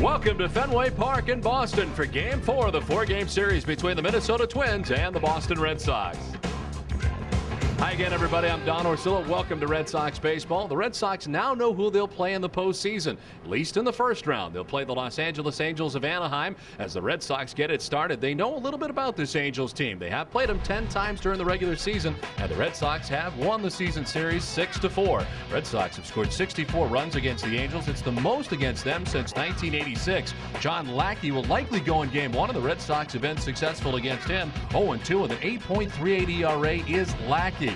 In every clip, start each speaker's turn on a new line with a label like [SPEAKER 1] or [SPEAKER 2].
[SPEAKER 1] Welcome to Fenway Park in Boston for Game 4 of the 4-game series between the Minnesota Twins and the Boston Red Sox. Hi again, everybody. I'm Don Orsillo. Welcome to Red Sox baseball. The Red Sox now know who they'll play in the postseason, at least in the first round. They'll play the Los Angeles Angels of Anaheim. As the Red Sox get it started, they know a little bit about this Angels team. They have played them 10 times during the regular season, and the Red Sox have won the season series 6-4. Red Sox have scored 64 runs against the Angels. It's the most against them since 1986. John Lackey will likely go in Game 1, and the Red Sox have been successful against him. 0-2 with an 8.38 ERA is Lackey.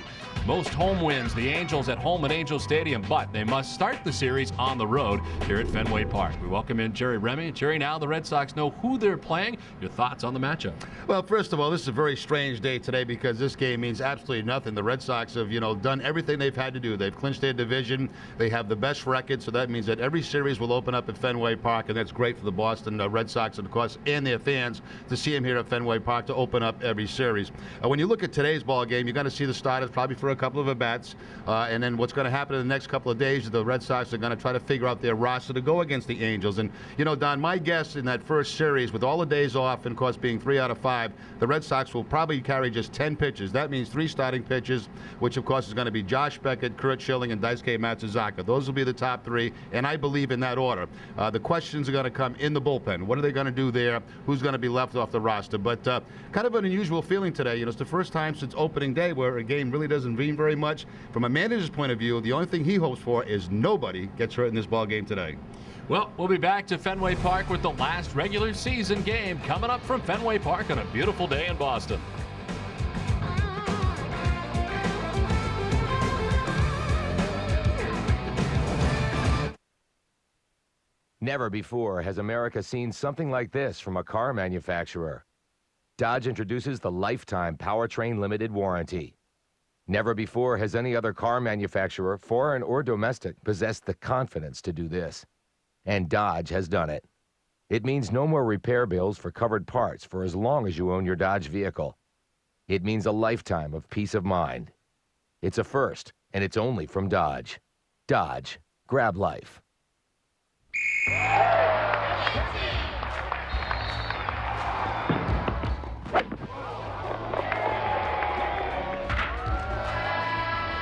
[SPEAKER 1] Most home wins, the Angels at home at Angel Stadium, but they must start the series on the road here at Fenway Park. We welcome in Jerry Remy. Jerry, now the Red Sox know who they're playing. Your thoughts on the matchup?
[SPEAKER 2] Well, first of all, this is a very strange day today because this game means absolutely nothing. The Red Sox have, done everything they've had to do. They've clinched their division. They have the best record, so that means that every series will open up at Fenway Park, and that's great for the Boston Red Sox, and of course, and their fans to see them here at Fenway Park to open up every series. When you look at today's ball game, you're going to see the starters probably for a couple of at-bats, and then what's going to happen in the next couple of days is the Red Sox are going to try to figure out their roster to go against the Angels. And, Don, my guess in that first series, with all the days off and, of course, being 3 out of 5, the Red Sox will probably carry just 10 pitchers. That means 3 starting pitchers, which, of course, is going to be Josh Beckett, Kurt Schilling, and Daisuke Matsuzaka. Those will be the top 3, and I believe in that order. The questions are going to come in the bullpen. What are they going to do there? Who's going to be left off the roster? But kind of an unusual feeling today. It's the first time since opening day where a game really doesn't mean very much. From a manager's point of view, the only thing he hopes for is nobody gets hurt in this ball game today.
[SPEAKER 1] Well, we'll be back to Fenway Park with the last regular season game coming up from Fenway Park on a beautiful day in Boston.
[SPEAKER 3] Never before has America seen something like this from a car manufacturer. Dodge introduces the Lifetime Powertrain Limited Warranty. Never before has any other car manufacturer, foreign or domestic, possessed the confidence to do this. And Dodge has done it. It means no more repair bills for covered parts for as long as you own your Dodge vehicle. It means a lifetime of peace of mind. It's a first, and it's only from Dodge. Dodge. Grab life.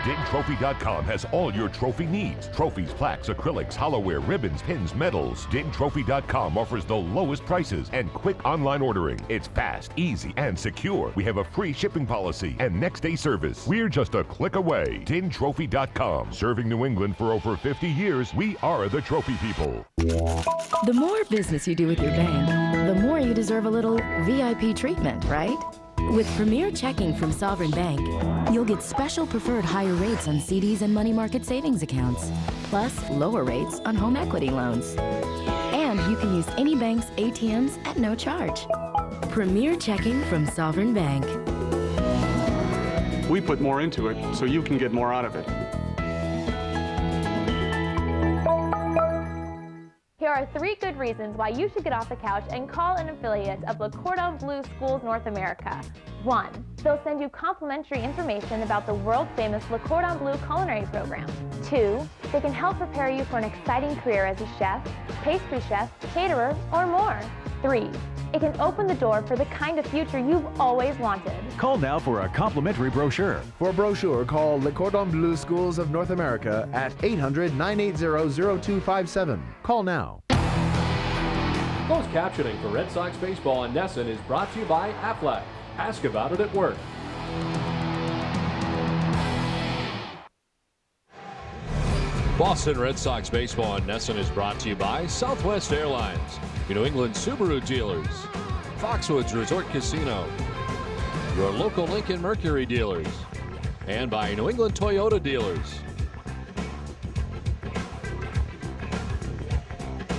[SPEAKER 4] DigTrophy.com has all your trophy needs. Trophies, plaques, acrylics, hollowware, ribbons, pins, medals. DigTrophy.com offers the lowest prices and quick online ordering. It's fast, easy, and secure. We have a free shipping policy and next-day service. We're just a click away. DigTrophy.com. Serving New England for over 50 years, we are the trophy people.
[SPEAKER 5] The more business you do with your bank, the more you deserve a little VIP treatment, right? With Premier Checking from Sovereign Bank, you'll get special preferred higher rates on CDs and money market savings accounts, plus lower rates on home equity loans. And you can use any bank's ATMs at no charge. Premier Checking from Sovereign Bank.
[SPEAKER 6] We put more into it so you can get more out of it.
[SPEAKER 7] Here are 3 good reasons why you should get off the couch and call an affiliate of Le Cordon Bleu Schools North America. 1. They'll send you complimentary information about the world-famous Le Cordon Bleu culinary program. 2. They can help prepare you for an exciting career as a chef, pastry chef, caterer, or more. 3. It can open the door for the kind of future you've always wanted.
[SPEAKER 8] Call now for a complimentary brochure.
[SPEAKER 9] For a brochure, call Le Cordon Bleu Schools of North America at 800-980-0257. Call now.
[SPEAKER 1] Closed captioning for Red Sox baseball in Nesson is brought to you by Aflac. Ask about it at work. Boston Red Sox baseball in Nesson is brought to you by Southwest Airlines, your New England Subaru dealers, Foxwoods Resort Casino, your local Lincoln Mercury dealers, and by New England Toyota dealers.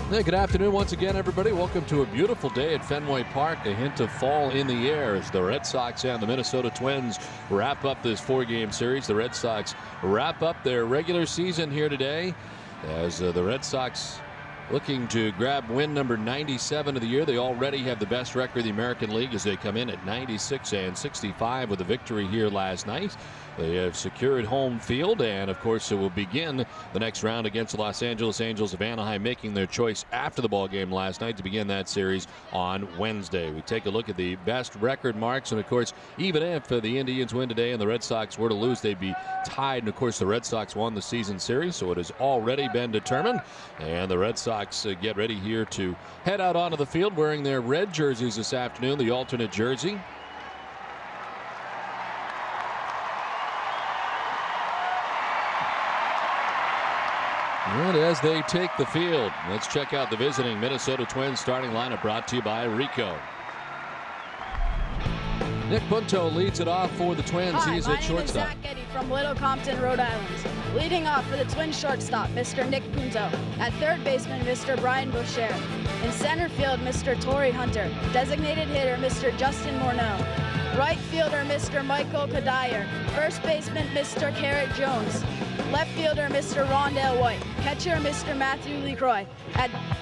[SPEAKER 1] Hey, good afternoon once again, everybody. Welcome to a beautiful day at Fenway Park. A hint of fall in the air as the Red Sox and the Minnesota Twins wrap up this 4-game series. The Red Sox wrap up their regular season here today as the Red Sox looking to grab win number 97 of the year. They already have the best record in the American League as they come in at 96-65 with a victory here last night. They have secured home field, and of course it will begin the next round against the Los Angeles Angels of Anaheim, making their choice after the ball game last night to begin that series on Wednesday. We take a look at the best record marks, and of course, even if the Indians win today and the Red Sox were to lose, they'd be tied. And of course, the Red Sox won the season series, so it has already been determined. And the Red Sox get ready here to head out onto the field wearing their red jerseys this afternoon, the alternate jersey. And as they take the field, let's check out the visiting Minnesota Twins starting lineup, brought to you by Rico. Nick Punto leads it off for the Twins.
[SPEAKER 10] Hi,
[SPEAKER 1] He's
[SPEAKER 10] my
[SPEAKER 1] at
[SPEAKER 10] name is
[SPEAKER 1] shortstop.
[SPEAKER 10] Zach Eddy from Little Compton, Rhode Island. Leading off for the Twins shortstop, Mr. Nick Punto. At third baseman, Mr. Brian Boucher. In center field, Mr. Torrey Hunter. Designated hitter, Mr. Justin Morneau. Right fielder, Mr. Michael Kadire. First baseman, Mr. Carrot Jones. Left fielder, Mr. Rondell White. Catcher, Mr. Matthew LeCroy.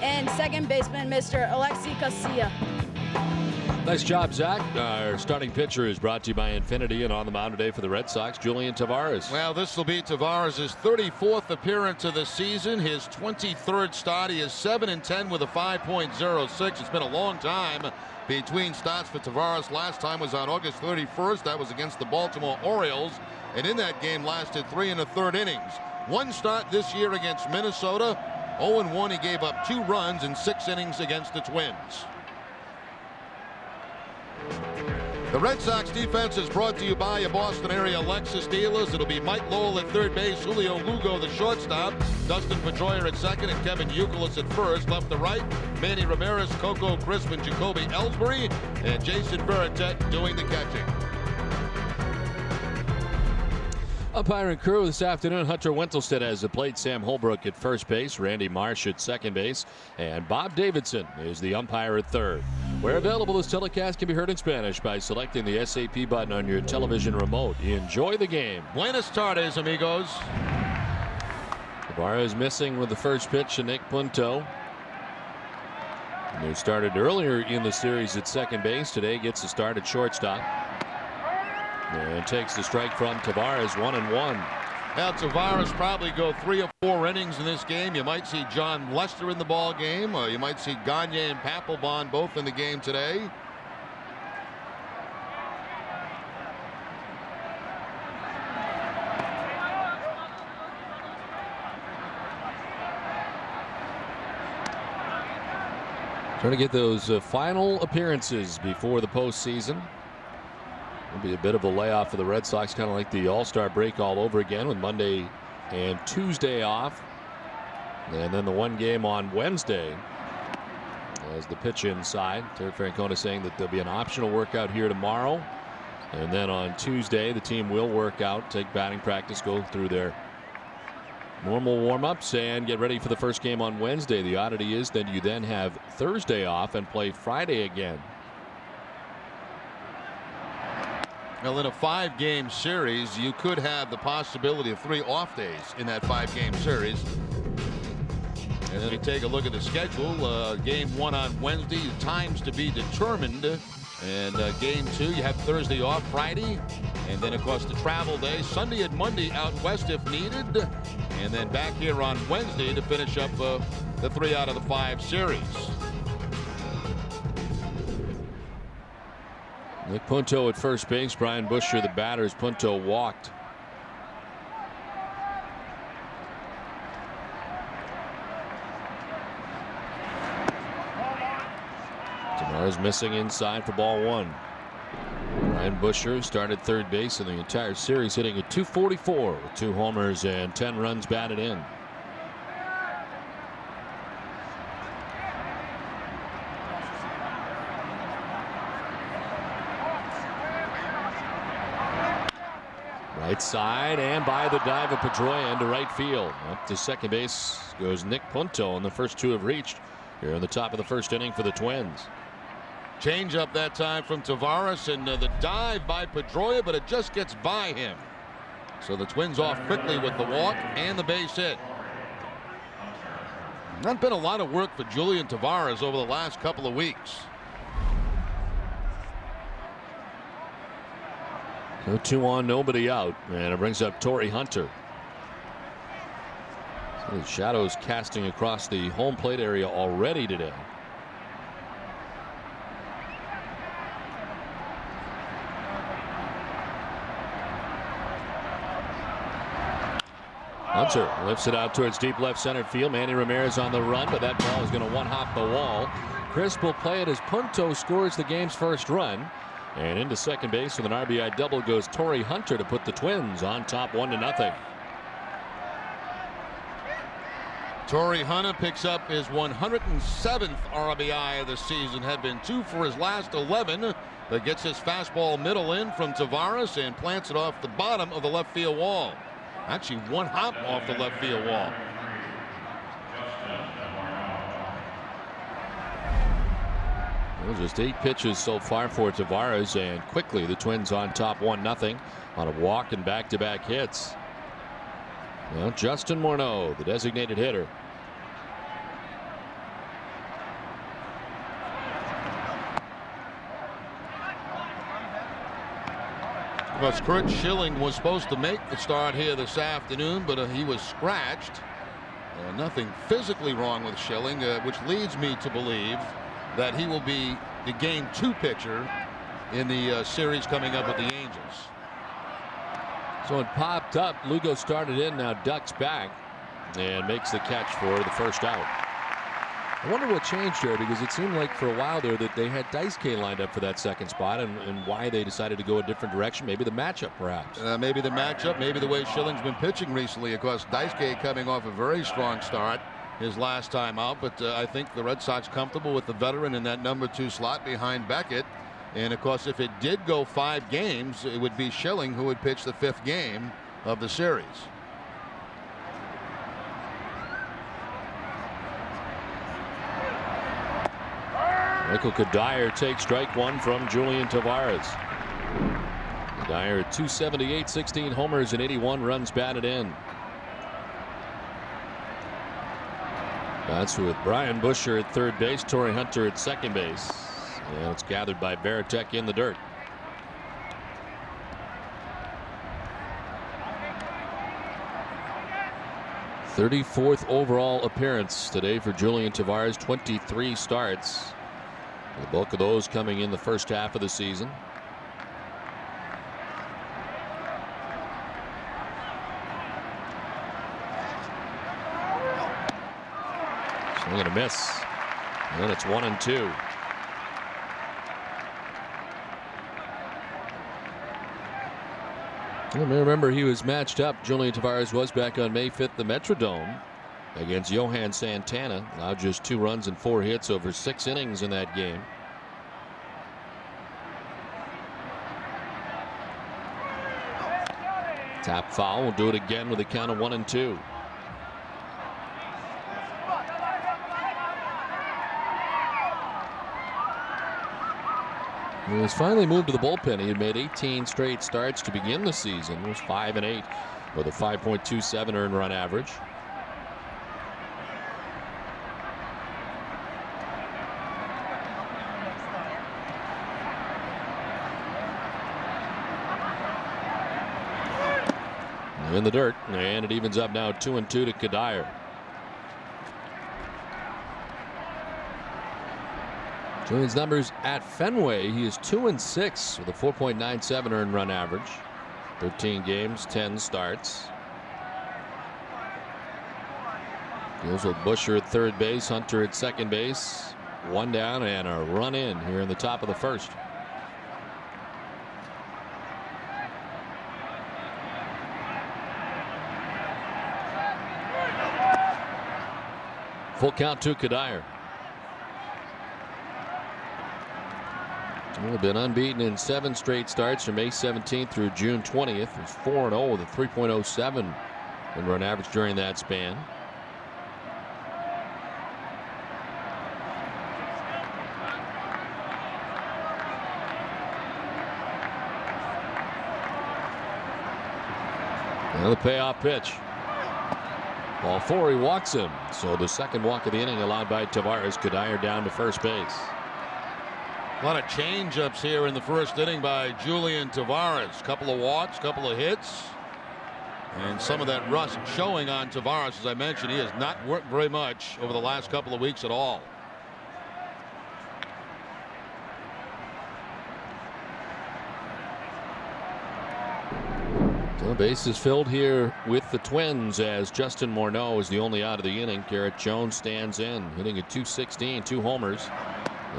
[SPEAKER 10] And second baseman, Mr. Alexi Casilla.
[SPEAKER 1] Nice job, Zach. Our starting pitcher is brought to you by Infinity, and on the mound today for the Red Sox, Julian Tavares.
[SPEAKER 2] Well, this will be Tavares' 34th appearance of the season, his 23rd start. He is 7-10 with a 5.06. It's been a long time between starts for Tavares. Last time was on August 31st. That was against the Baltimore Orioles, and in that game lasted 3 1/3 innings. One start this year against Minnesota. 0-1. He gave up 2 runs in 6 innings against the Twins. The Red Sox defense is brought to you by your Boston area Lexus dealers. It'll be Mike Lowell at third base, Julio Lugo the shortstop, Dustin Pedroia at second, and Kevin Youkilis at first. Left to right, Manny Ramirez, Coco Crisp, and Jacoby Ellsbury, and Jason Veritek doing the catching.
[SPEAKER 1] Umpire and crew this afternoon, Hunter Wentelstedt has played Sam Holbrook at first base, Randy Marsh at second base, and Bob Davidson is the umpire at third. Where available, this telecast can be heard in Spanish by selecting the SAP button on your television remote. Enjoy the game.
[SPEAKER 2] Buenas tardes, amigos.
[SPEAKER 1] Tavares missing with the first pitch to Nick Punto. Who started earlier in the series at second base. Today gets a start at shortstop. And takes the strike from Tavares, 1-1.
[SPEAKER 2] Now Tavares probably go 3 or 4 innings in this game. You might see John Lester in the ball game, or you might see Gagne and Papelbon both in the game today.
[SPEAKER 1] Trying to get those final appearances before the postseason. It'll be a bit of a layoff for the Red Sox, kind of like the All-Star break all over again, with Monday and Tuesday off. And then the one game on Wednesday as the pitch inside. Terry Francona saying that there'll be an optional workout here tomorrow. And then on Tuesday, the team will work out, take batting practice, go through their normal warm-ups, and get ready for the first game on Wednesday. The oddity is that you then have Thursday off and play Friday again.
[SPEAKER 2] Well, in a 5-game series, you could have the possibility of 3 off days in that 5-game series. And then you take a look at the schedule. Game 1 on Wednesday, times to be determined. And game 2, you have Thursday off, Friday. And then, of course, the travel day, Sunday and Monday out west if needed. And then back here on Wednesday to finish up the 3 out of the 5 series.
[SPEAKER 1] Nick Punto at first base, Brian Busher the batters. Punto walked. Tavares missing inside for ball 1. Brian Busher started third base in the entire series, hitting at .244 with 2 homers and 10 runs batted in. Right side, and by the dive of Pedroia into right field. Up to second base goes Nick Punto, and the first 2 have reached here in the top of the first inning for the Twins.
[SPEAKER 2] Change up that time from Tavares, and the dive by Pedroia, but it just gets by him. So the Twins off quickly with the walk and the base hit. Not been a lot of work for Julian Tavares over the last couple of weeks.
[SPEAKER 1] No 2 on, nobody out, and it brings up Torrey Hunter. So the shadows casting across the home plate area already today. Hunter lifts it out towards deep left center field. Manny Ramirez on the run, but that ball is going to one-hop the wall. Crisp will play it as Punto scores the game's first run. And into second base with an RBI double goes Torrey Hunter to put the Twins on top 1-0.
[SPEAKER 2] Torrey Hunter picks up his 107th RBI of the season. Had been 2 for his last 11. But gets his fastball middle in from Tavares and plants it off the bottom of the left field wall. Actually, one hop off the left field wall.
[SPEAKER 1] Well, just 8 pitches so far for Tavares, and quickly the Twins on top 1-0 on a walk and back-to-back hits. Well, Justin Morneau, the designated hitter.
[SPEAKER 2] Because Kurt Schilling was supposed to make the start here this afternoon, but he was scratched. Nothing physically wrong with Schilling, which leads me to believe that he will be the game 2 pitcher in the series coming up with the Angels.
[SPEAKER 1] So it popped up. Lugo started in, now ducks back and makes the catch for the first out. I wonder what changed there, because it seemed like for a while there that they had Daisuke lined up for that second spot, and why they decided to go a different direction. Maybe the matchup, perhaps.
[SPEAKER 2] Maybe the matchup, maybe the way Schilling's been pitching recently. Of course, Daisuke coming off a very strong start his last time out, but I think the Red Sox comfortable with the veteran in that number 2 slot behind Beckett. And of course, if it did go 5 games, it would be Schilling who would pitch the 5th game of the series.
[SPEAKER 1] Michael Kadire takes strike 1 from Julian Tavares. Kadire 278, 16 homers and 81 runs batted in. That's with Brian Busher at third base, Torrey Hunter at second base. And it's gathered by Veritek in the dirt. '34th overall appearance today for Julian Tavares. 23 starts. The bulk of those coming in the first half of the season. Swing and a miss. And then it's 1-2. You may remember he was matched up. Julian Tavares was back on May 5th, the Metrodome, against Johan Santana. Allowed just 2 runs and 4 hits over 6 innings in that game. Tap foul. We'll do it again with a count of 1-2. He was finally moved to the bullpen. He had made 18 straight starts to begin the season. He was 5-8 with a 5.27 earned run average. In the dirt, and it evens up now 2-2 to Kadire. Julian's numbers at Fenway, he is 2-6 with a 4.97 earned run average. 13 games, 10 starts. Deals with Busher at third base, Hunter at second base. 1 down and a run in here in the top of the first. Full count to Kadire. He's been unbeaten in 7 straight starts from May 17th through June 20th. He's 4-0 with a 3.07 run average during that span. Now the payoff pitch. Ball 4, he walks him. So the second walk of the inning allowed by Tavares. Kadire down to first base.
[SPEAKER 2] A lot of change-ups here in the first inning by Julian Tavares. Couple of walks, couple of hits. And some of that rust showing on Tavares. As I mentioned, he has not worked very much over the last couple of weeks at all.
[SPEAKER 1] So the base is filled here with the Twins as Justin Morneau is the only out of the inning. Garrett Jones stands in, hitting at .216, 2 homers.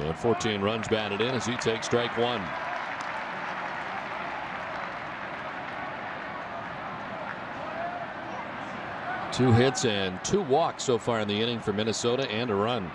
[SPEAKER 1] And 14 runs batted in as he takes strike 1. Two hits and 2 walks so far in the inning for Minnesota and a run.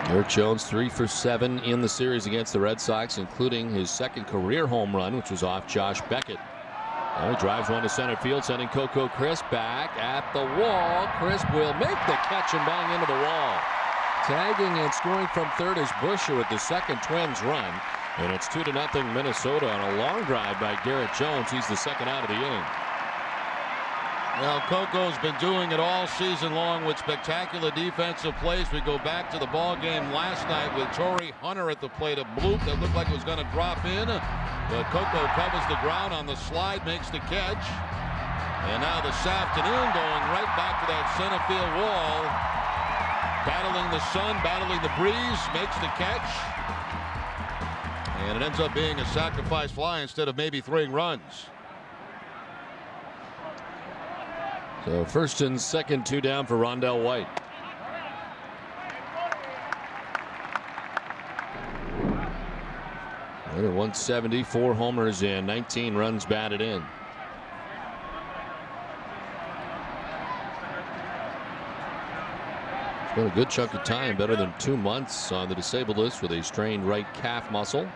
[SPEAKER 1] Garrett Jones 3 for 7 in the series against the Red Sox, including his second career home run, which was off Josh Beckett. He drives one to center field, sending Coco Crisp back at the wall. Crisp will make the catch and bang into the wall. Tagging and scoring from third is Busher with the second Twins run. And it's 2-0 Minnesota on a long drive by Garrett Jones. He's the second out of the inning.
[SPEAKER 2] Well, Coco's been doing it all season long with spectacular defensive plays. We go back to the ball game last night with Torrey Hunter at the plate. A bloop that looked like it was going to drop in, but Coco covers the ground on the slide, makes the catch. And now this afternoon going right back to that center field wall, battling the sun, battling the breeze, makes the catch. And it ends up being a sacrifice fly instead of maybe 3 runs.
[SPEAKER 1] So first and second, 2 down for Rondell White. Another 170, 4 homers and 19 runs batted in. It's been a good chunk of time, better than 2 months on the disabled list with a strained right calf muscle.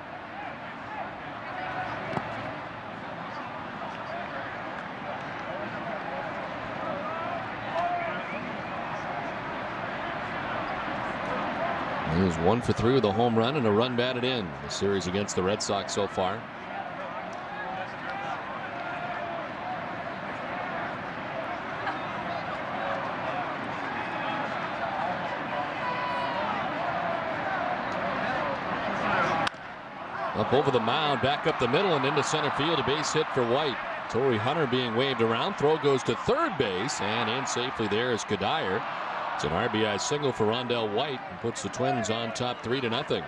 [SPEAKER 1] He was 1 for 3 with a home run and a run batted in the series against the Red Sox so far. Up over the mound, back up the middle and into center field, a base hit for White. Torrey Hunter being waved around. Throw goes to third base, and in safely there is Kadire. It's an RBI single for Rondell White and puts the Twins on top 3-0.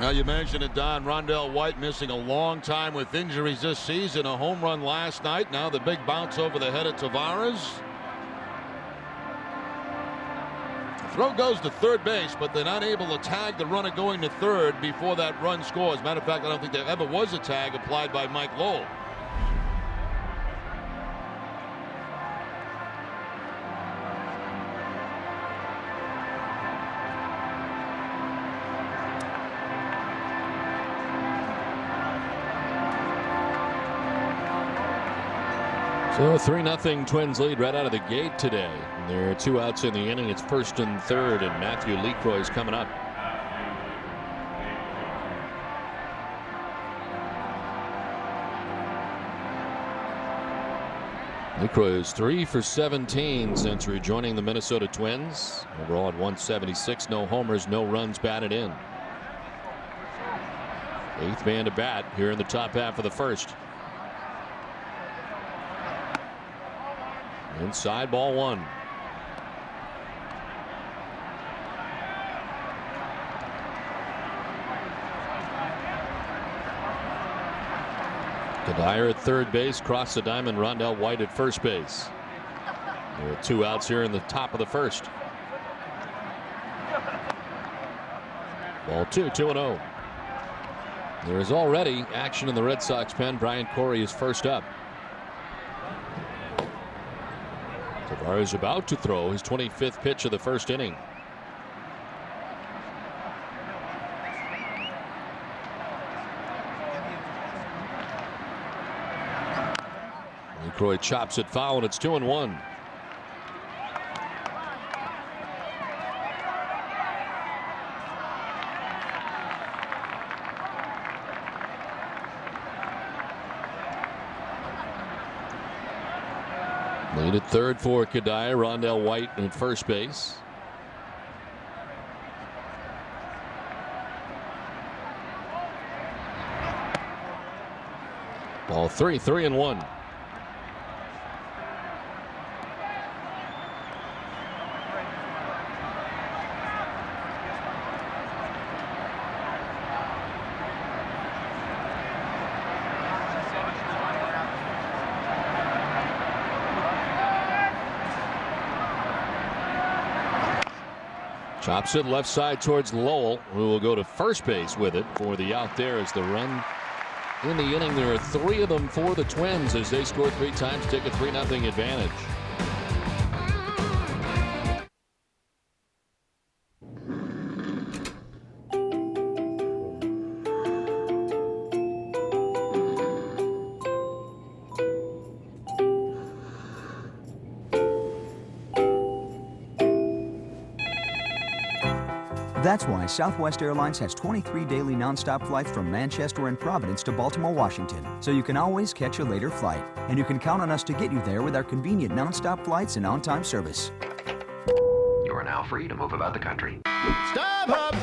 [SPEAKER 2] Now you mentioned it, Don. Rondell White missing a long time with injuries this season. A home run last night. Now the big bounce over the head of Tavares. The throw goes to third base, but they're not able to tag the runner going to third before that run scores. Matter of fact, I don't think there ever was a tag applied by Mike Lowell.
[SPEAKER 1] So 3-0 Twins lead right out of the gate today. There are 2 outs in the inning. It's first and third, and Matthew LeCroy is coming up. LeCroy is 3 for 17 since rejoining the Minnesota Twins. Overall at 176, no homers, no runs batted in. 8th man to bat here in the top half of the first. Inside, ball 1. Kadire at third base, cross the diamond. Rondell White at first base. There are 2 outs here in the top of the first. Ball 2, 2-0. There is already action in the Red Sox pen. Brian Corey is first up. Tavares about to throw his 25th pitch of the first inning. Lucroy chops it foul, and it's 2-1. Lead at third for Kadai. Rondell White at first base. Ball 3-1. Chops it left side towards Lowell, who will go to first base with it for the out there as the run in the inning. There are 3 of them for the Twins as they score 3 times, take a 3-0 advantage.
[SPEAKER 11] That's why Southwest Airlines has 23 daily nonstop flights from Manchester and Providence to Baltimore, Washington, so you can always catch a later flight. And you can count on us to get you there with our convenient nonstop flights and on-time service.
[SPEAKER 12] You are now free to move about the country.
[SPEAKER 13] Stop, Hub!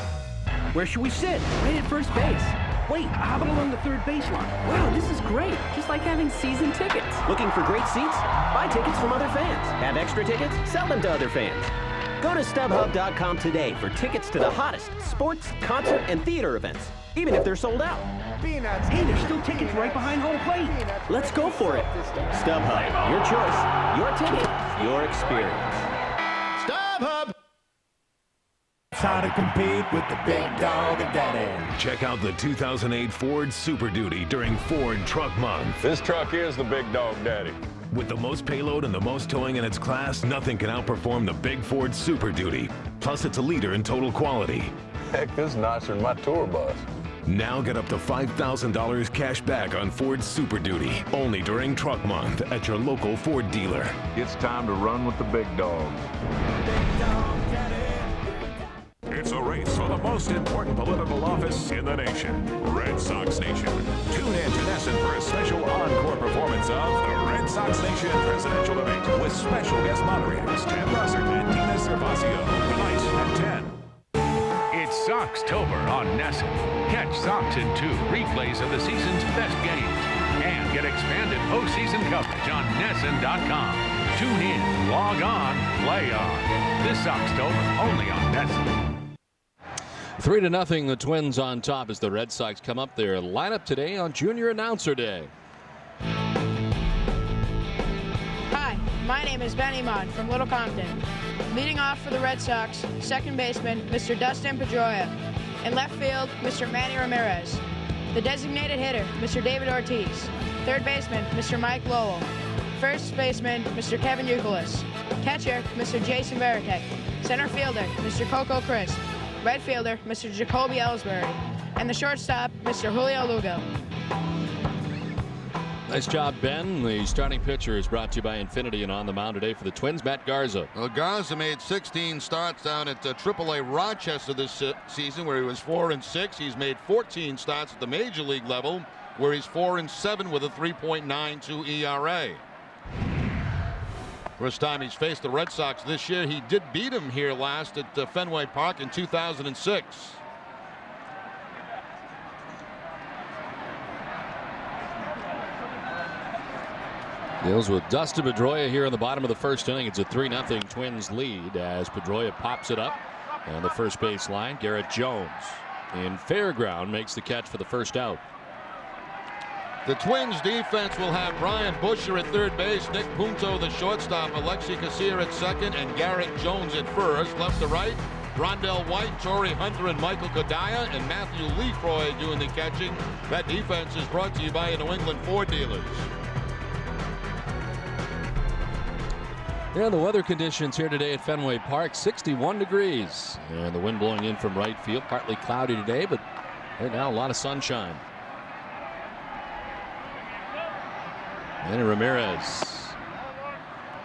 [SPEAKER 14] Where should we sit? Right at first base. Wait, how about along the third baseline? Wow, this is great. Just like having season tickets.
[SPEAKER 15] Looking for great seats? Buy tickets from other fans. Have extra tickets? Sell them to other fans. Go to StubHub.com today for tickets to the hottest sports, concert, and theater events, even if they're sold out.
[SPEAKER 14] Peanuts. Hey, there's still tickets right behind home plate.
[SPEAKER 15] Let's go for it. StubHub, your choice, your ticket, your experience.
[SPEAKER 13] StubHub!
[SPEAKER 16] It's how to compete with the big dog and daddy.
[SPEAKER 4] Check out the 2008 Ford Super Duty during Ford Truck Month.
[SPEAKER 17] This truck is the big dog daddy.
[SPEAKER 4] With the most payload and the most towing in its class, nothing can outperform the big Ford Super Duty. Plus, it's a leader in total quality.
[SPEAKER 17] Heck, this is nicer than my tour bus.
[SPEAKER 4] Now get up to $5,000 cash back on Ford Super Duty, only during Truck Month at your local Ford dealer.
[SPEAKER 17] It's time to run with the big dog.
[SPEAKER 4] It's a race for the most important political office in the nation, Red Sox Nation. Tune in to NESN for a special encore performance of the Red Sox Nation presidential debate with special guest moderators Ted Russert and Tina Cervasio tonight at 10.
[SPEAKER 18] It's Soxtober on NESN. Catch Sox in 2 replays of the season's best games and get expanded postseason coverage on NESN.com. Tune in, log on, play on. This Soxtober only on NESN.
[SPEAKER 1] 3-0, the Twins on top as the Red Sox come up their lineup today on Junior Announcer Day.
[SPEAKER 10] Hi, my name is Ben Iman from Little Compton. Leading off for the Red Sox, second baseman, Mr. Dustin Pedroia. In left field, Mr. Manny Ramirez. The designated hitter, Mr. David Ortiz. Third baseman, Mr. Mike Lowell. First baseman, Mr. Kevin Youkilis. Catcher, Mr. Jason Varitek. Center fielder, Mr. Coco Crisp. Right fielder, Mr. Jacoby Ellsbury. And the shortstop, Mr. Julio Lugo.
[SPEAKER 1] Nice job, Ben. The starting pitcher is brought to you by Infinity, and on the mound today for the Twins, Matt Garza.
[SPEAKER 2] Well, Garza made 16 starts down at AAA Rochester this season, where he was 4-6. He's made 14 starts at the major league level, where he's 4-7 with a 3.92 ERA. First time he's faced the Red Sox this year. He did beat him here last at Fenway Park in 2006.
[SPEAKER 1] Deals with Dustin Pedroia here in the bottom of the first inning. It's a 3-0 Twins lead as Pedroia pops it up on the first base line. Garrett Jones in Fairground makes the catch for the first out.
[SPEAKER 2] The Twins defense will have Brian Busher at third base, Nick Punto the shortstop, Alexi Kassir at second, and Garrett Jones at first. Left to right, Rondell White, Torrey Hunter, and Michael Kodaya, and Matthew Lefroy doing the catching. That defense is brought to you by New England Ford dealers.
[SPEAKER 1] Yeah, the weather conditions here today at Fenway Park, 61 degrees. And the wind blowing in from right field, partly cloudy today, but right now a lot of sunshine. Manny Ramirez.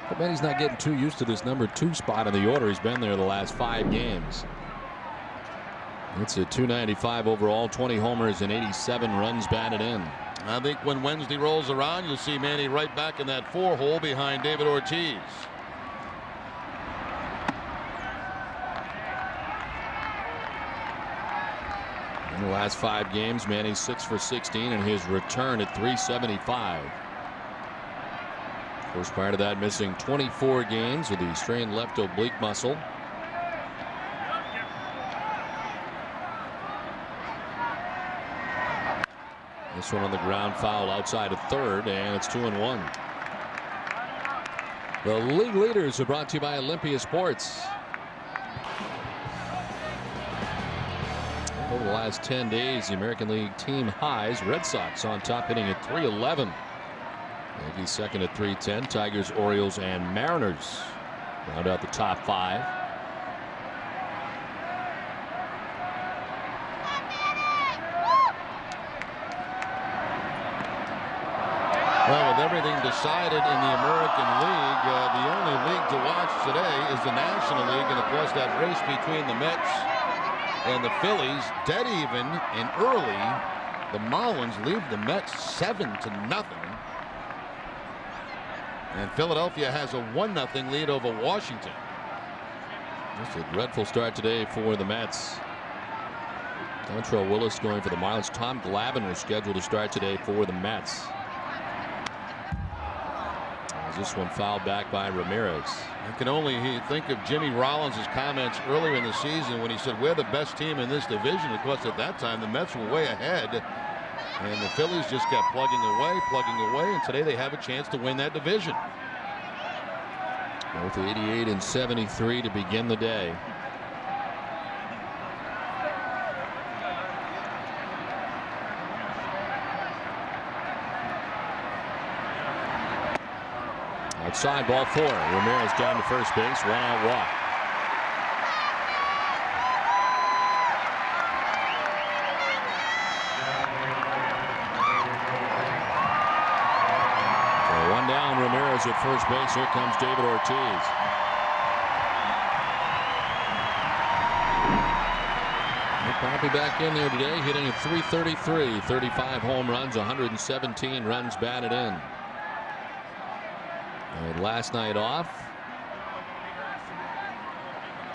[SPEAKER 1] But Manny's not getting too used to this number 2 spot in the order. He's been there the last 5 games. It's a .295 overall, 20 homers and 87 runs batted in.
[SPEAKER 2] I think when Wednesday rolls around, you'll see Manny right back in that 4 hole behind David Ortiz.
[SPEAKER 1] In the last 5 games, Manny's 6 for 16 and his return at .375. Of course, prior to that, missing 24 games with the strained left oblique muscle. This one on the ground foul outside of third, and it's 2-1. The league leaders are brought to you by Olympia Sports. Over the last 10 days, the American League team highs. Red Sox on top, hitting at .311. Yankees second at .310. Tigers, Orioles, and Mariners round out the top 5.
[SPEAKER 2] Well, with everything decided in the American League, the only league to watch today is the National League, and of course that race between the Mets and the Phillies, dead even and early. The Marlins leave the Mets 7-0. And Philadelphia has a 1-0 lead over Washington.
[SPEAKER 1] It's a dreadful start today for the Mets. Dontrell Willis going for the Marlins. Tom Glavine was scheduled to start today for the Mets. This one fouled back by Ramirez.
[SPEAKER 2] I can only think of Jimmy Rollins' comments earlier in the season when he said we're the best team in this division. Of course, at that time the Mets were way ahead, and the Phillies just kept plugging away, and today they have a chance to win that division.
[SPEAKER 1] Both 88 and 73 to begin the day. Outside, ball 4. Ramirez down to first base. 1-out walk. So 1 down. Ramirez at first base. Here comes David Ortiz. Poppy back in there today, hitting at .333. 35 home runs, 117 runs batted in. And last night off,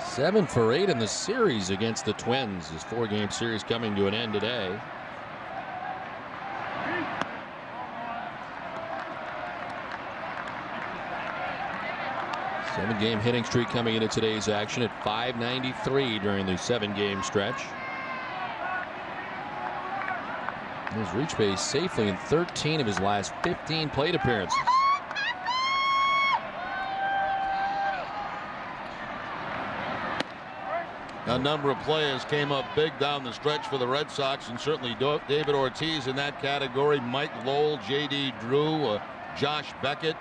[SPEAKER 1] 7 for 8 in the series against the Twins. His 4-game series coming to an end today. Seven-game hitting streak coming into today's action at .593 during the 7-game stretch. He's reached base safely in 13 of his last 15 plate appearances.
[SPEAKER 2] A number of players came up big down the stretch for the Red Sox, and certainly David Ortiz in that category. Mike Lowell, J.D. Drew, Josh Beckett.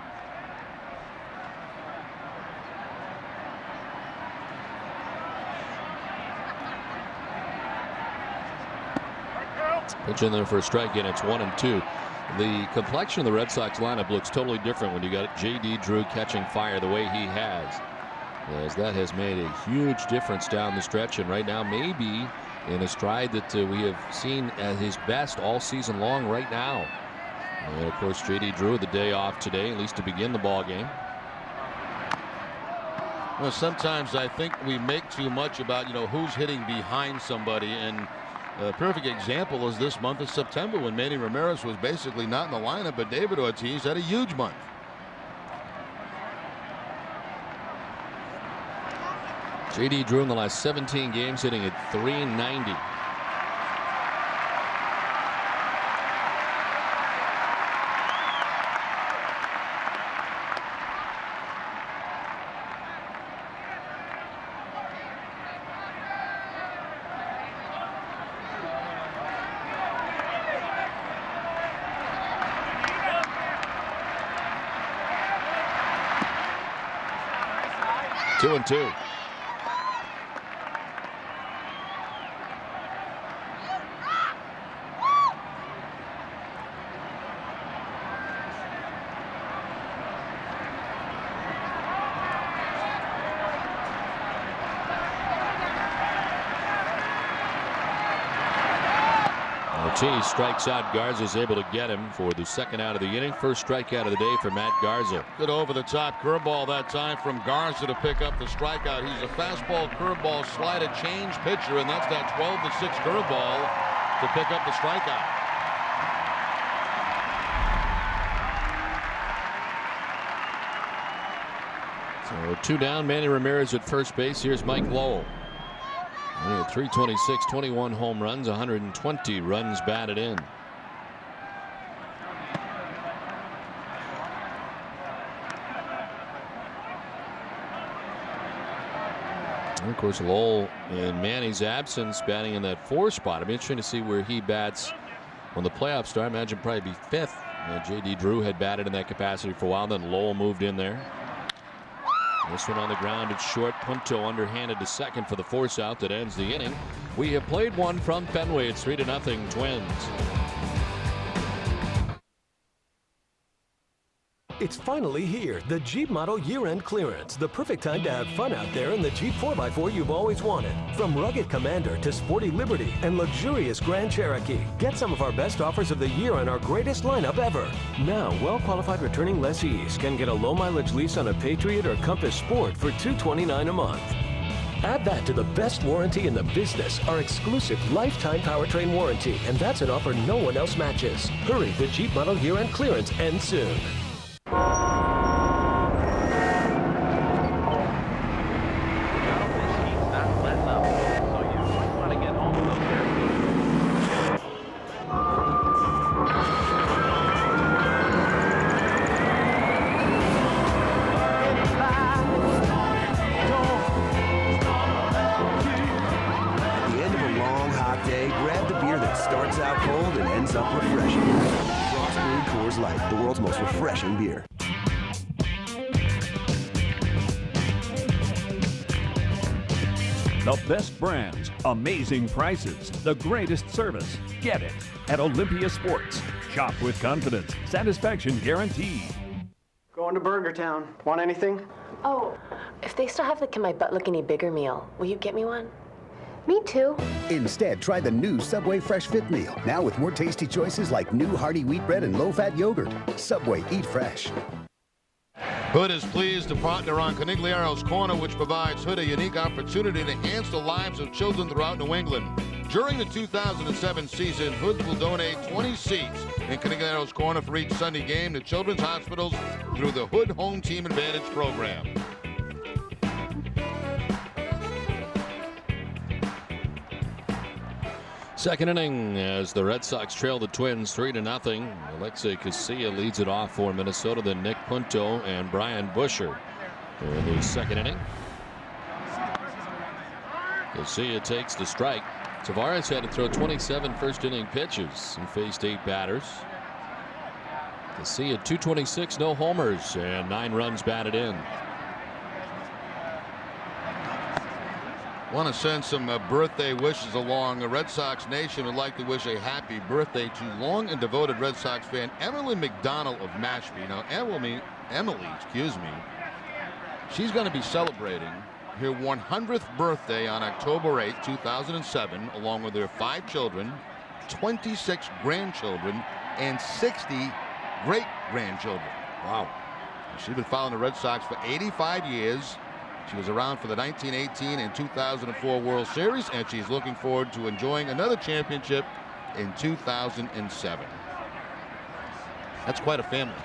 [SPEAKER 1] Pitch in there for a strike, and it's 1-2. The complexion of the Red Sox lineup looks totally different when you got J.D. Drew catching fire the way he has, as that has made a huge difference down the stretch, and right now maybe in a stride that we have seen at his best all season long right now. And of course J.D. Drew the day off today, at least to begin the ball game.
[SPEAKER 2] Well, sometimes I think we make too much about who's hitting behind somebody, and a perfect example is this month of September when Manny Ramirez was basically not in the lineup, but David Ortiz had a huge month.
[SPEAKER 1] J.D. Drew in the last 17 games hitting at .390. Two and two. Ortiz strikes out. Garza's able to get him for the second out of the inning. First strikeout of the day for Matt Garza.
[SPEAKER 2] Good over-the-top curveball that time from Garza to pick up the strikeout. He's a fastball, curveball, slider, change pitcher, and that's that 12-6 curveball to pick up the strikeout.
[SPEAKER 1] So 2 down. Manny Ramirez at first base. Here's Mike Lowell. He had 326, 21 home runs, 120 runs batted in. And of course, Lowell, in Manny's absence, batting in that 4 spot. It'll be interesting to see where he bats when the playoffs start. I imagine probably be 5th. J.D. Drew had batted in that capacity for a while. Then Lowell moved in there. This one on the ground. It's short. Punto underhanded to second for the force out that ends the inning. We have played one from Fenway. It's 3-0 Twins.
[SPEAKER 19] It's finally here, the Jeep model year-end clearance. The perfect time to have fun out there in the Jeep 4x4 you've always wanted. From rugged Commander to sporty Liberty and luxurious Grand Cherokee. Get some of our best offers of the year on our greatest lineup ever. Now, well-qualified returning lessees can get a low-mileage lease on a Patriot or Compass Sport for $229 a month. Add that to the best warranty in the business, our exclusive lifetime powertrain warranty, and that's an offer no one else matches. Hurry, the Jeep model year-end clearance ends soon.
[SPEAKER 20] Beer.
[SPEAKER 8] The best brands, amazing prices, the greatest service. Get it at Olympia Sports. Shop with confidence. Satisfaction guaranteed.
[SPEAKER 21] Going to Burger Town. Want anything?
[SPEAKER 22] Oh, if they still have the Can My Butt Look Any Bigger meal, will you get me one?
[SPEAKER 23] Me too.
[SPEAKER 24] Instead, try the new Subway Fresh Fit Meal. Now with more tasty choices like new hearty wheat bread and low-fat yogurt. Subway, eat fresh.
[SPEAKER 2] Hood is pleased to partner on Conigliaro's Corner, which provides Hood a unique opportunity to enhance the lives of children throughout New England. During the 2007 season, Hood will donate 20 seats in Conigliaro's Corner for each Sunday game to children's hospitals through the Hood Home Team Advantage program.
[SPEAKER 1] Second inning as the Red Sox trail the Twins 3-0. Alexei Casilla leads it off for Minnesota. Then Nick Punto and Brian Busher in the second inning. Casilla takes the strike. Tavares had to throw 27 first inning pitches and faced 8 batters. Casilla 226, no homers, and 9 runs batted in.
[SPEAKER 2] Want to send some birthday wishes along. The Red Sox Nation would like to wish a happy birthday to long and devoted Red Sox fan Emily McDonald of Mashpee. Now, Emily, she's going to be celebrating her 100th birthday on October 8, 2007, along with her 5 children, 26 grandchildren, and 60 great-grandchildren. Wow. She's been following the Red Sox for 85 years. She was around for the 1918 and 2004 World Series, and she's looking forward to enjoying another championship in 2007. That's quite a family.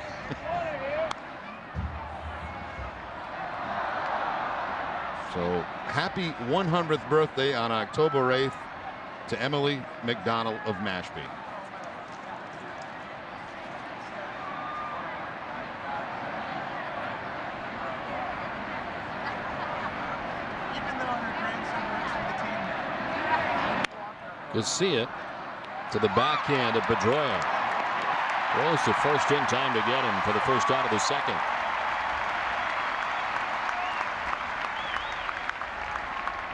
[SPEAKER 2] So happy 100th birthday on October 8th to Emily McDonald of Mashpee.
[SPEAKER 1] Casilla to the backhand of Pedroia. Throws to first in time to get him for the first out of the second.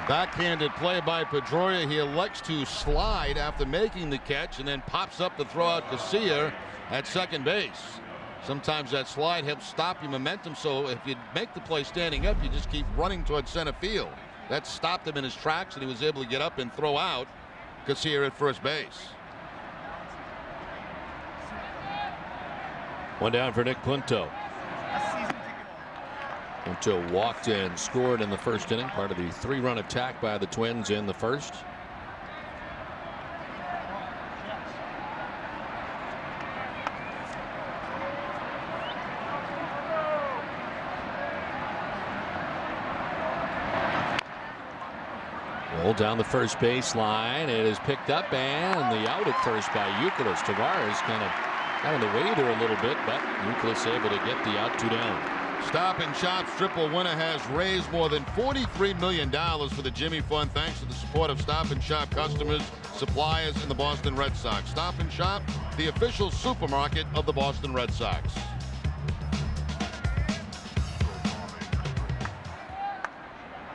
[SPEAKER 2] Backhanded play by Pedroia. He elects to slide after making the catch and then pops up to throw out Casilla at second base. Sometimes that slide helps stop your momentum, so if you make the play standing up, you just keep running towards center field. That stopped him in his tracks, and he was able to get up and throw out Casilla at first base.
[SPEAKER 1] One down for Nick Punto. Punto walked and scored in the first inning, part of the 3-run attack by the Twins in the first. Rolled down the first baseline. It is picked up, and the out at first by Euclid. Tavares kind of got in the way there a little bit, but Euclid's able to get the out 2 down.
[SPEAKER 2] Stop and Shop's triple winner has raised more than $43 million for the Jimmy Fund thanks to the support of Stop and Shop customers, suppliers, and the Boston Red Sox. Stop and Shop, the official supermarket of the Boston Red Sox.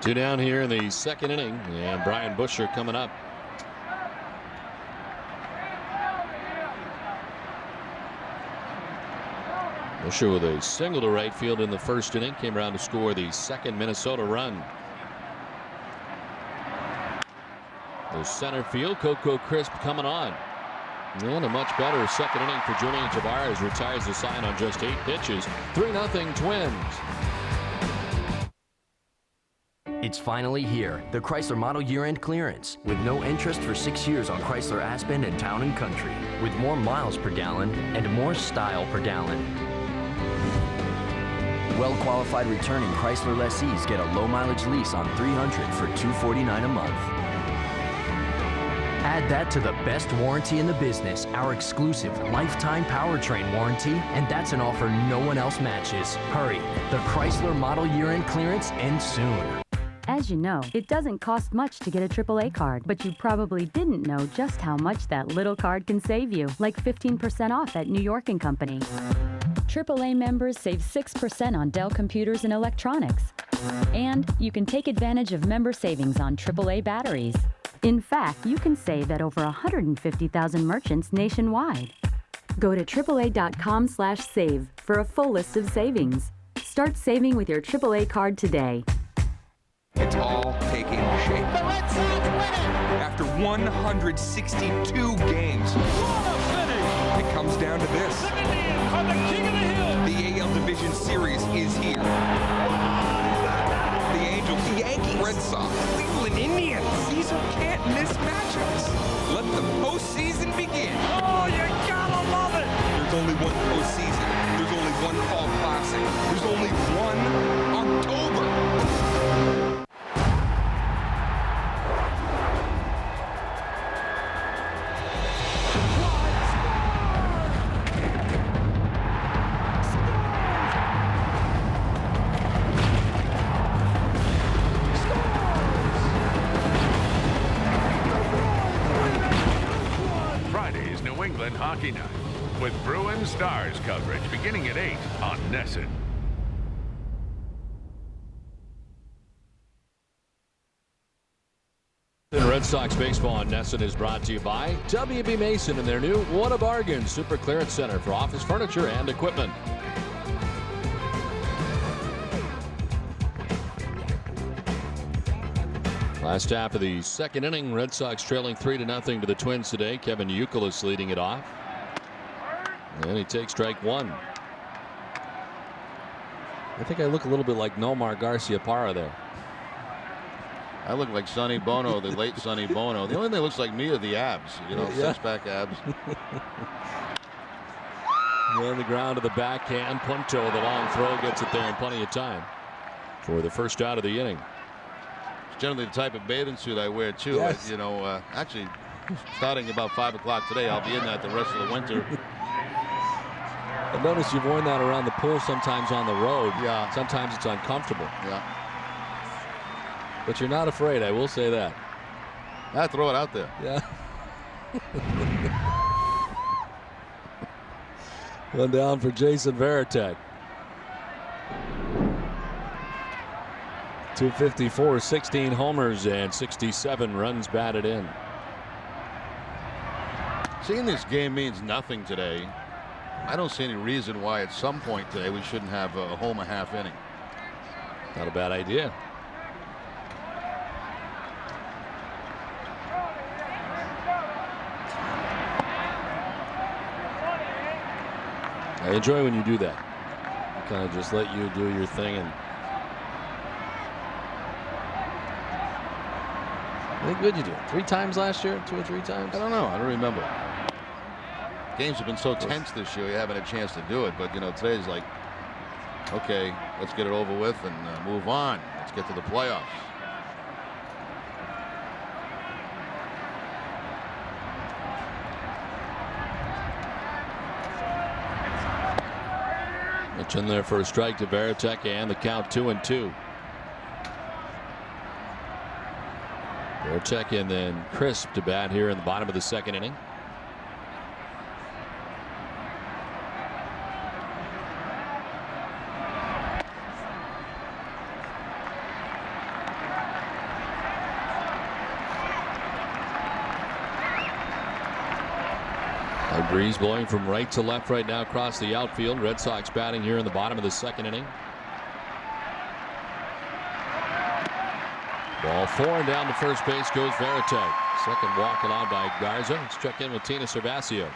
[SPEAKER 1] Two down here in the second inning, and Brian Busher coming up. Busher with a single to right field in the first inning, came around to score the second Minnesota run. The center field, Coco Crisp coming on. And a much better second inning for Julian. Tavares retires the sign on just 8 pitches. 3-0 Twins.
[SPEAKER 3] It's finally here, the Chrysler Model Year-End Clearance, with no interest for 6 years on Chrysler Aspen and Town & Country, with more miles per gallon and more style per gallon. Well-qualified returning Chrysler lessees get a low-mileage lease on 300 for $249 a month. Add that to the best warranty in the business, our exclusive lifetime powertrain warranty, and that's an offer no one else matches. Hurry, the Chrysler Model Year-End Clearance ends soon.
[SPEAKER 5] As you know, it doesn't cost much to get a AAA card, but you probably didn't know just how much that little card can save you, like 15% off at New York & Company. AAA members save 6% on Dell computers and electronics. And you can take advantage of member savings on AAA batteries. In fact, you can save at over 150,000 merchants nationwide. Go to AAA.com/save for a full list of savings. Start saving with your AAA card today.
[SPEAKER 20] It's all taking shape.
[SPEAKER 13] The Red Sox win it!
[SPEAKER 20] After 162 games, it comes down to this.
[SPEAKER 13] The Indians are the king of the hill!
[SPEAKER 20] The AL Division Series is here. The Angels, the Yankees, Red Sox, Cleveland Indians. These are can't-miss matchups. Let the postseason begin.
[SPEAKER 13] Oh, you gotta love it!
[SPEAKER 20] There's only one postseason. There's only one Fall Classic. There's only one October.
[SPEAKER 18] Hockey Night with Bruins Stars coverage beginning at 8 on NESN.
[SPEAKER 1] Red Sox baseball on NESN is brought to you by W.B. Mason and their new What a Bargain Super Clearance Center for office furniture and equipment. Last half of the second inning, Red Sox trailing 3-0 to the Twins today. Kevin Euclid leading it off. And he takes strike one. I think I look a little bit like Nomar Garciaparra there.
[SPEAKER 2] I look like Sonny Bono, the late Sonny Bono. The only thing that looks like me are the abs, you know,
[SPEAKER 1] Yeah.
[SPEAKER 2] six-pack abs.
[SPEAKER 1] On the ground to the backhand. Punto, the long throw, gets it there in plenty of time for the first out of the inning.
[SPEAKER 2] It's generally the type of bathing suit I wear, too.
[SPEAKER 1] Yes.
[SPEAKER 2] You know, actually, starting about 5 o'clock today, I'll be in that the rest of the winter.
[SPEAKER 1] I noticed you've worn that around the pool sometimes on the road.
[SPEAKER 2] Yeah.
[SPEAKER 1] Sometimes it's uncomfortable.
[SPEAKER 2] Yeah.
[SPEAKER 1] But you're not afraid, I will say that.
[SPEAKER 2] I throw it out there.
[SPEAKER 1] Yeah. One down for Jason Varitek. 254, 16 homers, and 67 runs batted in.
[SPEAKER 2] Seeing this game means nothing today. I don't see any reason why at some point today we shouldn't have a home a half inning.
[SPEAKER 1] Not a bad idea.
[SPEAKER 6] I enjoy when you do that. Kind of just let you do your thing. And I think what did you do? 3 times last year? 2 or 3 times?
[SPEAKER 2] I don't know. I don't remember. Games have been so tense this year. You haven't had a chance to do it. But, you know, today's like, okay, let's get it over with and move on. Let's get to the playoffs.
[SPEAKER 1] It's in there for a strike to Varitek, and the count 2-2. Varitek and then Crisp to bat here in the bottom of the 2nd inning. A breeze blowing from right to left right now across the outfield. Red Sox batting here in the bottom of the 2nd inning. Ball 4 and down to first base goes Varitek. Second walk allowed by Garza. Let's check in with Tina Cervasio.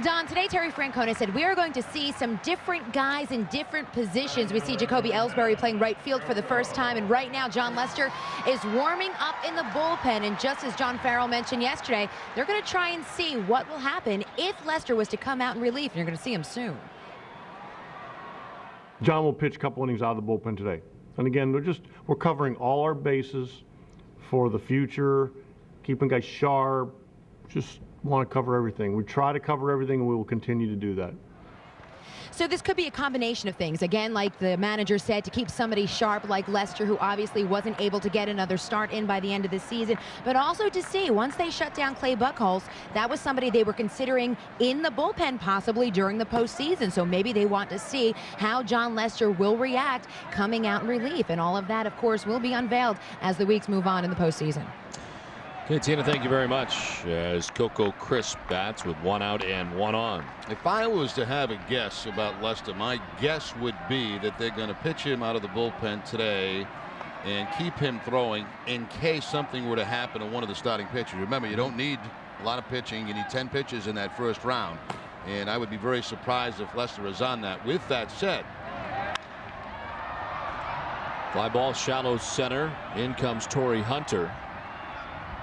[SPEAKER 7] Don, today Terry Francona said we are going to see some different guys in different positions. We see Jacoby Ellsbury playing right field for the first time, and right now John Lester is warming up in the bullpen. And just as John Farrell mentioned yesterday, they're going to try and see what will happen if Lester was to come out in relief, and you're going to see him soon.
[SPEAKER 9] John will pitch a couple innings out of the bullpen today. And again, we're covering all our bases for the future, keeping guys sharp, just want to cover everything. We try to cover everything, and we will continue to do that.
[SPEAKER 7] So this could be a combination of things. Again, like the manager said, to keep somebody sharp like Lester, who obviously wasn't able to get another start in by the end of the season, but also to see, once they shut down Clay Buchholz, that was somebody they were considering in the bullpen possibly during the postseason. So maybe they want to see how John Lester will react coming out in relief. And all of that, of course, will be unveiled as the weeks move on in the postseason.
[SPEAKER 1] Okay, Tina, thank you very much. As Coco Crisp bats with 1 out and 1 on.
[SPEAKER 2] If I was to have a guess about Lester, my guess would be that they're going to pitch him out of the bullpen today and keep him throwing in case something were to happen to one of the starting pitchers. Remember, you don't need a lot of pitching. You need 10 pitches in that first round. And I would be very surprised if Lester is on that. With that said,
[SPEAKER 1] fly ball shallow center. In comes Torrey Hunter.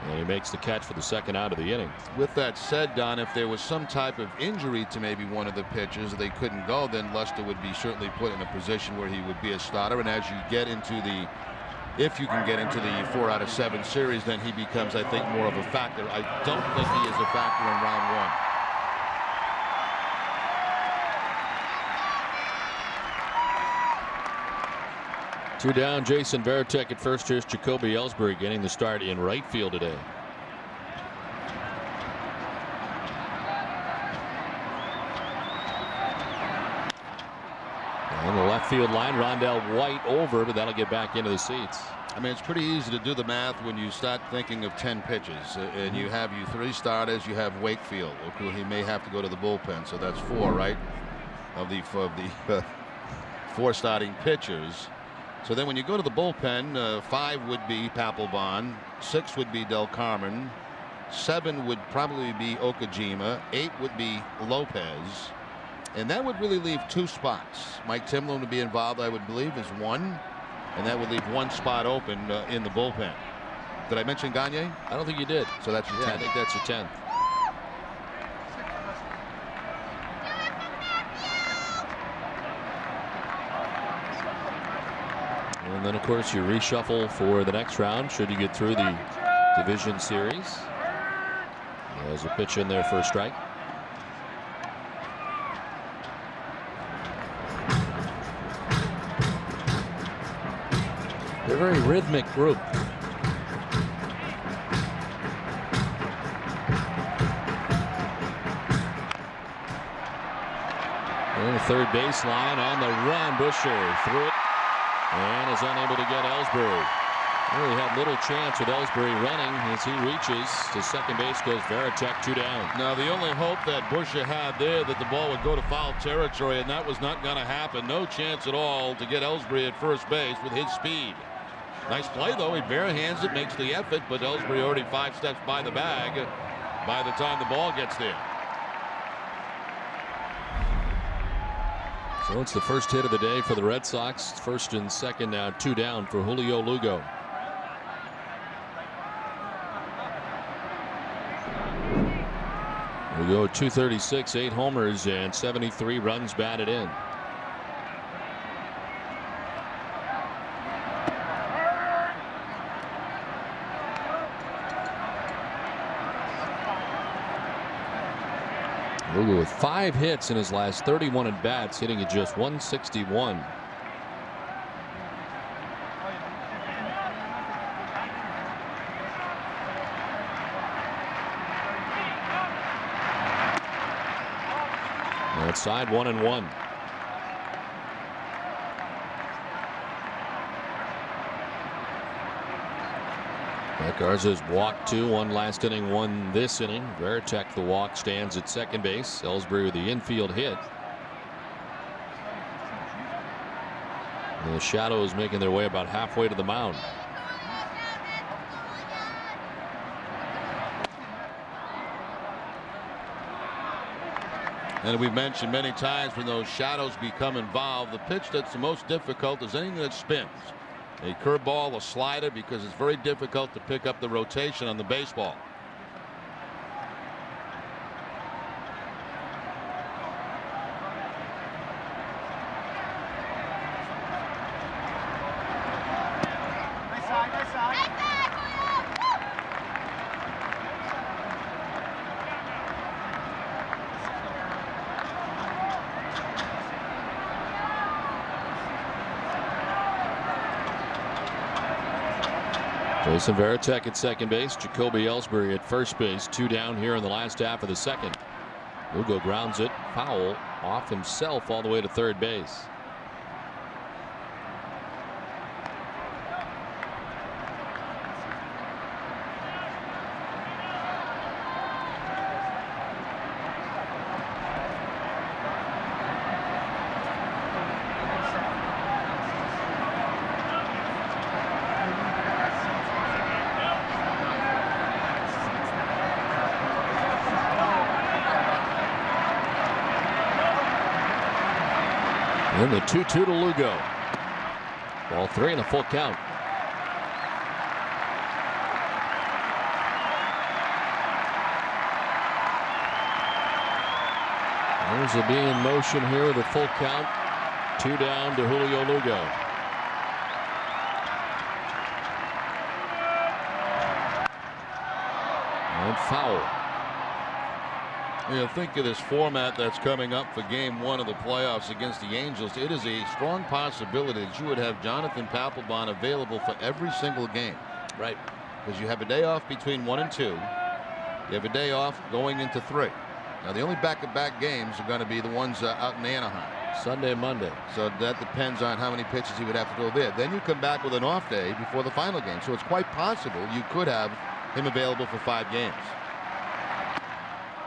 [SPEAKER 1] And he makes the catch for the 2nd out of the inning.
[SPEAKER 2] With that said, Don, if there was some type of injury to maybe one of the pitchers, they couldn't go, then Lester would be certainly put in a position where he would be a starter. And as you get into the, if you can get into the 4 out of 7 series, then he becomes, I think, more of a factor. I don't think he is a factor in round 1.
[SPEAKER 1] Two down, Jason Varitek at first. Here's Jacoby Ellsbury getting the start in right field today. On the left field line, Rondell White over, but that'll get back into the seats.
[SPEAKER 2] I mean, it's pretty easy to do the math when you start thinking of 10 pitches and you have 3 starters. You have Wakefield. Okay, he may have to go to the bullpen, so that's 4, right? Of the 4 starting pitchers. So then when you go to the bullpen, 5 would be Papelbon, 6 would be Del Carmen, 7 would probably be Okajima, 8 would be Lopez, and that would really leave 2 spots. Mike Timlin would be involved, I would believe, is 1, and that would leave 1 spot open in the bullpen. Did I mention Gagne?
[SPEAKER 1] I don't think you did.
[SPEAKER 2] So that's your 10th.
[SPEAKER 1] I think that's your 10th. And then, of course, you reshuffle for the next round should you get through the division series. There's a pitch in there for a strike. They're a very rhythmic group. And the third baseline on the run. Busher threw it. And is unable to get Ellsbury. Really had little chance with Ellsbury running. As he reaches to second base goes Varitek, 2 down.
[SPEAKER 2] Now the only hope that Busher had there that the ball would go to foul territory, and that was not going to happen. No chance at all to get Ellsbury at first base with his speed. Nice play though. He bare hands it, makes the effort, but Ellsbury already 5 steps by the bag by the time the ball gets there.
[SPEAKER 6] So it's the first hit of the day for the Red Sox. First and second now, 2 down for Julio Lugo. Lugo 236, 8 homers, and 73 runs batted in. Lugo with 5 hits in his last 31 at bats, hitting at just 161. Outside 1-1. Garza's walked 2, 1 last inning, 1 this inning. Veritek, the walk, stands at second base. Ellsbury with the infield hit. And the Shadows making their way about halfway to the mound.
[SPEAKER 2] And we've mentioned many times, when those shadows become involved, the pitch that's the most difficult is anything that spins. A curveball, a slider, because it's very difficult to pick up the rotation on the baseball.
[SPEAKER 6] Jason Veritek at second base, Jacoby Ellsbury at first base. 2 down here in the last half of the second. Lugo grounds it foul off himself all the way to third base. And the 2-2 to Lugo. Ball 3 and a full count. Runners will be in motion here with a full count. 2 down to Julio Lugo. And foul.
[SPEAKER 2] You think of this format that's coming up for game 1 of the playoffs against the Angels. It is a strong possibility that you would have Jonathan Papelbon available for every single game.
[SPEAKER 6] Right.
[SPEAKER 2] Because you have a day off between 1 and 2. You have a day off going into 3. Now the only back-to-back games are going to be the ones out in Anaheim.
[SPEAKER 6] Sunday and Monday.
[SPEAKER 2] So that depends on how many pitches he would have to throw there. Then you come back with an off day before the final game. So it's quite possible you could have him available for 5 games.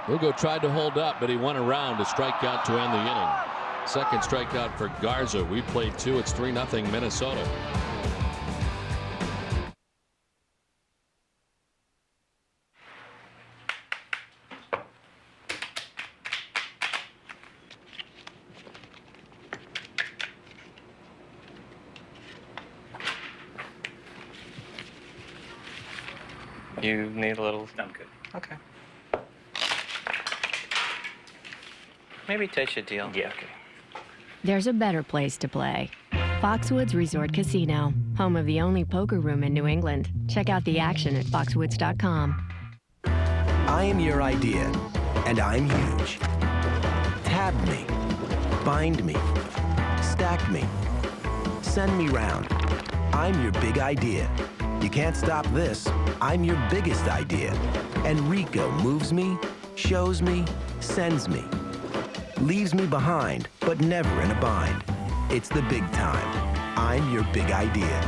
[SPEAKER 6] Lugo tried to hold up, but he went around to strike out to end the inning. Second strikeout for Garza. We played 2. It's 3-0 Minnesota.
[SPEAKER 11] You need a little. I'm good. Okay. Maybe touch a deal. Yeah, okay.
[SPEAKER 12] There's a better place to play. Foxwoods Resort Casino, home of the only poker room in New England. Check out the action at foxwoods.com.
[SPEAKER 14] I am your idea, and I'm huge. Tab me, bind me, stack me, send me round. I'm your big idea. You can't stop this. I'm your biggest idea. And Rico moves me, shows me, sends me. Leaves me behind, but never in a bind. It's the big time. I'm your big idea.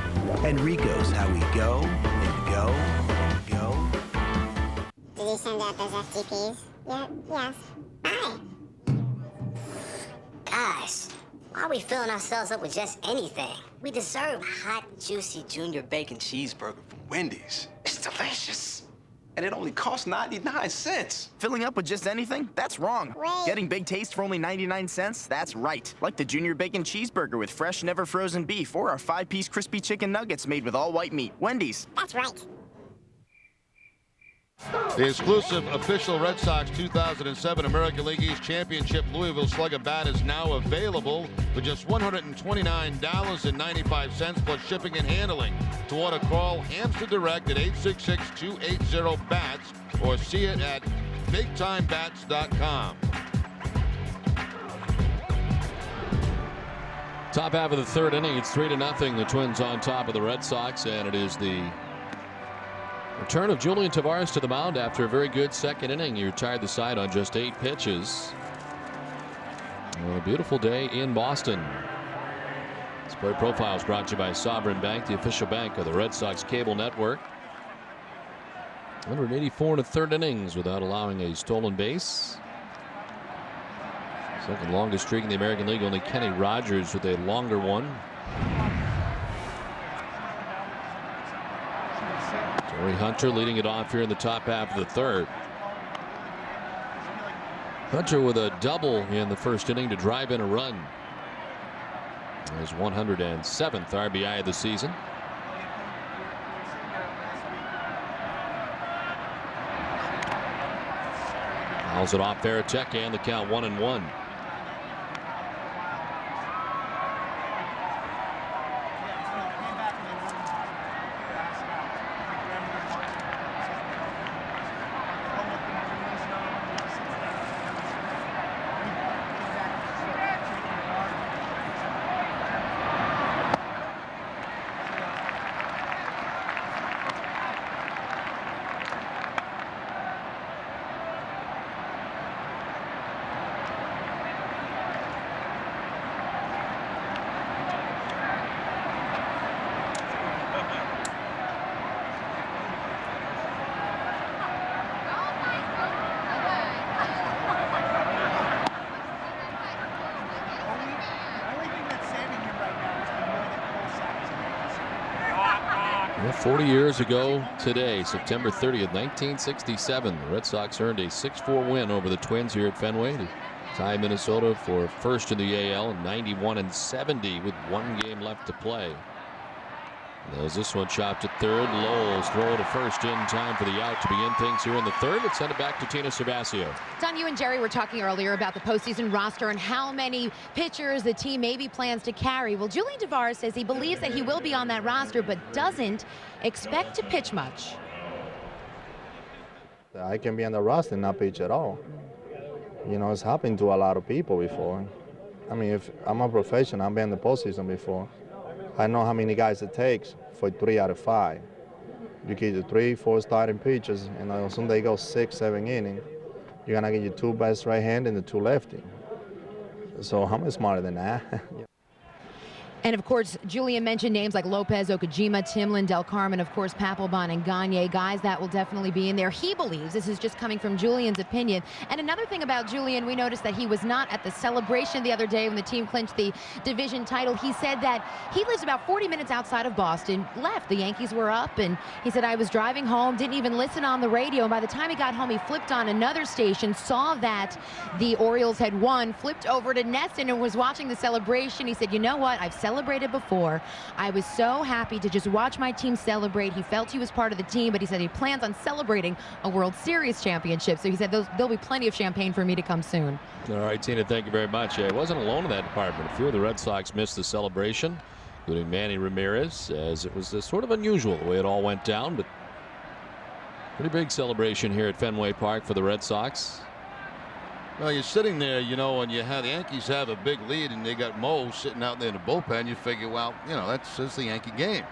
[SPEAKER 14] And Rico's how we go and go and go.
[SPEAKER 23] Did you send out those FTPs? Yeah, yes. Bye.
[SPEAKER 25] Guys, why are we filling ourselves up with just anything? We deserve hot, juicy Junior Bacon Cheeseburger from Wendy's.
[SPEAKER 26] It's delicious.
[SPEAKER 4] and it only costs 99 cents.
[SPEAKER 10] Filling up with just anything? That's wrong.
[SPEAKER 23] Wait.
[SPEAKER 10] Getting big taste for only 99 cents? That's right. Like the Junior Bacon Cheeseburger with fresh, never frozen beef, or our 5-piece crispy chicken nuggets made with all white meat. Wendy's.
[SPEAKER 23] That's right.
[SPEAKER 2] The exclusive official Red Sox 2007 American League East Championship Louisville Slugger bat is now available for just $129.95 plus shipping and handling. To order, call Hamster Direct at 866-280-BATS or see it at BigTimeBats.com.
[SPEAKER 6] Top half of the third inning. It's 3-0. The Twins on top of the Red Sox, and it is the return of Julian Tavares to the mound after a very good second inning. He retired the side on just 8 pitches. Well, a beautiful day in Boston. This Play Profile is brought to you by Sovereign Bank, the official bank of the Red Sox cable network. 184 in the third innings without allowing a stolen base. Second longest streak in the American League, only Kenny Rogers with a longer one. Torrey Hunter leading it off here in the top half of the third. Hunter with a double in the first inning to drive in a run. His 107th RBI of the season. Fouls it off Veritek, and the count 1-1. Well, 40 years ago today, September 30th, 1967, the Red Sox earned a 6-4 win over the Twins here at Fenway to tie Minnesota for first in the AL in 91-70 with 1 game left to play. As this one chopped to third, Lowell's throw to first in time for the out to begin things here in the third. Let's send it back to Tina Cervasio.
[SPEAKER 7] Don, you and Jerry were talking earlier about the postseason roster and how many pitchers the team maybe plans to carry. Well, Julian Tavares says he believes that he will be on that roster, but doesn't expect to pitch much.
[SPEAKER 15] I can be on the roster and not pitch at all. You know, it's happened to a lot of people before. I mean, if I'm a professional, I've been in the postseason before. I know how many guys it takes for 3 out of 5. You get the 3, 4 starting pitchers, and soon they go 6, 7 innings. You're gonna get your 2 best right hand and the 2 lefty. So I'm smarter than that.
[SPEAKER 7] And of course, Julian mentioned names like Lopez, Okajima, Timlin, Del Carmen, of course, Papelbon and Gagne, guys that will definitely be in there. He believes, this is just coming from Julian's opinion. And another thing about Julian, we noticed that he was not at the celebration the other day when the team clinched the division title. He said that he lives about 40 minutes outside of Boston, left. The Yankees were up, and he said, I was driving home, didn't even listen on the radio. And by the time he got home, he flipped on another station, saw that the Orioles had won, flipped over to Nesson and was watching the celebration. He said, you know what? I've celebrated before. I was so happy to just watch my team celebrate. He felt he was part of the team, but he said he plans on celebrating a World Series championship. So he said there'll be plenty of champagne for me to come soon.
[SPEAKER 6] All right, Tina, thank you very much. Yeah, he wasn't alone in that department. A few of the Red Sox missed the celebration, including Manny Ramirez, as it was sort of unusual the way it all went down, but pretty big celebration here at Fenway Park for the Red Sox.
[SPEAKER 2] Well, you're sitting there, you know, and you have the Yankees have a big lead, and they got Mo sitting out there in the bullpen. You figure, well, you know, that's the Yankee game.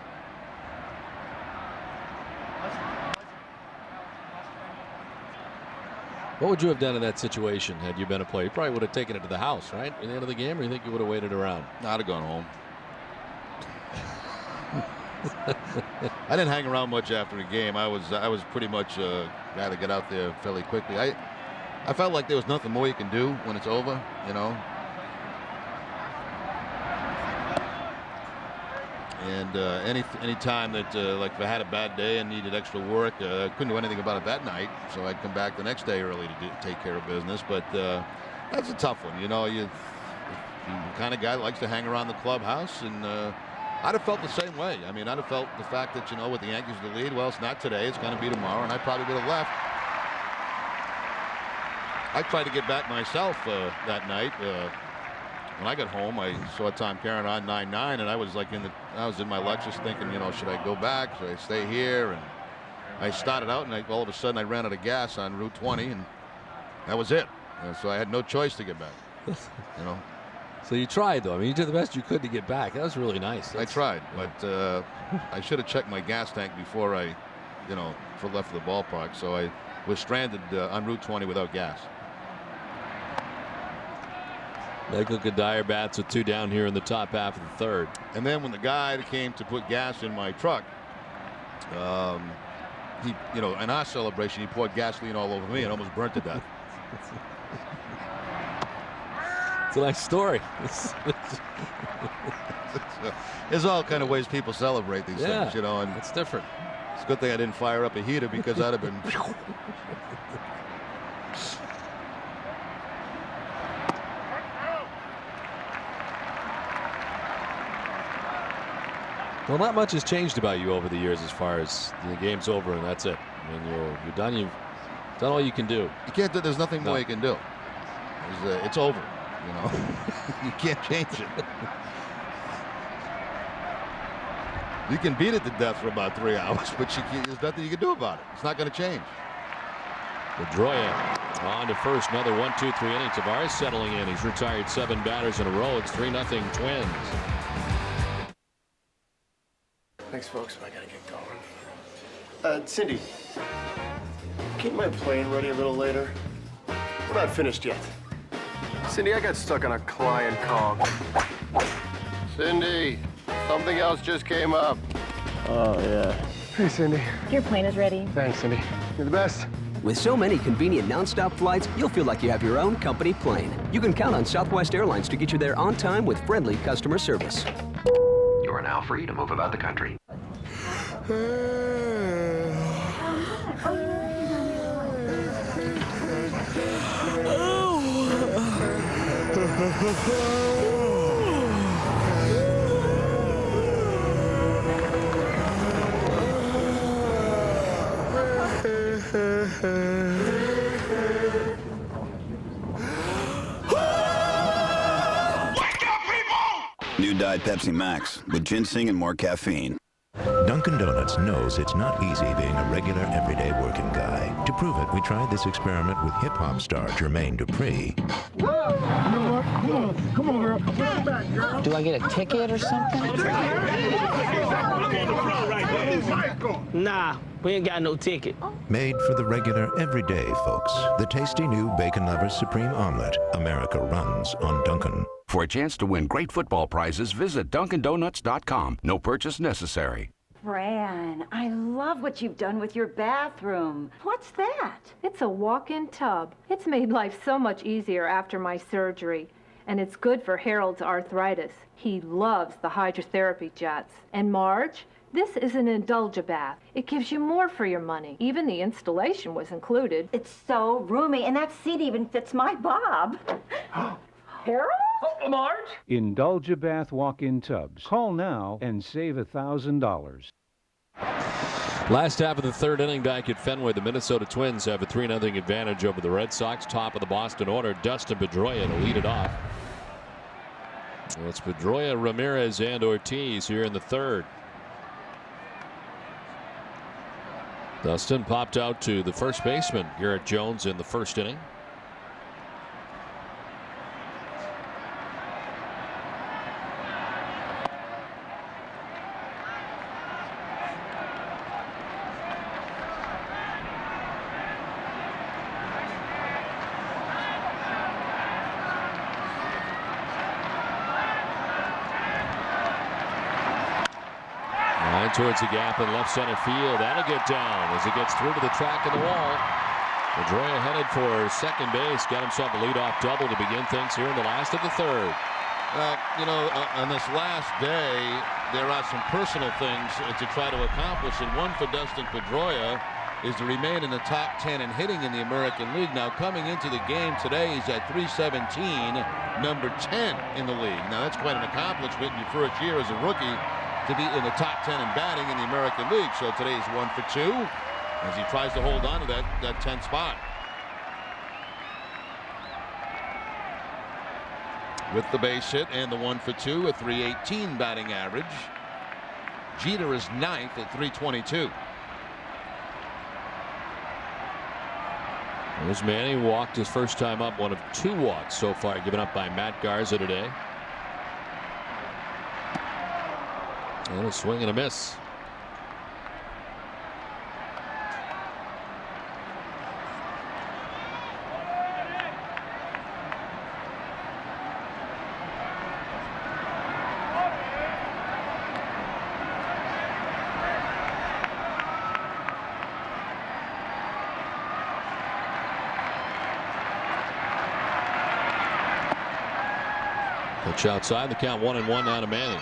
[SPEAKER 6] What would you have done in that situation had you been a player? You probably would have taken it to the house, right, at the end of the game, or you think you would have waited around?
[SPEAKER 2] I'd have gone home. I didn't hang around much after the game. I was pretty much got to get out there fairly quickly. I felt like there was nothing more you can do when it's over, you know. And any time that like if I had a bad day and needed extra work, I couldn't do anything about it that night. So I'd come back the next day early to take care of business. But that's a tough one. You know, you're the kind of guy that likes to hang around the clubhouse, and I'd have felt the same way. I mean, I'd have felt the fact that, you know, with the Yankees the lead, well, it's not today, it's going to be tomorrow, and I probably would have left. I tried to get back myself that night. When I got home, I saw Tom Caron on 9-9, and I was like I was in my Lexus thinking, you know, should I go back? Should I stay here? And I started out, and all of a sudden I ran out of gas on Route 20, and that was it. So I had no choice to get back. You know.
[SPEAKER 6] So you tried, though. I mean, you did the best you could to get back. That was really nice.
[SPEAKER 2] I tried, but I should have checked my gas tank before I, you know, left the ballpark. So I was stranded on Route 20 without gas.
[SPEAKER 6] Michael Kadire bats with 2 down here in the top half of the third.
[SPEAKER 2] And then when the guy came to put gas in my truck, he, you know, in our celebration, he poured gasoline all over me and almost burnt to death.
[SPEAKER 6] It's a nice story.
[SPEAKER 2] There's all kind of ways people celebrate these things, you know, and
[SPEAKER 6] it's different.
[SPEAKER 2] It's a good thing I didn't fire up a heater, because I'd have been.
[SPEAKER 6] Well, not much has changed about you over the years as far as the game's over and that's it. I mean, you're done. You've done all you can do.
[SPEAKER 2] You can't do. There's nothing more you can do. It's over. You know, you can't change it. You can beat it to death for about 3 hours, but there's nothing you can do about it. It's not going to change.
[SPEAKER 6] Pedroia on to first. Another 1-2-3 inning. Tavares settling in. He's retired 7 batters in a row. It's 3-0 Twins.
[SPEAKER 8] Thanks, folks. I gotta get going. Cindy, keep my plane ready a little later. We're not finished yet. Cindy, I got stuck on a client call. Cindy, something else just came up. Oh, yeah. Hey, Cindy.
[SPEAKER 16] Your plane is ready.
[SPEAKER 8] Thanks, Cindy. You're the best.
[SPEAKER 17] With so many convenient nonstop flights, you'll feel like you have your own company plane. You can count on Southwest Airlines to get you there on time with friendly customer service.
[SPEAKER 19] You are now free to move about the country.
[SPEAKER 21] New Diet Pepsi Max with ginseng and more caffeine.
[SPEAKER 26] Dunkin' Donuts knows it's not easy being a regular, everyday working guy. To prove it, we tried this experiment with hip-hop star Jermaine Dupri.
[SPEAKER 27] Come on, girl. Back, girl.
[SPEAKER 28] Do I get a ticket or something?
[SPEAKER 27] Nah, we ain't got no ticket.
[SPEAKER 26] Made for the regular, everyday folks. The tasty new Bacon Lovers Supreme Omelet. America runs on Dunkin'.
[SPEAKER 18] For a chance to win great football prizes, visit DunkinDonuts.com. No purchase necessary.
[SPEAKER 29] Fran, I love what you've done with your bathroom. What's that?
[SPEAKER 30] It's a walk-in tub. It's made life so much easier after my surgery. And it's good for Harold's arthritis. He loves the hydrotherapy jets. And Marge, this is an Indulge-A-Bath. It gives you more for your money. Even the installation was included.
[SPEAKER 29] It's so roomy, and that seat even fits my bob. Harold?
[SPEAKER 30] Oh, Marge?
[SPEAKER 31] Indulge-A-Bath walk-in tubs. Call now and save $1,000.
[SPEAKER 6] Last half of the third inning back at Fenway, the Minnesota Twins have a 3-0 advantage over the Red Sox. Top of the Boston order, Dustin Pedroia to lead it off. Well, it's Pedroia, Ramirez, and Ortiz here in the third. Dustin popped out to the first baseman, Garrett Jones, in the first inning. Towards the gap in left center field. That'll get down as it gets through to the track of the wall. Pedroia headed for second base. Got himself a leadoff double to begin things here in the last of the third.
[SPEAKER 2] You know, on this last day,
[SPEAKER 1] there are some personal things to try to accomplish, and one for Dustin Pedroia is to remain in the top 10 in hitting in the American League. Now, coming into the game today, he's at 317, number 10 in the league. Now, that's quite an accomplishment in your first year as a rookie to be in the top 10 in batting in the American League. So today he's 1 for 2 as he tries to hold on to that 10th spot. With the base hit and the 1 for 2, a 318 batting average. Jeter is 9th at 322.
[SPEAKER 6] There's Manny, walked his first time up, one of 2 walks so far given up by Matt Garza today. And a swing and a miss. Pitch outside, the count 1-1 now to Manny.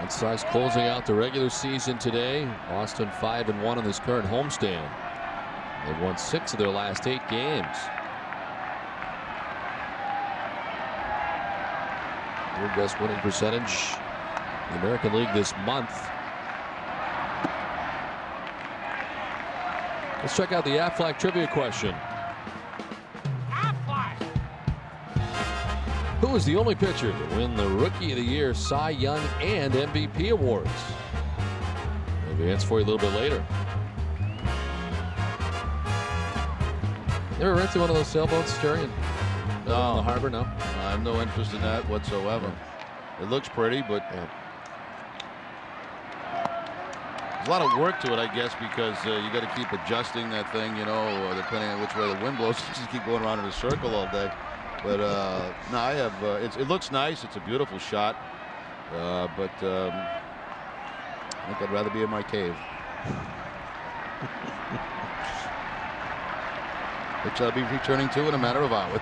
[SPEAKER 6] Red Sox closing out the regular season today. Austin 5-1 in this current homestand. They've won 6 of their last 8 games. Their best winning percentage in the American League this month. Let's check out the Aflac trivia question. Who is the only pitcher to win the Rookie of the Year, Cy Young, and MVP awards? We'll be answering for you a little bit later. You ever rented one of those sailboats, Jerry?
[SPEAKER 1] No.
[SPEAKER 6] In the harbor? No?
[SPEAKER 1] I have no interest in that whatsoever. It looks pretty, but there's a lot of work to it, I guess, because you got to keep adjusting that thing, you know, depending on which way the wind blows. You just keep going around in a circle all day. But no, I have. It looks nice. It's a beautiful shot. But I think I'd rather be in my cave, which I'll be returning to in a matter of hours.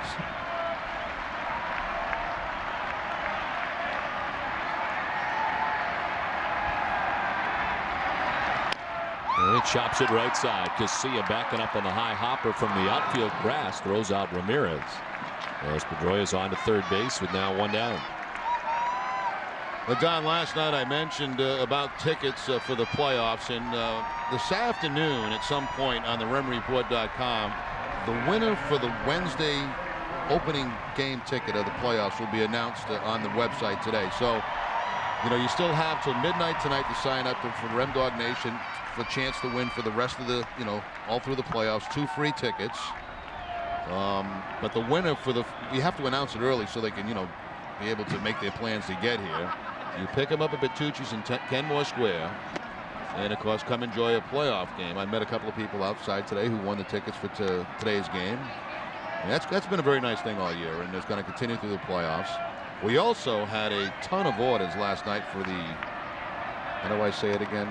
[SPEAKER 6] And he chops it right side. Casilla backing up on the high hopper from the outfield grass. Throws out Ramirez. As Pedroia is on to third base with now 1 down.
[SPEAKER 1] Well, Don, last night I mentioned about tickets for the playoffs, and this afternoon at some point on the RemReport.com, the winner for the Wednesday opening game ticket of the playoffs will be announced on the website today. So, you know, you still have till midnight tonight to sign up for Rem Dog Nation for a chance to win for the rest of the, you know, all through the playoffs, 2 free tickets. But the winner for we have to announce it early so they can, you know, be able to make their plans to get here. You pick them up at Bertucci's in Kenmore Square, and of course come enjoy a playoff game. I met a couple of people outside today who won the tickets for today's game. And that's been a very nice thing all year, and it's going to continue through the playoffs. We also had a ton of orders last night for the, how do I say it again,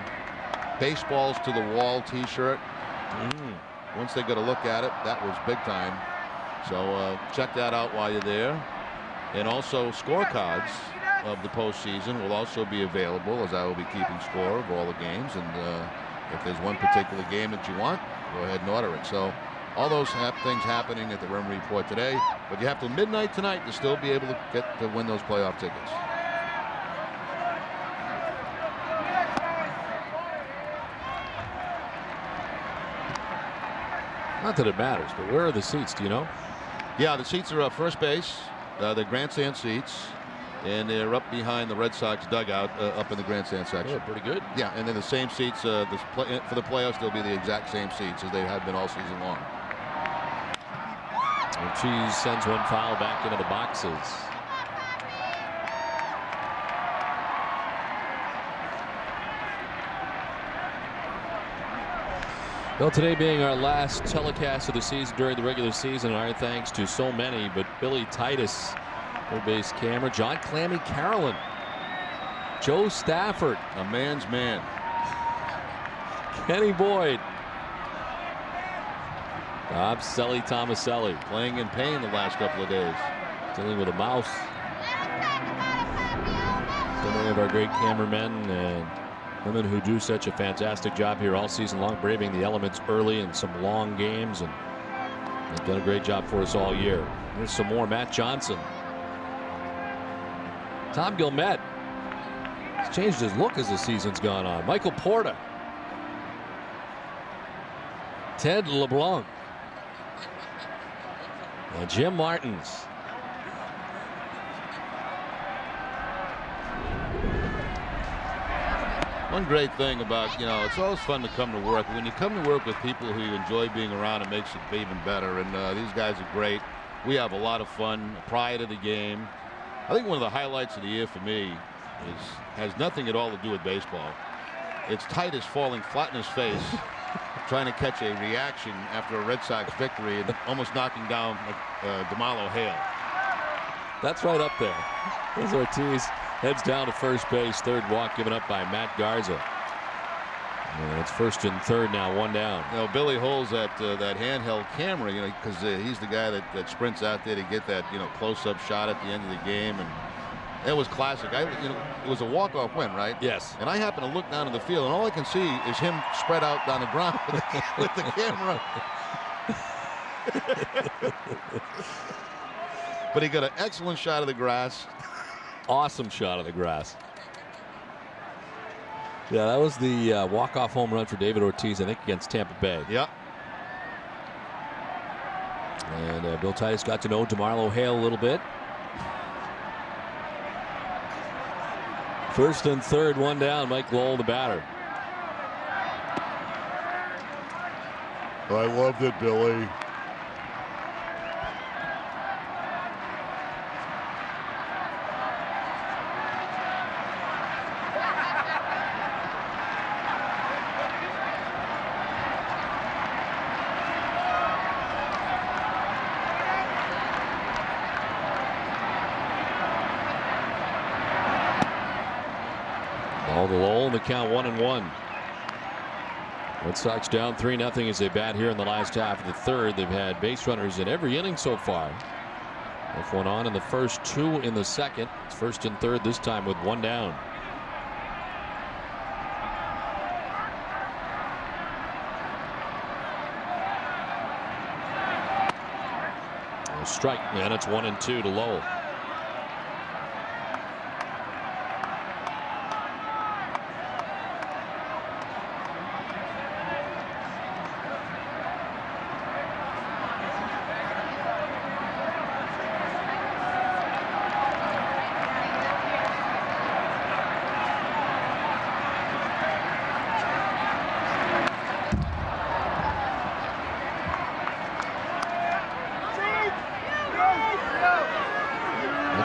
[SPEAKER 1] Baseballs to the Wall t-shirt. Once they got a look at it, that was big time. So check that out while you're there. And also scorecards of the postseason will also be available, as I will be keeping score of all the games. And if there's one particular game that you want, go ahead and order it. So all those things happening at the Rem Report today. But you have till midnight tonight to still be able to get to win those playoff tickets.
[SPEAKER 6] Not that it matters, but where are the seats? Do you know?
[SPEAKER 1] Yeah, the seats are first base. They're grandstand seats, and they're up behind the Red Sox dugout, up in the grandstand section.
[SPEAKER 6] Oh, pretty good.
[SPEAKER 1] Yeah, and then the same seats for the playoffs. They'll be the exact same seats as they have been all season long.
[SPEAKER 6] And Cheese sends one foul back into the boxes. Well, today being our last telecast of the season during the regular season, our thanks to so many, but Billy Titus, third base camera, John Clammy Carolyn, Joe Stafford,
[SPEAKER 1] a man's man,
[SPEAKER 6] Kenny Boyd, Bob Selly Tomaselli,
[SPEAKER 1] playing in pain the last couple of days,
[SPEAKER 6] dealing with a mouse. many of our great cameramen and women who do such a fantastic job here all season long, braving the elements early in some long games, and they've done a great job for us all year. Here's some more. Matt Johnson. Tom Gilmet. He's changed his look as the season's gone on. Michael Porta. Ted LeBlanc. And Jim Martins.
[SPEAKER 1] One great thing about, it's always fun to come to work. When you come to work with people who you enjoy being around, it makes it even better. And these guys are great. We have a lot of fun prior to the game. I think one of the highlights of the year for me has nothing at all to do with baseball. It's Titus falling flat in his face, trying to catch a reaction after a Red Sox victory and almost knocking down DeMarlo Hale.
[SPEAKER 6] That's right up there. As Ortiz heads down to first base. Third walk given up by Matt Garza. And it's first and third now, one down.
[SPEAKER 1] Billy holds that handheld camera, because he's the guy that sprints out there to get that, close-up shot at the end of the game. And it was classic. It was a walk-off win, right?
[SPEAKER 6] Yes.
[SPEAKER 1] And I happen to look down in the field, and all I can see is him spread out on the ground with the camera. But he got an excellent shot of the grass.
[SPEAKER 6] Awesome shot of the grass. Yeah, that was the walk-off home run for David Ortiz, I think, against Tampa Bay.
[SPEAKER 1] Yep.
[SPEAKER 6] And Bill Titus got to know DeMarlo Hale a little bit. First and third, one down. Mike Lowell, the batter.
[SPEAKER 2] I loved it, Billy.
[SPEAKER 6] Ball to Lowell, and the count 1-1. Red Sox down 3-0 as they bat here in the last half of the third. They've had base runners in every inning so far. Left one on in the first, two in the second. It's first and third this time with one down. A strike, and it's 1-2 to Lowell.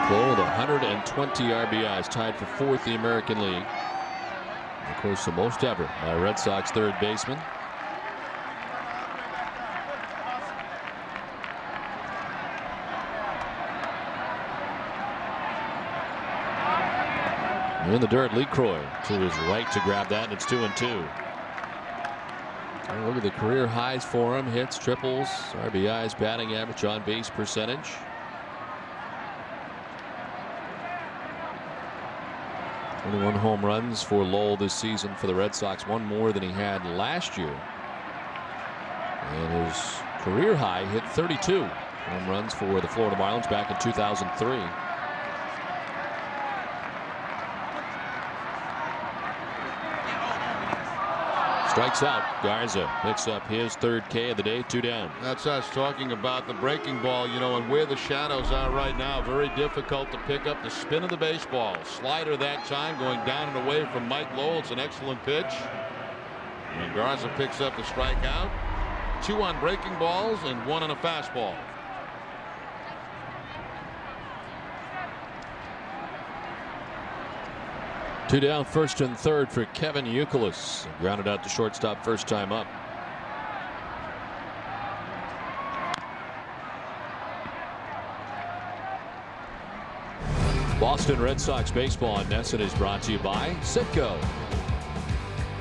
[SPEAKER 6] Lowell with 120 RBIs, tied for fourth in the American League. And of course, the most ever by a Red Sox third baseman. In the dirt, LeCroy to his right to grab that, and it's 2-2. And look at the career highs for him: hits, triples, RBIs, batting average, on base percentage. One home runs for Lowell this season for the Red Sox, one more than he had last year. And his career high hit 32 home runs for the Florida Marlins back in 2003. Strikes out. Garza picks up his third K of the day, 2 down.
[SPEAKER 1] That's us talking about the breaking ball, and where the shadows are right now. Very difficult to pick up the spin of the baseball. Slider that time, going down and away from Mike Lowell. It's an excellent pitch. And Garza picks up the strikeout. 2 on breaking balls and 1 on a fastball.
[SPEAKER 6] Two down, first and third for Kevin Youkilis. Grounded out to shortstop first time up. Boston Red Sox baseball on NESN is brought to you by Citgo,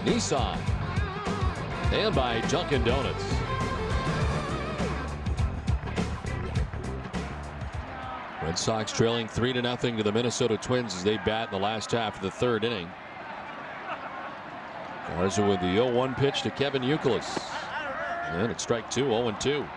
[SPEAKER 6] Nissan, and by Dunkin' Donuts. Red Red Sox trailing 3-0 to the Minnesota Twins as they bat in the last half of the third inning. Garza with the 0-1 pitch to Kevin Youkilis. And it's strike two, 0-2.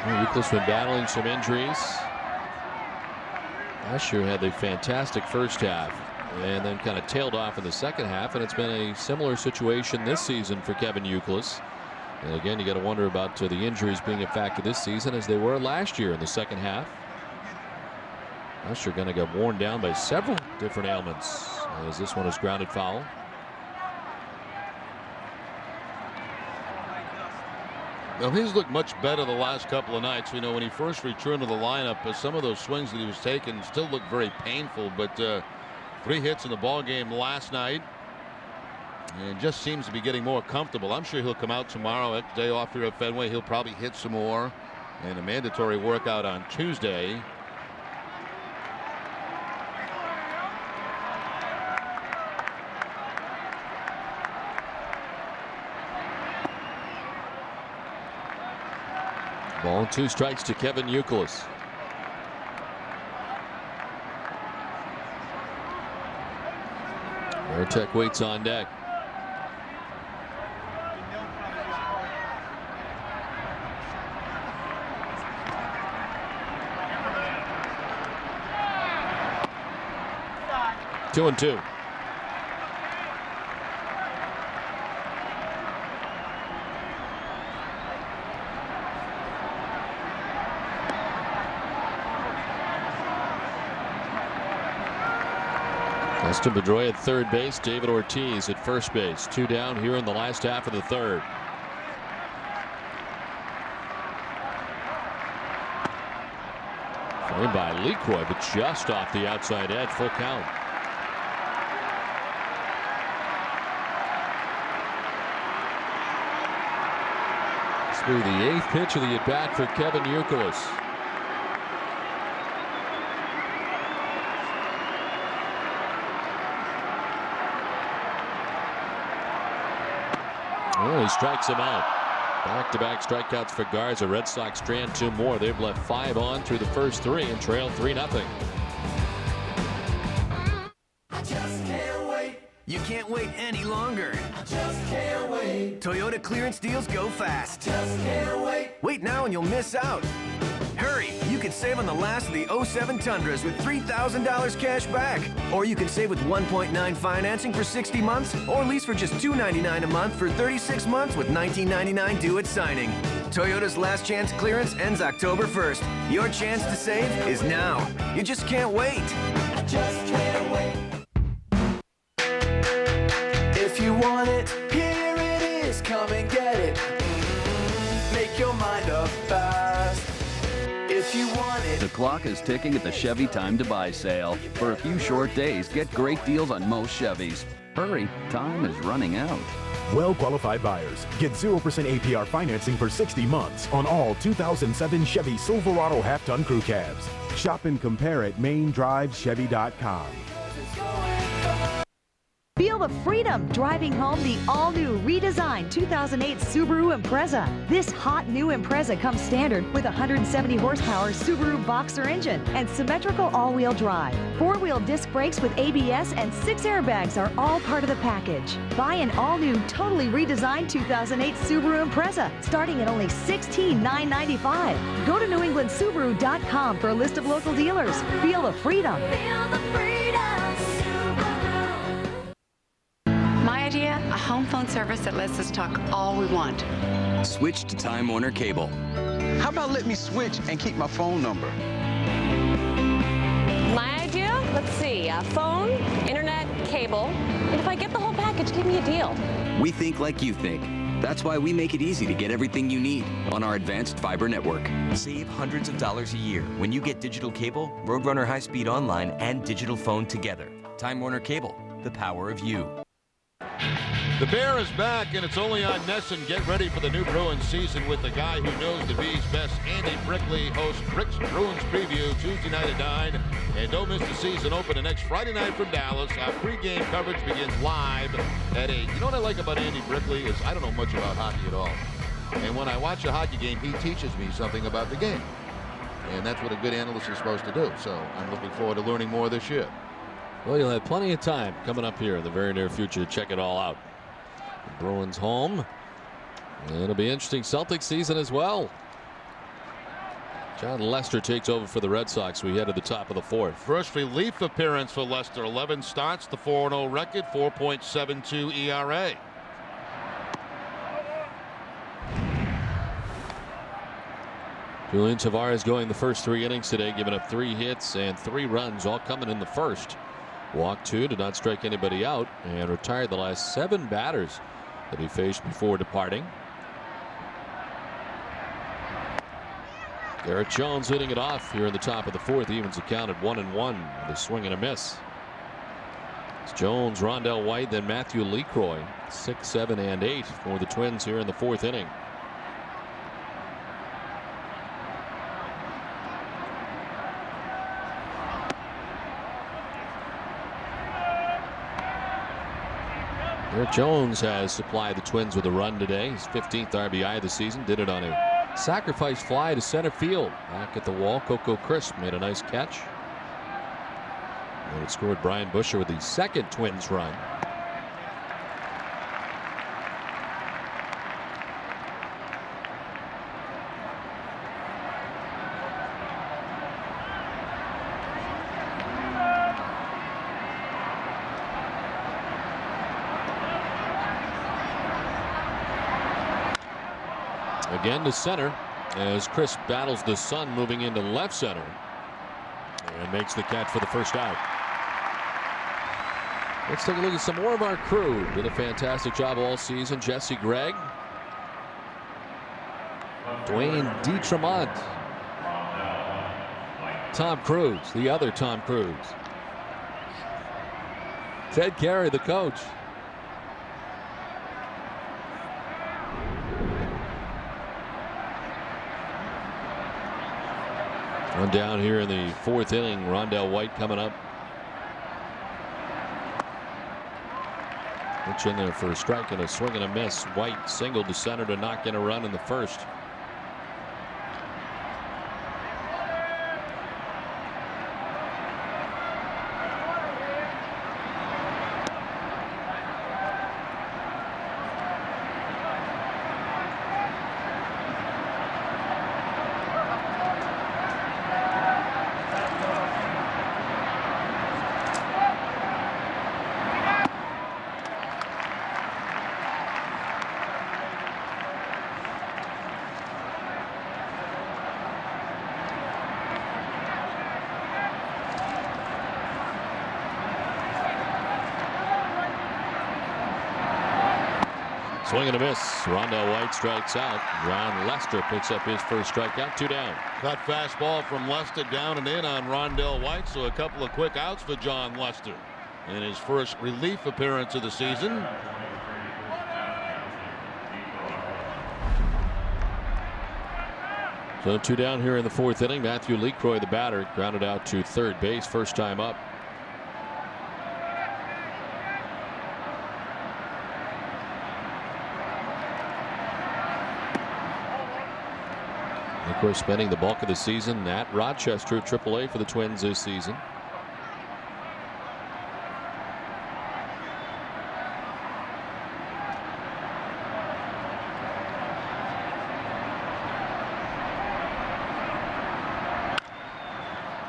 [SPEAKER 6] Youkilis been battling some injuries. Last year had a fantastic first half and then kind of tailed off in the second half, and it's been a similar situation this season for Kevin Youkilis. And again, you got to wonder about the injuries being a factor this season as they were last year in the second half. Last year going to get worn down by several different ailments as this one is grounded foul.
[SPEAKER 1] Well, he's looked much better the last couple of nights. You know, when he first returned to the lineup, some of those swings that he was taking still looked very painful, but 3 hits in the ball game last night and just seems to be getting more comfortable. I'm sure he'll come out tomorrow, day off here at Fenway. He'll probably hit some more, and a mandatory workout on Tuesday.
[SPEAKER 6] Ball and 2 strikes to Kevin Youkilis. Varitek waits on deck. Two and two. Dustin Pedroia at third base, David Ortiz at first base. 2 down here in the last half of the third. Framed by LeCroy, but just off the outside edge, full count. This will be the 8th pitch of the at-bat for Kevin Youkilis. Oh, he strikes him out. Back-to-back strikeouts for Garza. Red Sox strand 2 more. They've left 5 on through the first 3 and trail 3-0.
[SPEAKER 14] You can't wait any longer. Just can't wait. Toyota clearance deals go fast. Just can't wait. Wait now and you'll miss out. Hurry! You can save on the last of the 07 Tundras with $3,000 cash back. Or you can save with 1.9 financing for 60 months or lease for just $299 a month for 36 months with $19.99 due at signing. Toyota's last chance clearance ends October 1st. Your chance to save is now. You just can't wait. Just can't wait. If you want it, here it is. Come and get it. Make your mind up fast. If you want it.
[SPEAKER 3] The clock is ticking at the Chevy Time to Buy sale. For a few short days, get great deals on most Chevys. Hurry, time is running out.
[SPEAKER 5] Well-qualified buyers get 0% APR financing for 60 months on all 2007 Chevy Silverado half-ton crew cabs. Shop and compare at maindrivechevy.com.
[SPEAKER 9] Feel the freedom driving home the all-new redesigned 2008 Subaru Impreza. This hot new Impreza comes standard with a 170 horsepower Subaru Boxer engine and symmetrical all-wheel drive. 4-wheel disc brakes with ABS and 6 airbags are all part of the package. Buy an all-new, totally redesigned 2008 Subaru Impreza starting at only $16,995. Go to NewEnglandSubaru.com for a list of local dealers. Feel the freedom. Feel the freedom.
[SPEAKER 11] My idea, a home phone service that lets us talk all we want.
[SPEAKER 12] Switch to Time Warner Cable.
[SPEAKER 13] How about let me switch and keep my phone number?
[SPEAKER 16] My idea? Let's see, phone, internet, cable. And if I get the whole package, give me a deal.
[SPEAKER 12] We think like you think. That's why we make it easy to get everything you need on our advanced fiber network.
[SPEAKER 4] Save hundreds of dollars a year when you get digital cable, Roadrunner high-speed online, and digital phone together. Time Warner Cable, the power of you.
[SPEAKER 1] The Bear is back, and it's only on Nesson. Get ready for the new Bruins season with the guy who knows the Bees best. Andy Brickley hosts Rick's Bruins Preview Tuesday night at 9. And don't miss the season opener next Friday night from Dallas. Our pregame coverage begins live at 8. You know what I like about Andy Brickley is I don't know much about hockey at all. And when I watch a hockey game, he teaches me something about the game. And that's what a good analyst is supposed to do. So I'm looking forward to learning more this year.
[SPEAKER 6] Well, you'll have plenty of time coming up here in the very near future to check it all out. The Bruins home. It'll be interesting Celtics season as well. John Lester takes over for the Red Sox. We head to the top of the fourth.
[SPEAKER 1] First relief appearance for Lester. 11 starts, the 4-0 record, 4.72 ERA.
[SPEAKER 6] Julian Tavares going the first 3 innings today, giving up 3 hits and 3 runs, all coming in the first. Walked 2, did not strike anybody out, and retired the last 7 batters that he faced before departing. Garrett Jones hitting it off here in the top of the fourth. Evens the count at 1-1 with a swing and a miss. It's Jones, Rondell White, then Matthew LeCroy. 6, 7, and 8 for the Twins here in the 4th inning. Garrett Jones has supplied the Twins with a run today. His 15th RBI of the season. Did it on a sacrifice fly to center field. Back at the wall, Coco Crisp made a nice catch. And it scored Brian Busher with the second Twins run. Again to center as Chris battles the sun moving into left center and makes the catch for the first out. Let's take a look at some more of our crew. Did a fantastic job all season. Jesse Gregg, Dwayne DeTremont, Tom Cruise, the other Tom Cruise, Ted Carey, the coach. One down here in the 4th inning. Rondell White coming up. Pitch in there for a strike and a swing and a miss. White singled to center to knock in a run in the first. Swing and a miss. Rondell White strikes out. John Lester picks up his first strikeout. 2 down.
[SPEAKER 1] Cut fastball from Lester down and in on Rondell White. So a couple of quick outs for John Lester in his first relief appearance of the season.
[SPEAKER 6] So 2 down here in the 4th inning. Matthew LeCroy, the batter, grounded out to third base. First time up. Of course, spending the bulk of the season at Rochester, AAA for the Twins this season.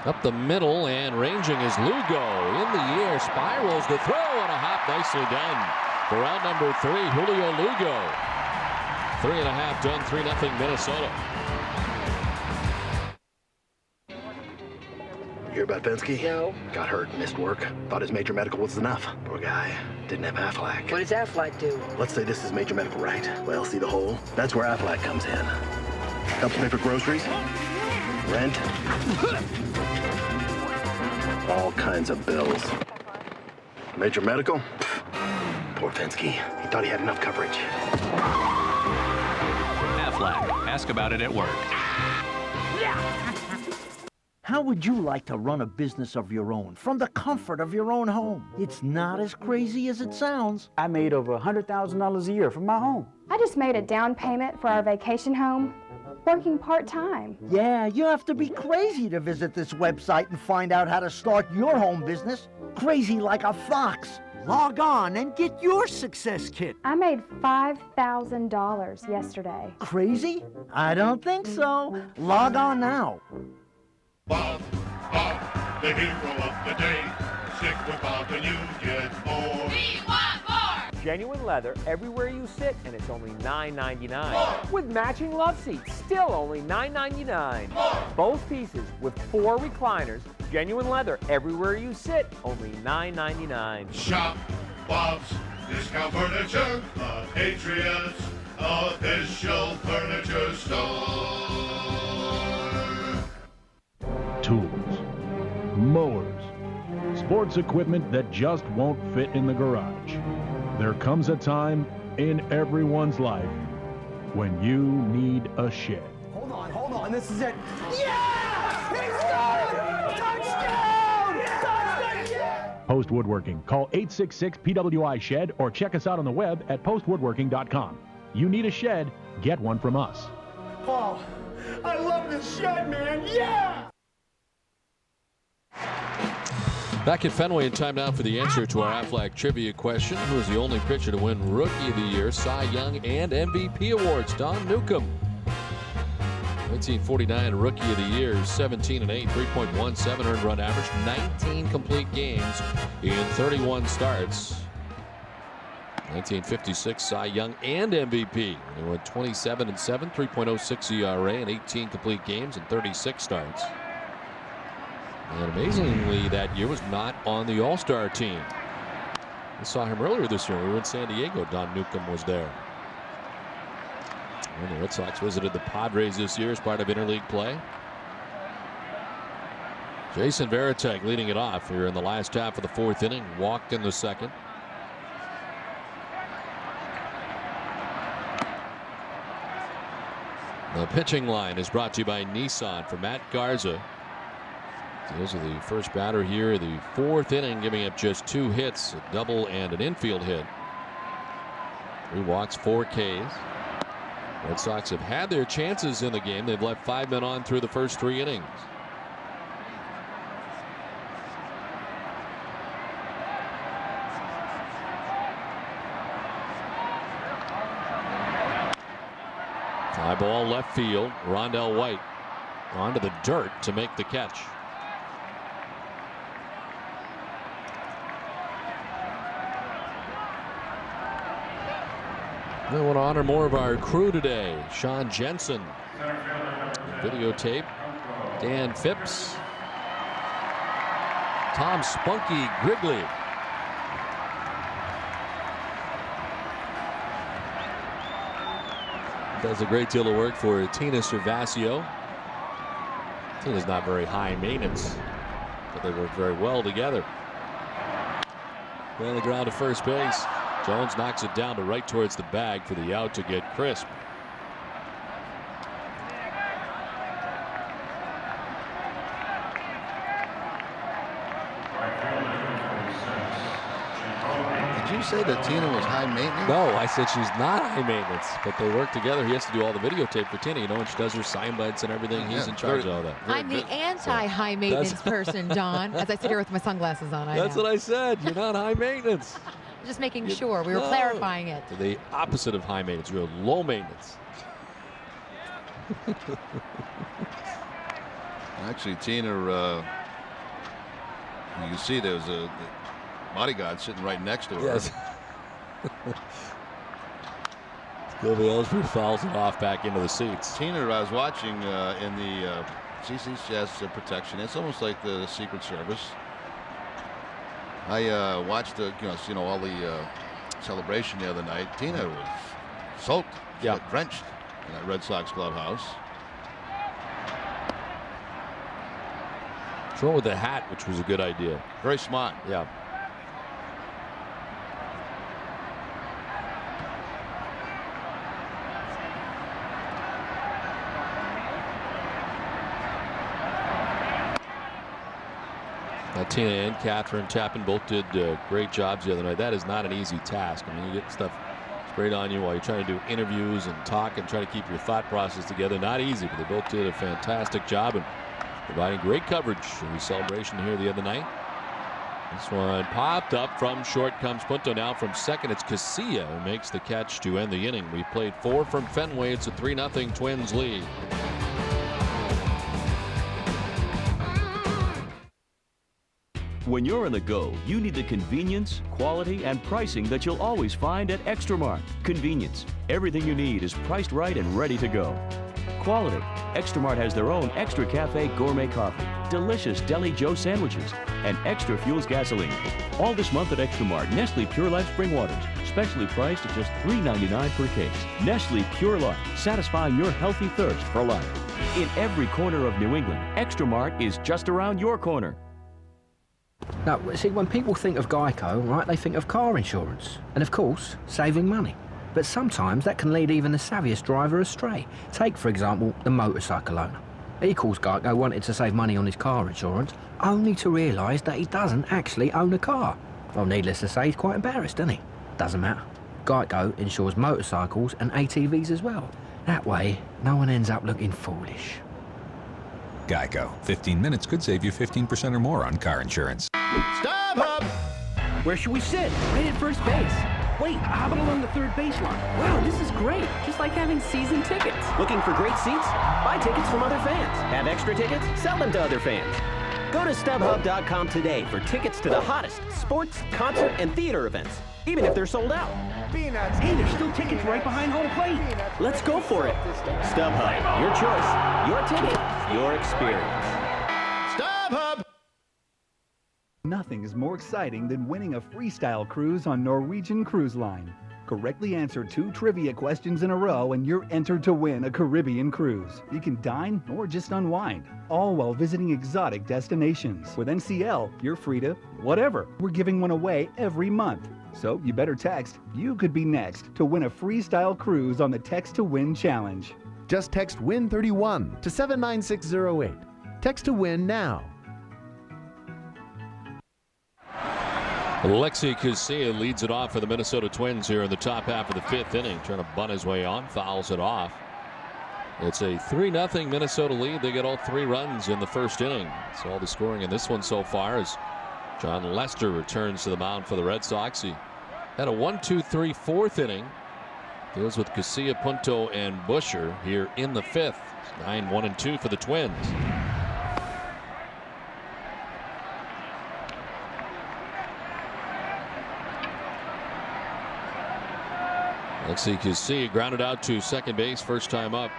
[SPEAKER 6] Up the middle and ranging is Lugo. In the air, spirals the throw and a hop. Nicely done. For out number 3, Julio Lugo. 3.5 done, 3-0 Minnesota.
[SPEAKER 7] You hear about Fensky?
[SPEAKER 16] No.
[SPEAKER 7] Got hurt, missed work. Thought his major medical was enough. Poor guy.
[SPEAKER 14] didn't have Aflac.
[SPEAKER 7] What does Aflac do?
[SPEAKER 14] Let's say this is major medical, right? Well, see the hole? That's where Aflac comes in. Helps pay for groceries, rent, all kinds of bills. Major medical? Poor Fensky. He thought he had enough coverage.
[SPEAKER 8] Aflac. Ask about it at work.
[SPEAKER 10] How would you like to run a business of your own from the comfort of your own home? It's not as crazy as it sounds.
[SPEAKER 15] I made over $100,000 a year from my home.
[SPEAKER 17] I just made a down payment for our vacation home, working part-time.
[SPEAKER 10] Yeah, you have to be crazy to visit this website and find out how to start your home business. Crazy like a fox. Log on and get your success kit.
[SPEAKER 17] I made $5,000 yesterday.
[SPEAKER 10] Crazy? I don't think so. Log on now.
[SPEAKER 20] Bob, the hero of the day. Stick with Bob and you get more. We want more!
[SPEAKER 22] Genuine leather everywhere you sit, and it's only $9.99. With matching love seats, still only $9.99. Both pieces with 4 recliners. Genuine leather everywhere you sit, only $9.99.
[SPEAKER 20] Shop Bob's Discount Furniture, the Patriots official furniture store.
[SPEAKER 5] Tools, mowers, sports equipment that just won't fit in the garage. There comes a time in everyone's life when you need a shed.
[SPEAKER 10] Hold on, this is it. Yeah! It's done! Touchdown! Touchdown!
[SPEAKER 5] Post Woodworking. Call 866-PWI-SHED or check us out on the web at postwoodworking.com. You need a shed, get one from us.
[SPEAKER 10] Oh, I love this shed, man. Yeah!
[SPEAKER 6] Back at Fenway in time now for the answer to our Aflac trivia question. Who is the only pitcher to win Rookie of the Year, Cy Young, and MVP awards? Don Newcomb. 1949 Rookie of the Year, 17-8, 3.17 earned run average, 19 complete games in 31 starts. 1956 Cy Young and MVP. He went 27-7, 3.06 ERA, and 18 complete games in 36 starts. And amazingly, that year was not on the All-Star team. We saw him earlier this year. We were in San Diego. Don Newcomb was there. And the Red Sox visited the Padres this year as part of interleague play. Jason Varitek leading it off here in the last half of the 4th inning. Walked in the 2nd. The pitching line is brought to you by Nissan for Matt Garza. Those are the first batter here, the 4th inning, giving up just 2 hits, a double and an infield hit. 3 walks, 4 Ks. Red Sox have had their chances in the game. They've left 5 men on through the first 3 innings. Fly ball left field. Rondell White onto the dirt to make the catch. We want to honor more of our crew today. Sean Jensen, videotape, Dan Phipps, Tom Spunky Grigley, does a great deal of work for Tina Servasio. Tina's not very high maintenance, but they work very well together. Well, the ground to first base. Jones knocks it down to right towards the bag for the out to get Crisp.
[SPEAKER 1] Did you say that Tina was high maintenance?
[SPEAKER 6] No, I said she's not high maintenance, but they work together. He has to do all the videotape for Tina, you know, and she does her sign bites and everything. He's in charge of all that.
[SPEAKER 23] I'm the anti-high maintenance person, Don, as I sit here with my sunglasses on.
[SPEAKER 6] That's what I said. You're not high maintenance.
[SPEAKER 23] Just making sure. We were clarifying it.
[SPEAKER 6] The opposite of high maintenance. You're low maintenance.
[SPEAKER 1] Actually, Tina, you can see there's a bodyguard sitting right next to her.
[SPEAKER 6] Yes. Gilby Ellsbury fouls it off back into the seats.
[SPEAKER 1] Tina, I was watching in the CCS protection. It's almost like the Secret Service. I watched all the celebration the other night. Tina was soaked. She got drenched in that Red Sox clubhouse.
[SPEAKER 6] Throw with the hat, which was a good idea.
[SPEAKER 1] Very smart.
[SPEAKER 6] Yeah. Tina and Catherine Chapman both did great jobs the other night. That is not an easy task. I mean, you get stuff sprayed on you while you're trying to do interviews and talk and try to keep your thought process together. Not easy, but they both did a fantastic job and providing great coverage in the celebration here the other night. This one popped up from short comes Punto. Now from second, it's Casilla who makes the catch to end the inning. We played 4 from Fenway. It's a 3-0 Twins lead.
[SPEAKER 3] When you're on the go, you need the convenience, quality, and pricing that you'll always find at Extramart. Convenience. Everything you need is priced right and ready to go. Quality. Extramart has their own Extra Cafe gourmet coffee, delicious Deli Joe sandwiches, and Extra Fuels gasoline. All this month at Extramart, Nestle Pure Life Spring Waters, specially priced at just $3.99 per case. Nestle Pure Life, satisfying your healthy thirst for life. In every corner of New England, Extramart is just around your corner.
[SPEAKER 7] Now, see, when people think of Geico, right, they think of car insurance. And of course, saving money. But sometimes that can lead even the savviest driver astray. Take, for example, the motorcycle owner. He calls Geico wanted to save money on his car insurance, only to realise that he doesn't actually own a car. Well, needless to say, he's quite embarrassed, isn't he? Doesn't matter. Geico insures motorcycles and ATVs as well. That way, no one ends up looking foolish.
[SPEAKER 18] Geico. 15 minutes could save you 15% or more on car insurance.
[SPEAKER 10] Stop up!
[SPEAKER 15] Where should we sit? Right at first base. Wait, how about along the third baseline? Wow, this is great. Just like having season tickets.
[SPEAKER 14] Looking for great seats? Buy tickets from other fans. Have extra tickets? Sell them to other fans. Go to StubHub.com today for tickets to the hottest sports, concert, and theater events, even if they're sold out.
[SPEAKER 15] Peanuts. Hey, there's still tickets right behind home plate.
[SPEAKER 14] Let's go for it. StubHub, your choice, your ticket, your experience.
[SPEAKER 10] StubHub!
[SPEAKER 19] Nothing is more exciting than winning a freestyle cruise on Norwegian Cruise Line. Correctly answer 2 trivia questions in a row and you're entered to win a Caribbean cruise. You can dine or just unwind, all while visiting exotic destinations. With NCL, you're free to whatever. We're giving one away every month. So you better text, "You could be next," to win a freestyle cruise on the Text to Win Challenge.
[SPEAKER 21] Just text WIN31 to 79608. Text to WIN now.
[SPEAKER 6] Alexi Casilla leads it off for the Minnesota Twins here in the top half of the 5th inning, trying to bunt his way on, fouls it off. It's a 3-0 Minnesota lead. They get all 3 runs in the first inning. That's all the scoring in this one so far as John Lester returns to the mound for the Red Sox. He had a 1-2-3 4th inning. Deals with Casilla, Punto, and Busher here in the 5th. 9-1-2 for the Twins. Let's see, Casilla grounded out to second base first time up.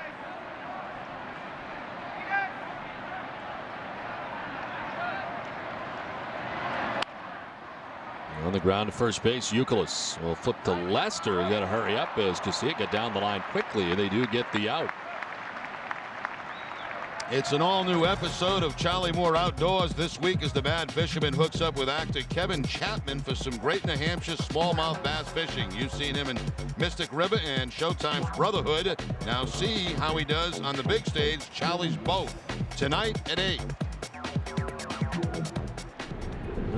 [SPEAKER 6] On the ground to first base, Youkilis will flip to Lester. He's got to hurry up as Casilla get down the line quickly, and they do get the out.
[SPEAKER 1] It's an all-new episode of Charlie Moore Outdoors. This week as the Mad Fisherman hooks up with actor Kevin Chapman for some great New Hampshire smallmouth bass fishing. You've seen him in Mystic River and Showtime's Brotherhood. Now see how he does on the big stage, Charlie's Boat, tonight at 8.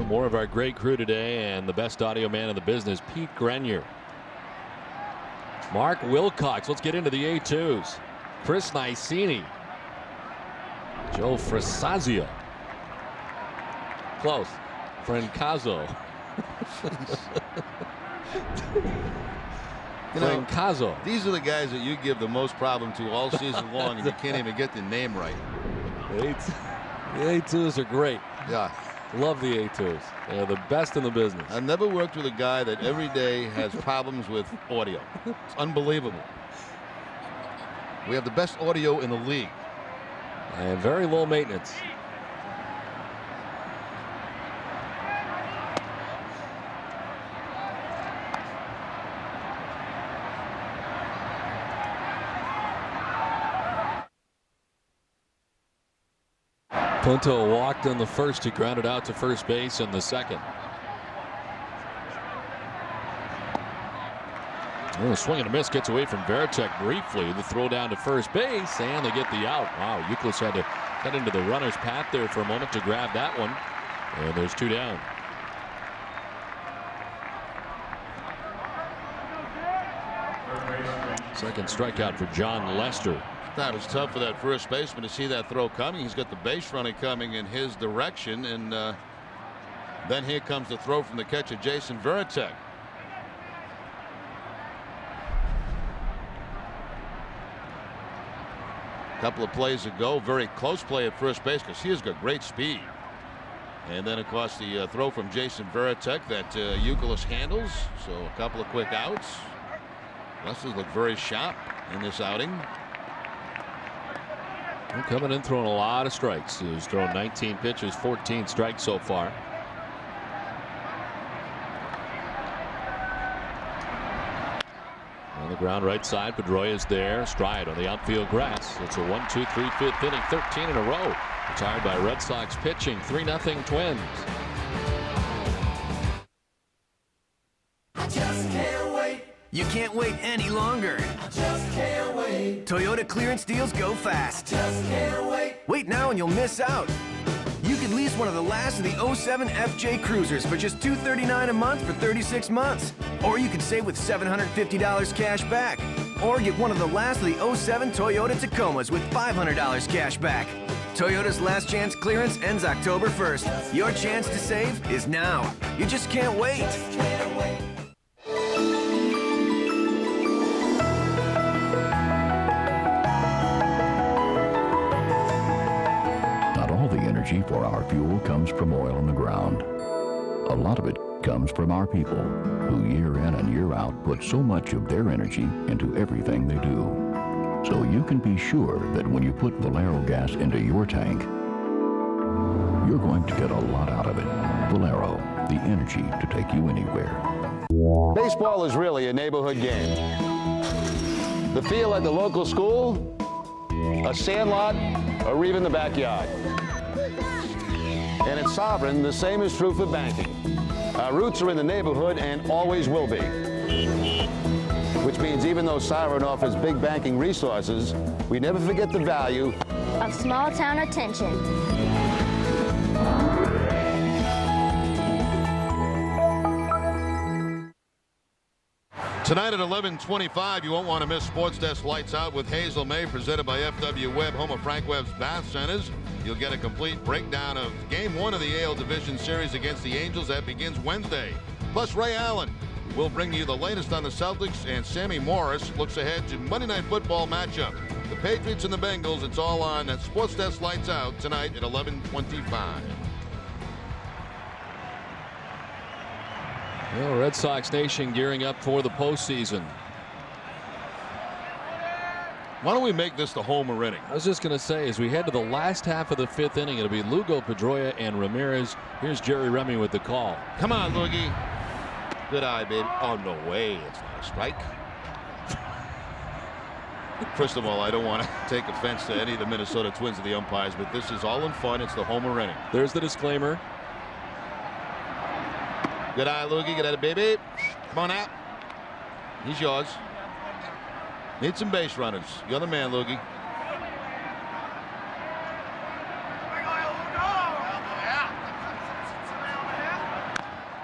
[SPEAKER 6] More of our great crew today, and the best audio man in the business, Pete Grenier. Mark Wilcox. Let's get into the A2s. Chris Nicini. Joe Frisazio. Close. Francazzo. Francazzo.
[SPEAKER 1] These are the guys that you give the most problem to all season long, and you can't even get the name right.
[SPEAKER 6] The A2s are great.
[SPEAKER 1] Yeah.
[SPEAKER 6] Love the A2s. They're the best in the business.
[SPEAKER 1] I've never worked with a guy that every day has problems with audio. It's unbelievable. We have the best audio in the league.
[SPEAKER 6] And very low maintenance. Punto walked in the first. He grounded out to first base in the second. Oh, swing and a miss, gets away from Varitek briefly. The throw down to first base, and they get the out. Wow, Youkilis had to cut into the runner's path there for a moment to grab that one. And there's 2 down. Second strikeout for John Lester.
[SPEAKER 1] That was tough for that first baseman to see that throw coming. He's got the base runner coming in his direction, and then here comes the throw from the catcher, Jason Varitek. Couple of plays ago, very close play at first base because he has got great speed. And then, of course, the throw from Jason Varitek that Youkilis handles. So a couple of quick outs. Lester's looked very sharp in this outing.
[SPEAKER 6] Well, coming in throwing a lot of strikes. He's thrown 19 pitches, 14 strikes so far. On the ground right side, Pedroia's there. Stride on the outfield grass. It's a 1-2-3 5th inning, 13 in a row. Retired by Red Sox pitching. 3-0 Twins.
[SPEAKER 14] I just can't wait. You can't wait any longer. I just can't wait. Toyota clearance deals go fast. Just can't wait. Wait now and you'll miss out. You could lease one of the last of the 07 FJ Cruisers for just $239 a month for 36 months. Or you could save with $750 cash back. Or get one of the last of the 07 Toyota Tacomas with $500 cash back. Toyota's last chance clearance ends October 1st. Your chance to save is now. You just can't wait.
[SPEAKER 2] Not all the energy for our fuel comes from oil in the ground. A lot of it comes from our people, who year in and year out put so much of their energy into everything they do. So you can be sure that when you put Valero gas into your tank, you're going to get a lot out of it. Valero, the energy to take you anywhere.
[SPEAKER 9] Baseball is really a neighborhood game. The field at the local school, a sandlot, or even the backyard. And at Sovereign, the same is true for banking. Our roots are in the neighborhood and always will be. Which means even though Sovereign offers big banking resources, we never forget the value
[SPEAKER 11] of small town attention.
[SPEAKER 1] Tonight at 11:25, you won't want to miss Sports Desk Lights Out with Hazel May, presented by FW Webb, home of Frank Webb's Bath Centers. You'll get a complete breakdown of Game 1 of the AL Division Series against the Angels. That begins Wednesday. Plus, Ray Allen will bring you the latest on the Celtics, and Sammy Morris looks ahead to Monday Night Football matchup. The Patriots and the Bengals. It's all on at Sports Desk Lights Out tonight at 11:25.
[SPEAKER 6] Well, Red Sox Nation gearing up for the postseason.
[SPEAKER 1] Why don't we make this the homer inning?
[SPEAKER 6] I was just going to say, as we head to the last half of the 5th inning, it'll be Lugo, Pedroia, and Ramirez. Here's Jerry Remy with the call.
[SPEAKER 1] Come on, Loogie. Good eye, baby. Oh, no way. It's not a strike. First of all, I don't want to take offense to any of the Minnesota Twins or the umpires, but this is all in fun. It's the homer inning.
[SPEAKER 6] There's the disclaimer.
[SPEAKER 1] Good eye, Loogie. Good eye, baby. Come on out. He's yours. Need some base runners. You're the man, Loogie.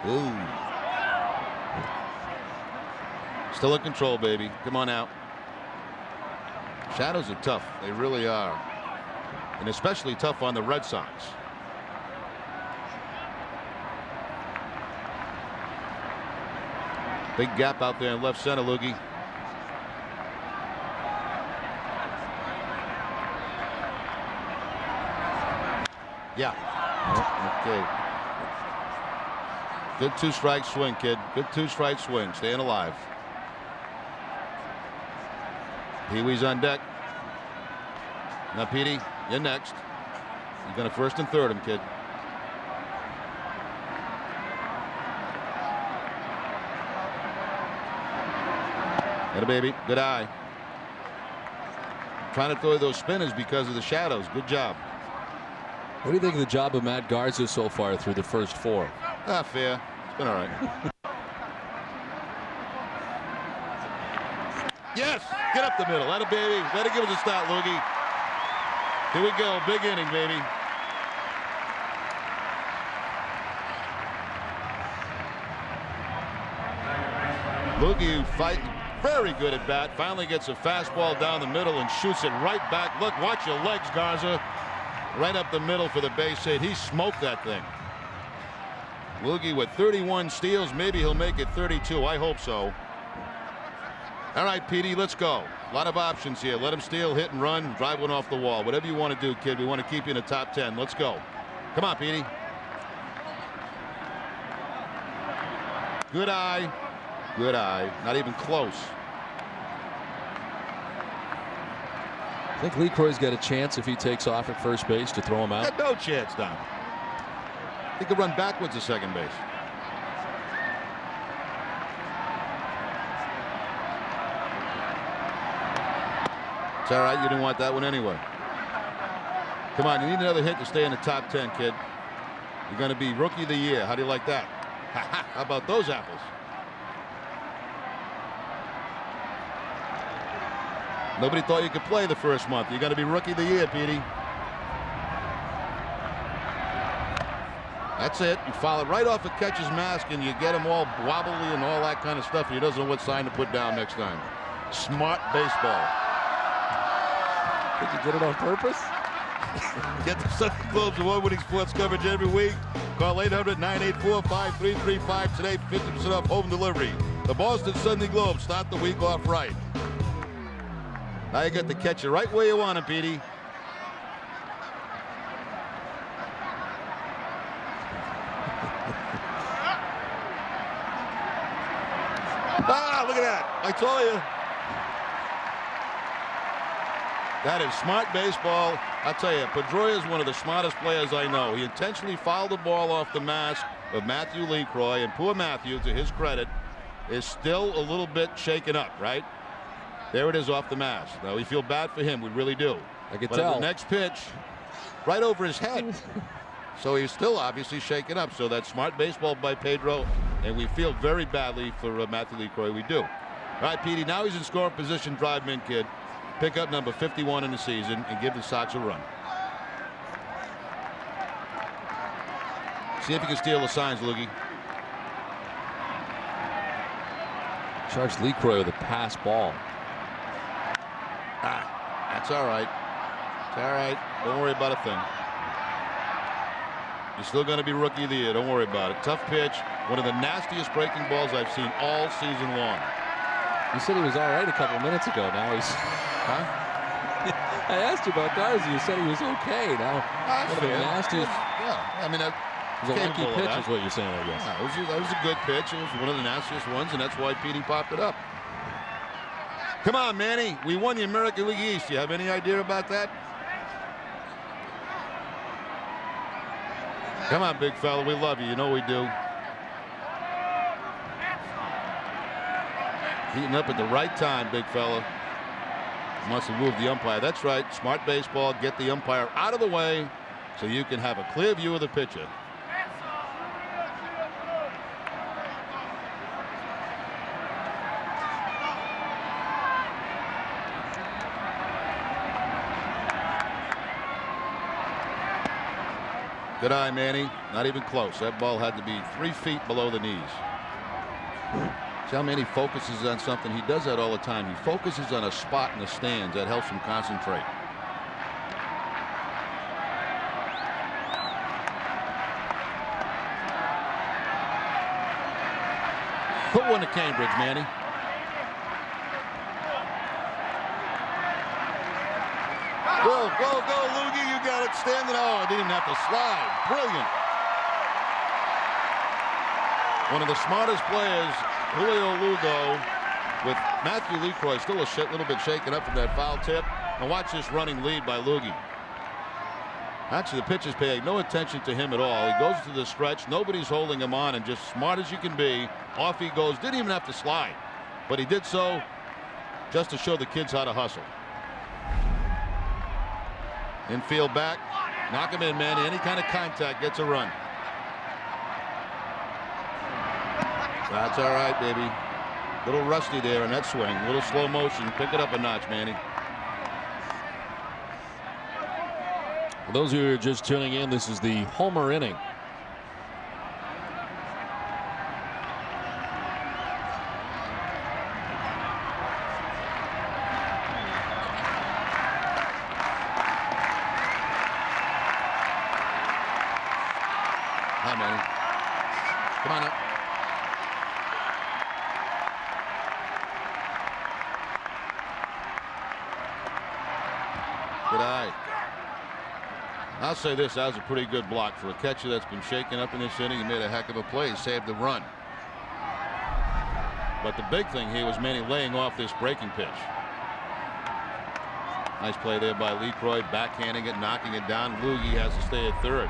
[SPEAKER 1] Ooh. Still in control, baby. Come on out. Shadows are tough. They really are. And especially tough on the Red Sox. Big gap out there in left center, Loogie. Yeah. Okay. Good 2-strike swing, kid. Good 2-strike swing. Staying alive. Pee-wee's on deck. Now, Petey, you're next. You're going to first and third him, kid. Got a baby. Good eye. Trying to throw those spinners because of the shadows. Good job.
[SPEAKER 6] What do you think of the job of Matt Garza so far through the first 4?
[SPEAKER 1] Fair. It's been all right. Yes, get up the middle. Let it, baby. Let it give us a start, Loogie. Here we go. Big inning, baby. Loogie fighting, very good at bat. Finally gets a fastball down the middle and shoots it right back. Look, watch your legs, Garza. Right up the middle for the base hit. He smoked that thing. Loogie with 31 steals. Maybe he'll make it 32. I hope so. All right, Petey, let's go. A lot of options here. Let him steal, hit and run, drive one off the wall. Whatever you want to do, kid. We want to keep you in the top 10. Let's go. Come on, Petey. Good eye. Good eye. Not even close.
[SPEAKER 6] I think LeCroy's got a chance if he takes off at first base to throw him out.
[SPEAKER 1] Got no chance, Don. He could run backwards to second base. It's all right. You didn't want that one anyway. Come on. You need another hit to stay in the top 10, kid. You're going to be Rookie of the Year. How do you like that? How about those apples? Nobody thought you could play the first month. You're going to be Rookie of the Year, Petey. That's it. You foul it right off the catcher's mask and you get him all wobbly and all that kind of stuff. And he doesn't know what sign to put down next time. Smart baseball.
[SPEAKER 6] Did you get it on purpose?
[SPEAKER 1] Get the Sunday Globe's award-winning sports coverage every week. Call 800-984-5335 today. 50% off home delivery. The Boston Sunday Globe. Start the week off right. Now you got the catcher right where you want him, Petey. Look at that. I told you. That is smart baseball. I'll tell you, Pedroia is one of the smartest players I know. He intentionally fouled the ball off the mask of Matthew LeCroy, and poor Matthew, to his credit, is still a little bit shaken up, right? There it is off the mask. Now we feel bad for him. We really do.
[SPEAKER 6] I can
[SPEAKER 1] but
[SPEAKER 6] tell.
[SPEAKER 1] The next pitch, right over his head. So he's still obviously shaken up. So that's smart baseball by Pedro, and we feel very badly for Matthew LeCroy. We do. All right, Petey. Now he's in scoring position. Drive him in, kid. Pick up number 51 in the season and give the Sox a run. See if you can steal the signs, Loogie.
[SPEAKER 6] Charged LeCroy with a pass ball.
[SPEAKER 1] That's all right. It's all right. Don't worry about a thing. You're still going to be Rookie of the Year. Don't worry about it. Tough pitch. One of the nastiest breaking balls I've seen all season long.
[SPEAKER 6] You said he was all right a couple minutes ago. Now he's...
[SPEAKER 1] Huh?
[SPEAKER 6] I asked you about Garza. You said he was okay. Now, one of the nastiest...
[SPEAKER 1] Yeah, I mean,
[SPEAKER 6] it was a lucky pitch is what you're saying, I guess.
[SPEAKER 1] Yeah, that was a good pitch. It was one of the nastiest ones, and that's why Petey popped it up. Come on, Manny. We won the American League East. Do you have any idea about that? Come on, big fella. We love you. You know we do. Heating up at the right time, big fella. Must have moved the umpire. That's right. Smart baseball. Get the umpire out of the way so you can have a clear view of the pitcher. Good eye, Manny. Not even close. That ball had to be 3 feet below the knees. See how Manny focuses on something? He does that all the time. He focuses on a spot in the stands. That helps him concentrate. Put one to Cambridge, Manny. Go, go, go, Loogie. You got it standing. Oh, I didn't even have to slide. Brilliant. One of the smartest players, Julio Lugo, with Matthew LeCroy still a little bit shaken up from that foul tip. And watch this running lead by Loogie. Actually, the pitcher's paying no attention to him at all. He goes to the stretch. Nobody's holding him on, and just smart as you can be, off he goes. Didn't even have to slide, but he did so just to show the kids how to hustle. Infield back. Knock him in, Manny. Any kind of contact gets a run. That's all right, baby. Little rusty there in that swing. Little slow motion. Pick it up a notch, Manny.
[SPEAKER 6] For those of you who are just tuning in, this is the homer inning.
[SPEAKER 1] Hi, Manny. Come on up. Good eye. I'll say this, that was a pretty good block for a catcher that's been shaken up in this inning. He made a heck of a play. He saved the run. But the big thing here was Manny laying off this breaking pitch. Nice play there by LeCroy, backhanding it, knocking it down. Loogie has to stay at third.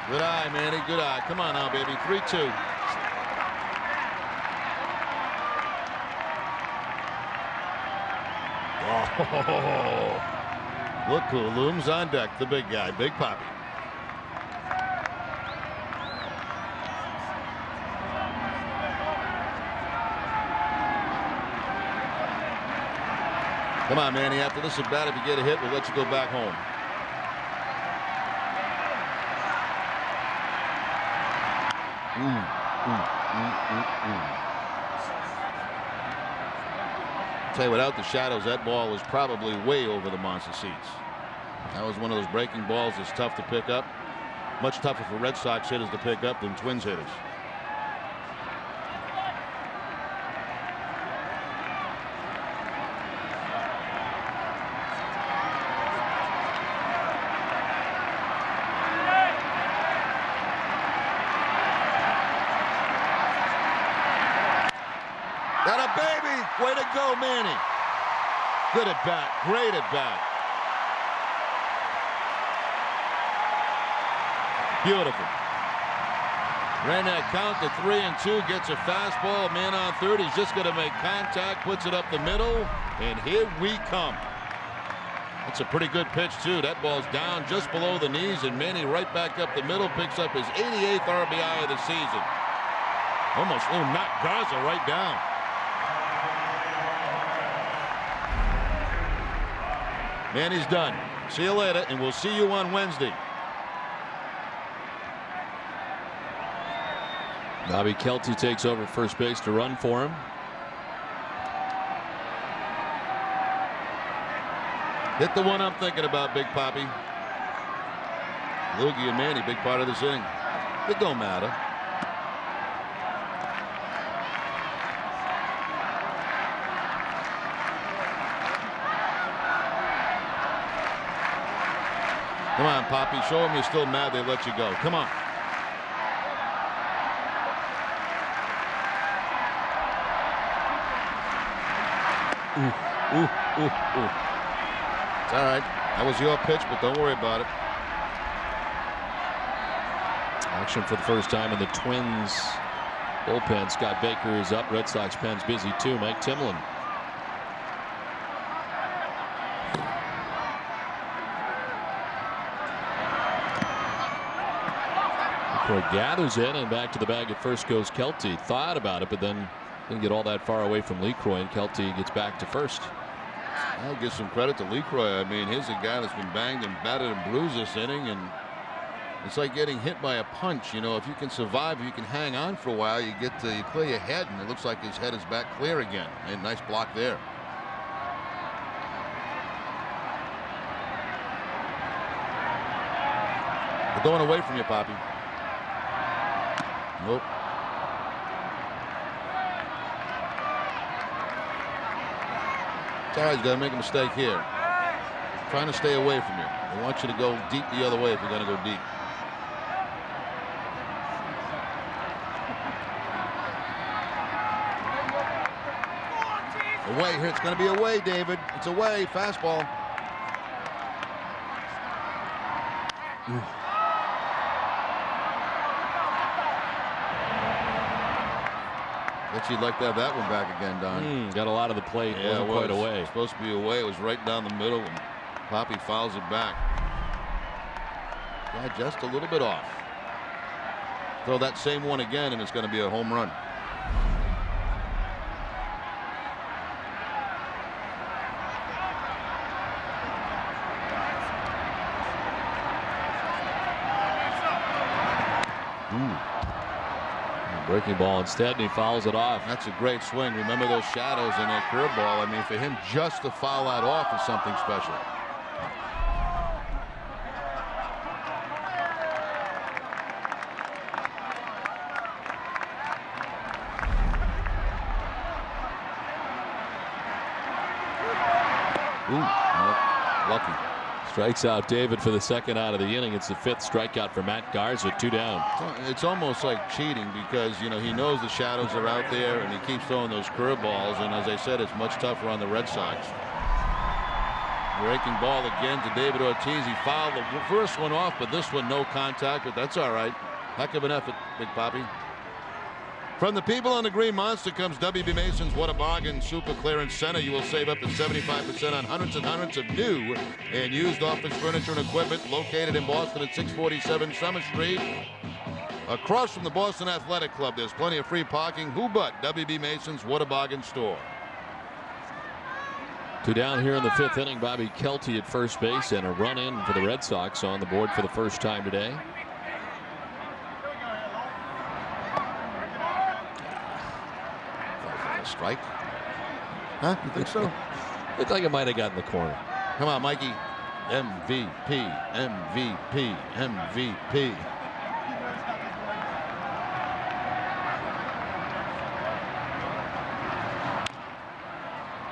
[SPEAKER 1] Good eye, Manny. Good eye. Come on now, baby. 3-2. Oh, look who looms on deck. The big guy, Big Papi. Come on, Manny. After this at bat, if you get a hit, we'll let you go back home. Tell you, without the shadows, that ball was probably way over the monster seats. That was one of those breaking balls that's tough to pick up. Much tougher for Red Sox hitters to pick up than Twins hitters. Got a baby. Way to go, Manny. Good at bat. Great at bat. Beautiful. Ran that count to 3-2. Gets a fastball. Man on third. He's just going to make contact. Puts it up the middle. And here we come. That's a pretty good pitch, too. That ball's down just below the knees. And Manny right back up the middle. Picks up his 88th RBI of the season. Almost knocked Garza right down. Manny's done. See you later, and we'll see you on Wednesday.
[SPEAKER 6] Bobby Kelty takes over first base to run for him.
[SPEAKER 1] Hit the one I'm thinking about, Big Papi. Loogie and Manny, big part of this inning. It don't matter. Come on, Papi. Show them you're still mad they let you go. Come on. Ooh. It's all right. That was your pitch, but don't worry about it.
[SPEAKER 6] Action for the first time in the Twins bullpen. Scott Baker is up. Red Sox pen's busy too. Mike Timlin. Gathers in, and back to the bag at first goes Kelty. Thought about it, but then didn't get all that far away from LeCroy, and Kelty gets back to first.
[SPEAKER 1] I'll give some credit to LeCroy. I mean, he's a guy that's been banged and battered and bruised this inning, and it's like getting hit by a punch. You know, if you can survive, if you can hang on for a while, you clear your head, and it looks like his head is back clear again. And nice block there. They're going away from you, Papi. Nope. It's all right. You got to make a mistake here. Trying to stay away from you. They want you to go deep the other way if you're going to go deep. away here. It's going to be away, David. It's away. Fastball. Ooh. Bet you'd like to have that one back again, Don.
[SPEAKER 6] Got a lot of the plate.
[SPEAKER 1] Yeah,
[SPEAKER 6] Wasn't quite away.
[SPEAKER 1] It was supposed to be away. It was right down the middle, and Poppy fouls it back. Yeah, just a little bit off. Throw that same one again, and it's going to be a home run.
[SPEAKER 6] Breaking ball instead, and he fouls it off.
[SPEAKER 1] That's a great swing. Remember those shadows in that curveball. I mean, for him just to foul that off is something special. Ooh, lucky.
[SPEAKER 6] Strikes out David for the second out of the inning. It's the 5th strikeout for Matt Garza. 2 down.
[SPEAKER 1] It's almost like cheating because, you know, he knows the shadows are out there and he keeps throwing those curveballs. And as I said, it's much tougher on the Red Sox. Breaking ball again to David Ortiz. He fouled the first one off, but this one no contact, but that's all right. Heck of an effort, Big Poppy. From the people on the Green Monster comes W.B. Mason's What a Bargain Super Clearance Center. You will save up to 75% on hundreds and hundreds of new and used office furniture and equipment located in Boston at 647 Summer Street. Across from the Boston Athletic Club, there's plenty of free parking. Who but W.B. Mason's What a Bargain store.
[SPEAKER 6] 2 down here in the 5th inning. Bobby Kelty at first base and a run in for the Red Sox on the board for the first time today.
[SPEAKER 1] Strike? Huh? You think so?
[SPEAKER 6] Looked like it might have gotten the corner.
[SPEAKER 1] Come on, Mikey. MVP, MVP, MVP.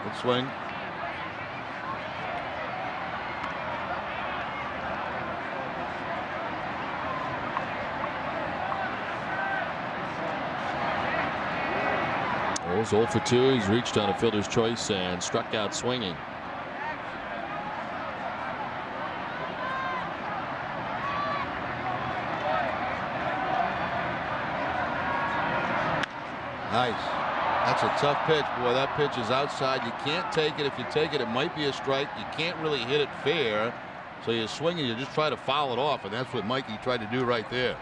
[SPEAKER 1] Good swing.
[SPEAKER 6] He's 0 for 2. He's reached on a fielder's choice and struck out swinging.
[SPEAKER 1] Nice. That's a tough pitch. Boy, that pitch is outside. You can't take it. If you take it, it might be a strike. You can't really hit it fair. So you swing and you just try to foul it off, and that's what Mikey tried to do right there.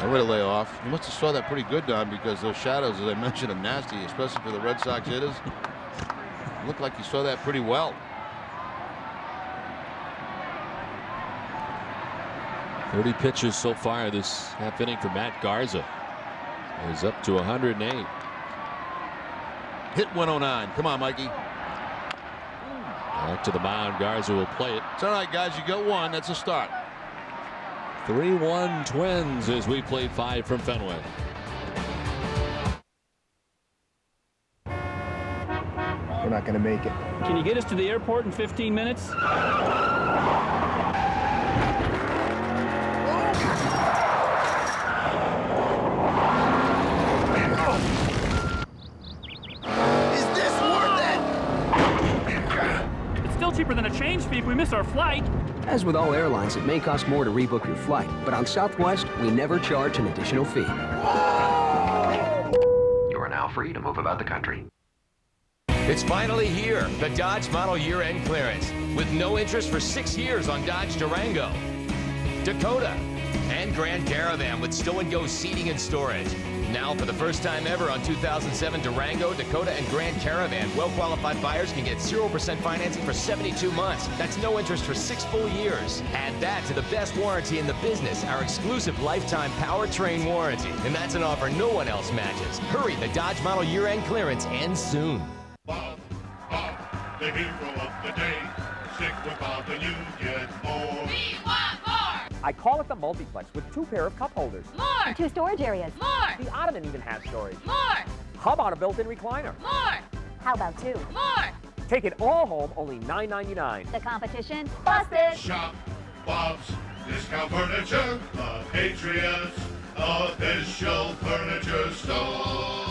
[SPEAKER 1] Way to lay off. You must have saw that pretty good, Don, because those shadows, as I mentioned, are nasty, especially for the Red Sox hitters. Looked like you saw that pretty well.
[SPEAKER 6] 30 pitches so far this half inning for Matt Garza. He's up to 108.
[SPEAKER 1] Hit 109. Come on, Mikey.
[SPEAKER 6] Back to the mound. Garza will play it.
[SPEAKER 1] It's all right, guys. You got one. That's a start.
[SPEAKER 6] 3-1 Twins as we play 5 from Fenway.
[SPEAKER 4] We're not going to make it.
[SPEAKER 12] Can you get us to the airport in 15 minutes?
[SPEAKER 15] Cheaper than a change fee if we miss our flight.
[SPEAKER 13] As with all airlines, it may cost more to rebook your flight, but on Southwest, we never charge an additional fee.
[SPEAKER 24] You are now free to move about the country.
[SPEAKER 25] It's finally here, the Dodge Model Year-End Clearance, with no interest for 6 years on Dodge Durango, Dakota, and Grand Caravan with stow-and-go seating and storage. Now, for the first time ever on 2007 Durango, Dakota, and Grand Caravan, well-qualified buyers can get 0% financing for 72 months. That's no interest for 6 full years. Add that to the best warranty in the business, our exclusive lifetime powertrain warranty. And that's an offer no one else matches. Hurry, the Dodge Model Year-End Clearance ends soon.
[SPEAKER 20] Bob, the hero of the day. Stick with Bob and you get more.
[SPEAKER 22] We want more! I call it the multiplex with 2 pair of cup holders.
[SPEAKER 17] More! 2 storage areas.
[SPEAKER 22] More! The Ottoman even has storage.
[SPEAKER 17] More!
[SPEAKER 22] How about a built-in recliner?
[SPEAKER 17] More! How about 2?
[SPEAKER 22] More! Take it all home, only $9.99.
[SPEAKER 11] The competition busted.
[SPEAKER 20] Shop Bob's Discount Furniture, the Patriots official furniture store.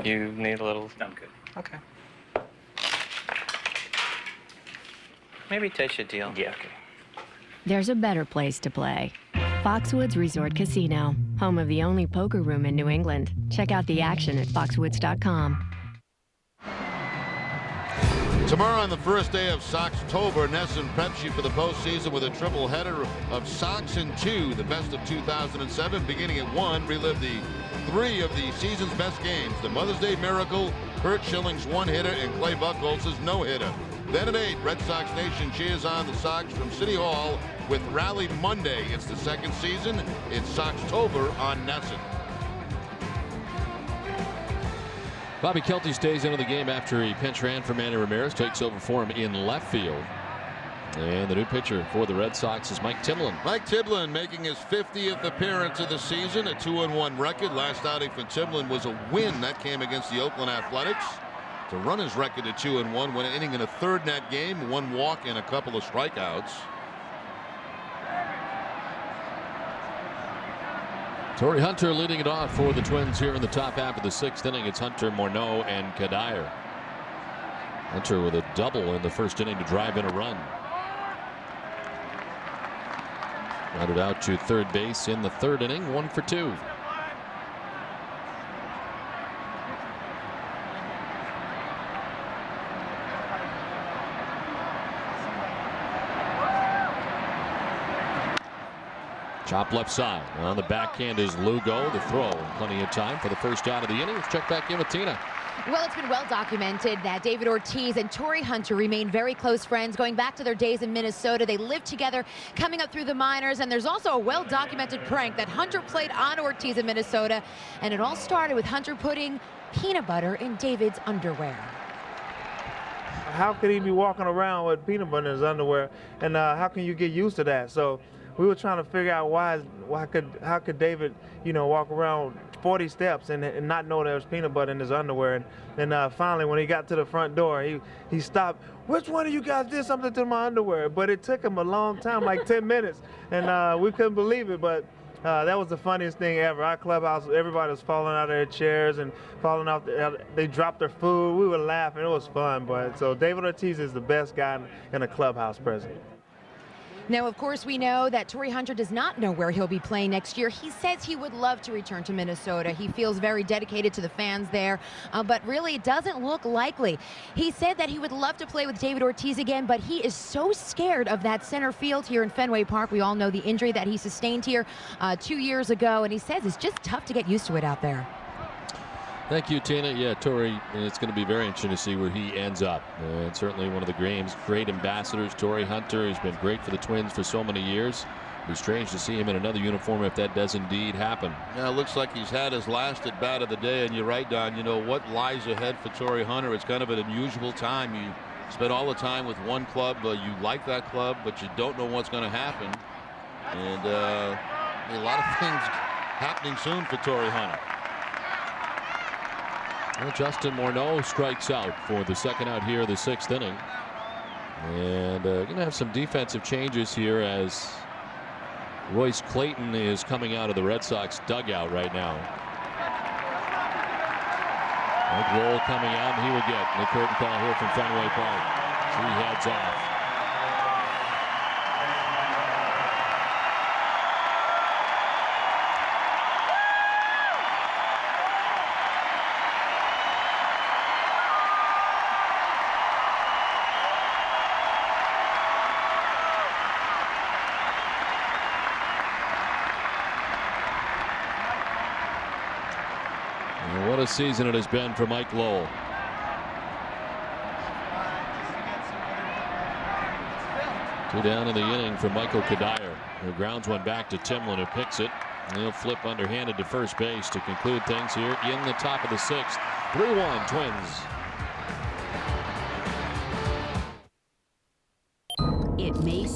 [SPEAKER 3] You need a little... I'm good. Okay. Maybe taste your deal. Yeah, okay.
[SPEAKER 5] There's a better place to play. Foxwoods Resort Casino, home of the only poker room in New England. Check out the action at foxwoods.com.
[SPEAKER 1] Tomorrow on the first day of Soxtober, Ness and Pepsi for the postseason with a triple header of Sox in 2. The best of 2007 beginning at 1. Relive the 3 of the season's best games. The Mother's Day Miracle, Kurt Schilling's 1-hitter, and Clay Buchholz's no-hitter. Then at 8, Red Sox Nation cheers on the Sox from City Hall with Rally Monday. It's the second season. It's Soxtober on Nesson.
[SPEAKER 6] Bobby Kelty stays into the game after he pinch ran for Manny Ramirez, takes over for him in left field. And the new pitcher for the Red Sox is Mike Timlin.
[SPEAKER 1] Mike Timlin making his 50th appearance of the season, a 2-1 record. Last outing for Timlin was a win. That came against the Oakland Athletics. To run his record to 2-1, went an inning in a third in that game, 1 walk and a couple of strikeouts.
[SPEAKER 6] Torrey Hunter leading it off for the Twins here in the top half of the 6th inning. It's Hunter, Morneau, and Kadire. Hunter with a double in the first inning to drive in a run. Grounded out to third base in the 3rd inning, 1 for 2. Chop left side. On the backhand is Lugo. The throw. Plenty of time for the first out of the inning. Let's check back in with Tina.
[SPEAKER 8] Well, it's been well documented that David Ortiz and Torrey Hunter remain very close friends going back to their days in Minnesota. They lived together coming up through the minors, and there's also a well documented prank that Hunter played on Ortiz in Minnesota, and it all started with Hunter putting peanut butter in David's underwear.
[SPEAKER 16] How could he be walking around with peanut butter in his underwear, and how can you get used to that? So we were trying to figure out how could David, walk around 40 steps and not know there was peanut butter in his underwear. And finally, when he got to the front door, he stopped. Which one of you guys did something to my underwear? But it took him a long time, like 10 minutes, and we couldn't believe it. But that was the funniest thing ever. Our clubhouse, everybody was falling out of their chairs and falling off. They dropped their food. We were laughing. It was fun. But so David Ortiz is the best guy in a clubhouse present.
[SPEAKER 8] Now, of course, we know that Torrey Hunter does not know where he'll be playing next year. He says he would love to return to Minnesota. He feels very dedicated to the fans there, but really it doesn't look likely. He said that he would love to play with David Ortiz again, but he is so scared of that center field here in Fenway Park. We all know the injury that he sustained here 2 years ago, and he says it's just tough to get used to it out there.
[SPEAKER 6] Thank you, Tina. Yeah, Torrey, it's going to be very interesting to see where he ends up. And certainly one of the great ambassadors, Torrey Hunter. He's been great for the Twins for so many years. It'd be strange to see him in another uniform if that does indeed happen.
[SPEAKER 1] Yeah, it looks like he's had his last at bat of the day. And you're right, Don. What lies ahead for Torrey Hunter? It's kind of an unusual time. You spend all the time with one club. You like that club, but you don't know what's going to happen. And a lot of things happening soon for Torrey Hunter.
[SPEAKER 6] Well, Justin Morneau strikes out for the second out here of the 6th inning. And going to have some defensive changes here as Royce Clayton is coming out of the Red Sox dugout right now. Mike Lowell coming out, and he will get the curtain call here from Fenway Park. 3 heads off. What a season it has been for Mike Lowell. Two down in the inning for Michael Kadire. The grounds one back to Timlin, who picks it. And he'll flip underhanded to first base to conclude things here in the top of the 6th. 3-1 Twins.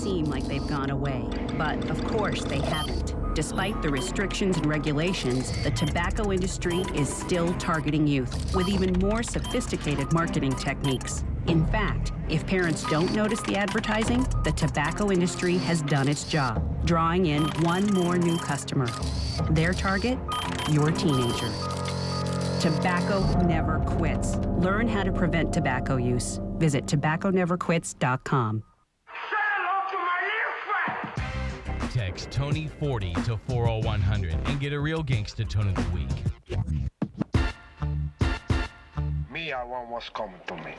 [SPEAKER 7] seem like they've gone away, but of course they haven't. Despite the restrictions and regulations, the tobacco industry is still targeting youth with even more sophisticated marketing techniques. In fact, if parents don't notice the advertising, the tobacco industry has done its job, drawing in one more new customer. Their target? Your teenager. Tobacco never quits. Learn how to prevent tobacco use. Visit tobacconeverquits.com.
[SPEAKER 10] Text Tony40 to 40100 and get a real gangsta tone of the week.
[SPEAKER 18] Me, I want what's coming to me.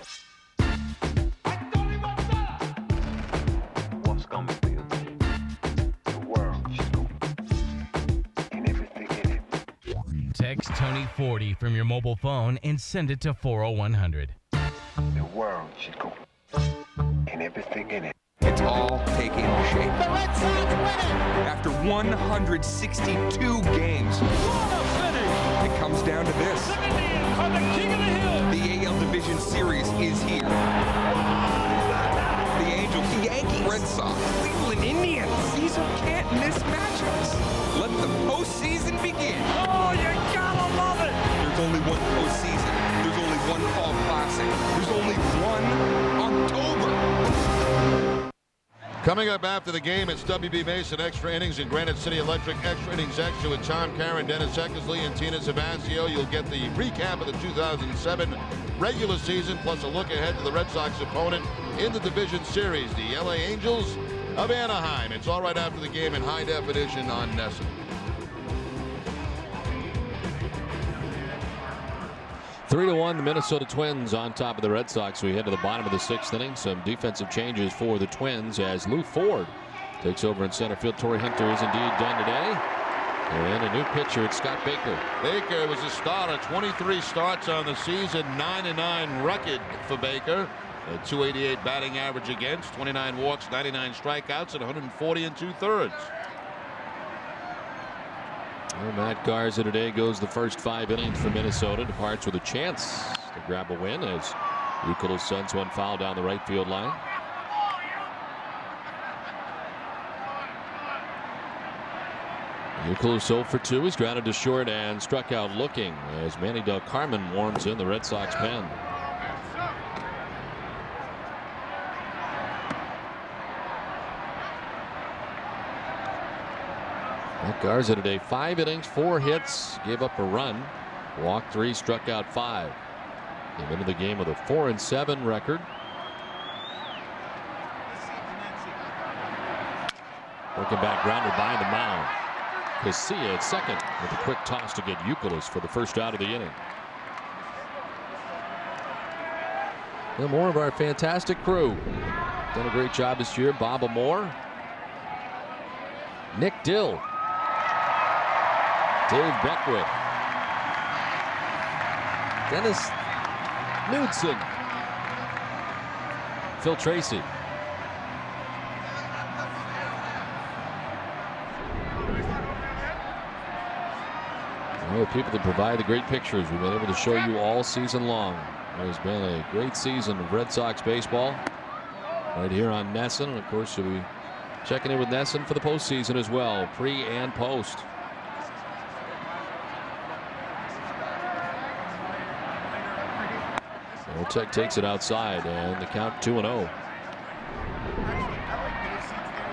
[SPEAKER 18] What's coming to you? The world is coming. And everything in it.
[SPEAKER 10] Text Tony40 from your mobile phone and send it to 40100.
[SPEAKER 18] The world is coming. And everything in it.
[SPEAKER 19] It's all taking shape. The Red Sox win it! After 162 games. What a finish! It comes down to this. The Indians are the king of the hill! The AL Division Series is here. The Angels, the Yankees, Red Sox, Cleveland Indians. These are can't-miss matchups. Let the postseason begin. Oh, you gotta love it! There's only one postseason. There's only one Fall Classic. There's only one October.
[SPEAKER 1] Coming up after the game, it's WB Mason Extra Innings and Granite City Electric Extra Innings Extra with Tom Caron, Dennis Eckersley, and Tina Savasio. You'll get the recap of the 2007 regular season, plus a look ahead to the Red Sox opponent in the division series, the LA Angels of Anaheim. It's all right after the game in high definition on NESN.
[SPEAKER 6] 3-1, the Minnesota Twins on top of the Red Sox. We head to the bottom of the 6th inning. Some defensive changes for the Twins as Lou Ford takes over in center field. Torrey Hunter is indeed done today. And a new pitcher, it's Scott Baker.
[SPEAKER 1] Baker was a starter, 23 starts on the season, 9-9 record for Baker. A .288 batting average against, 29 walks, 99 strikeouts, and 140 2/3.
[SPEAKER 6] Well, Matt Garza today goes the first 5 innings for Minnesota. Departs with a chance to grab a win as Euclid's sends one foul down the right field line. Euclid 0 for 2. He's grounded to short and struck out looking as Manny Del Carmen warms in the Red Sox pen. Matt Garza today, 5 innings, 4 hits, gave up a run, walked 3, struck out 5. Came into the game with a 4-7 record. Working back grounder by the mound. Casilla at second with a quick toss to get Euclid for the first out of the inning. And more of our fantastic crew. Done a great job this year. Bob Amore, Nick Dill, Dave Beckwith, Dennis Knudsen, Phil Tracy. All the people that provide the great pictures we've been able to show you all season long. It has been a great season of Red Sox baseball right here on NESN. And of course, you'll be checking in with NESN for the postseason as well, pre and post. Tech takes it outside and the count 2-0.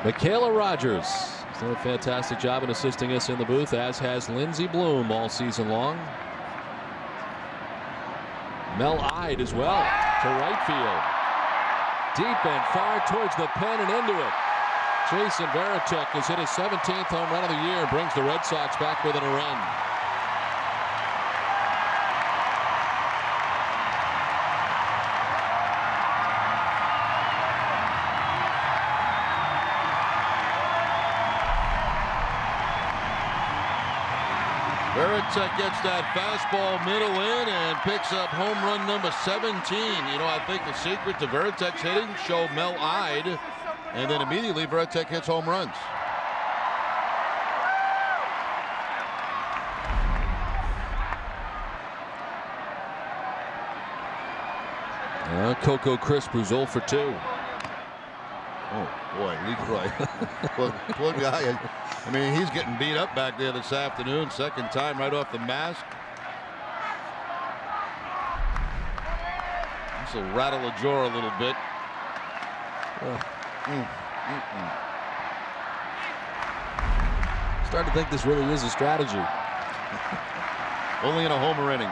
[SPEAKER 6] Michaela Rogers has done a fantastic job in assisting us in the booth, as has Lindsey Bloom all season long. Mel Ide as well to right field. Deep and far towards the pen and into it. Jason Varitek has hit his 17th home run of the year and brings the Red Sox back within a run.
[SPEAKER 1] Varitek gets that fastball middle in and picks up home run number 17. You know, I think the secret to Varitek's hitting, show Mel Ide, and then immediately Varitek hits home runs. Coco Crisp, who's 0 for 2. Oh, boy, Leroy. poor guy. I mean, he's getting beat up back there this afternoon. Second time right off the mask. This will rattle the jaw a little bit.
[SPEAKER 6] Starting to think this really is a strategy.
[SPEAKER 1] Only in a homer inning.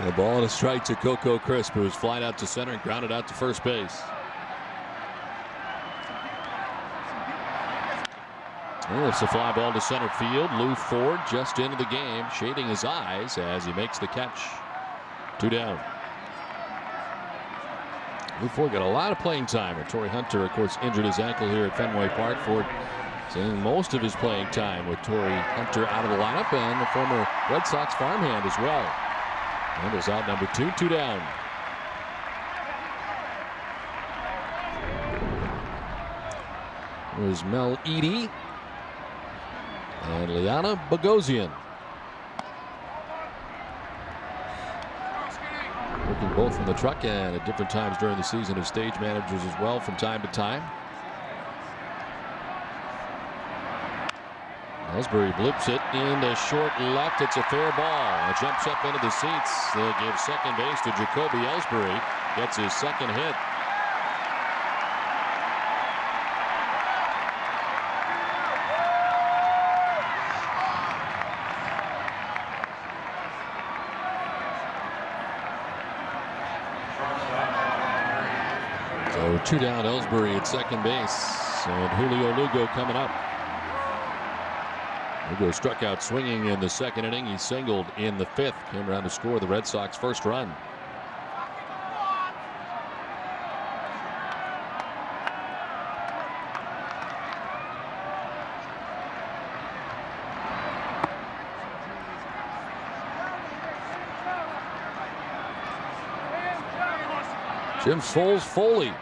[SPEAKER 6] The ball and a strike to Coco Crisp, who was flying out to center and grounded out to first base. Oh, it's a fly ball to center field. Lou Ford just into the game, shading his eyes as he makes the catch. 2 down. Lou Ford got a lot of playing time. Torrey Hunter, of course, injured his ankle here at Fenway Park. Ford seeing most of his playing time with Torrey Hunter out of the lineup, and the former Red Sox farmhand as well. Handles out number 2, 2 down. There's Mel Edie and Liana Bogosian. Working both from the truck and at different times during the season as stage managers as well from time to time. Ellsbury blips it into short left. It's a fair ball. It jumps up into the seats. They'll give second base to Jacoby Ellsbury. Gets his second hit. So 2 down, Ellsbury at second base, and Julio Lugo coming up. Lugo struck out swinging in the second inning. He singled in the 5th. Came around to score the Red Sox first run. Jim Foley.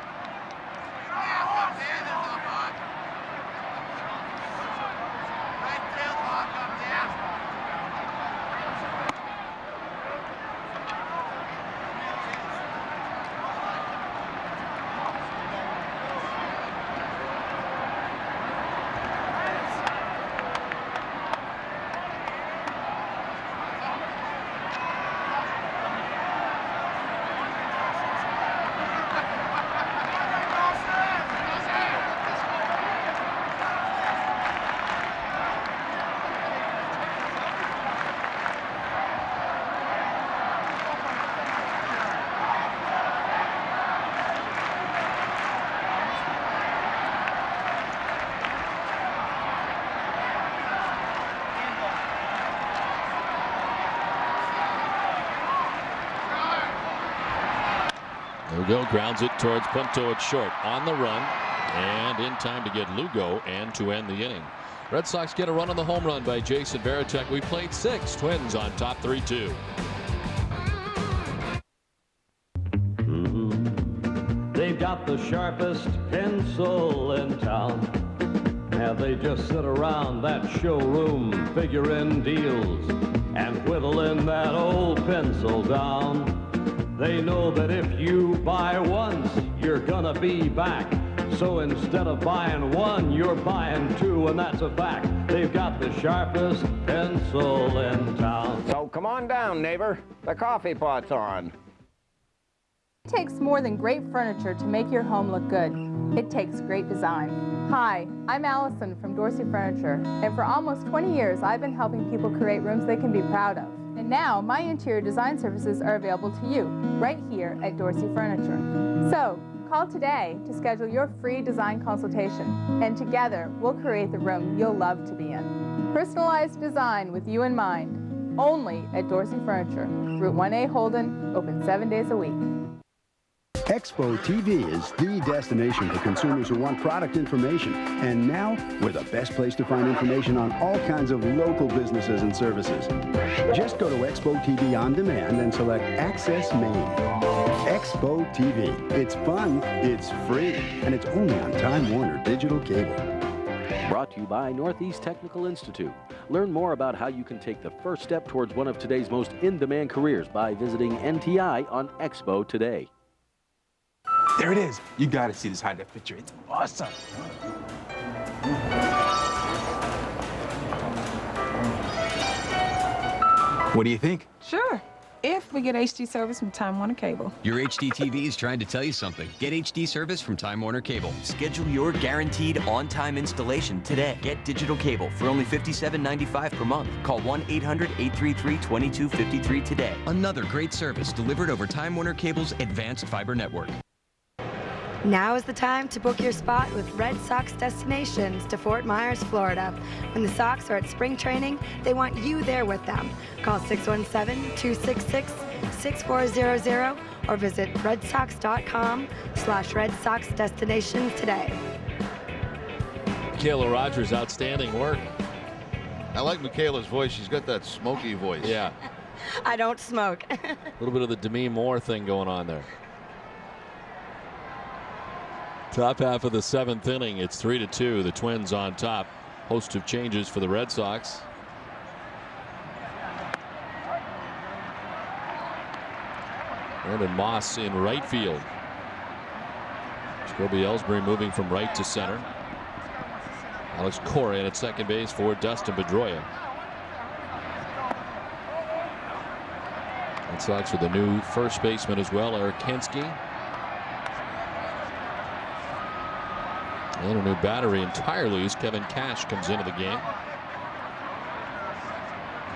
[SPEAKER 6] Lugo grounds it towards Punto at short. On the run and in time to get Lugo and to end the inning. Red Sox get a run on the home run by Jason Varitek. We played 6. Twins on top 3-2.
[SPEAKER 2] They've got the sharpest pencil in town. Now they just sit around that showroom figuring deals and whittling that old pencil down. They know that if you buy once, you're gonna be back. So instead of buying 1, you're buying 2, and that's a fact. They've got the sharpest pencil in town.
[SPEAKER 9] So come on down, neighbor. The coffee pot's on.
[SPEAKER 14] It takes more than great furniture to make your home look good. It takes great design. Hi, I'm Allison from Dorsey Furniture, and for almost 20 years, I've been helping people create rooms they can be proud of. And now, my interior design services are available to you, right here at Dorsey Furniture. So, call today to schedule your free design consultation, and together, we'll create the room you'll love to be in. Personalized design with you in mind, only at Dorsey Furniture, Route 1A Holden, open 7 days a week.
[SPEAKER 21] Expo TV is the destination for consumers who want product information. And now, we're the best place to find information on all kinds of local businesses and services. Just go to Expo TV On Demand and select Access Main. Expo TV. It's fun, it's free, and it's only on Time Warner Digital Cable.
[SPEAKER 4] Brought to you by Northeast Technical Institute. Learn more about how you can take the first step towards one of today's most in-demand careers by visiting NTI on Expo today.
[SPEAKER 12] There it is. You gotta see this high-def picture. It's awesome. What do you think?
[SPEAKER 13] Sure, if we get HD service from Time Warner Cable.
[SPEAKER 15] Your HD TV is trying to tell you something. Get HD service from Time Warner Cable. Schedule your guaranteed on-time installation today. Get digital cable for only $57.95 per month. Call 1-800-833-2253 today. Another great service delivered over Time Warner Cable's advanced fiber network.
[SPEAKER 23] Now is the time to book your spot with Red Sox Destinations to Fort Myers, Florida. When the Sox are at spring training, they want you there with them. Call 617-266-6400 or visit redsox.com/Red Sox Destinations today.
[SPEAKER 6] Michaela Rogers, outstanding work.
[SPEAKER 1] I like Michaela's voice. She's got that smoky voice.
[SPEAKER 6] Yeah.
[SPEAKER 23] I don't smoke.
[SPEAKER 6] A little bit of the Demi Moore thing going on there. Top half of the 7th inning. It's 3-2. The Twins on top. Host of changes for the Red Sox. Brandon Moss in right field. Jacoby Ellsbury moving from right to center. Alex Cora in at second base for Dustin Pedroia. Red Sox with a new first baseman as well, Eric Hensky. And a new battery entirely as Kevin Cash comes into the game.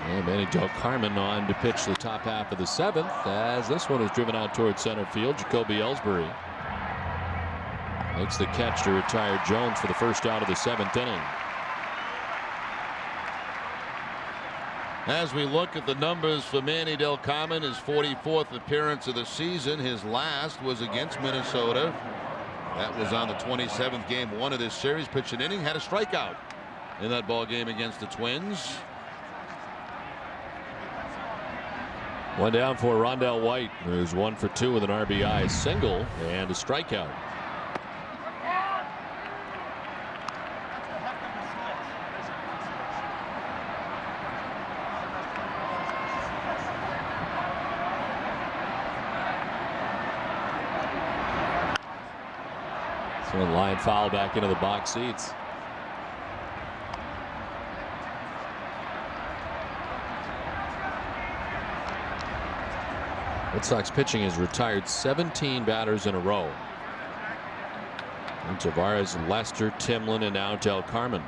[SPEAKER 6] And Manny Del Carmen on to pitch the top half of the 7th as this one is driven out towards center field. Jacoby Ellsbury makes the catch to retire Jones for the first out of the 7th inning.
[SPEAKER 1] As we look at the numbers for Manny Del Carmen, his 44th appearance of the season. His last was against Minnesota. That was on the 27th game 1 of this series. Pitched an inning, had a strikeout in that ball game against the Twins.
[SPEAKER 6] One down for Rondell White, who's 1 for 2 with an RBI single and a strikeout. So a line foul back into the box seats. Red Sox pitching has retired 17 batters in a row. And Tavares, Lester, Timlin, and now Del Carmen.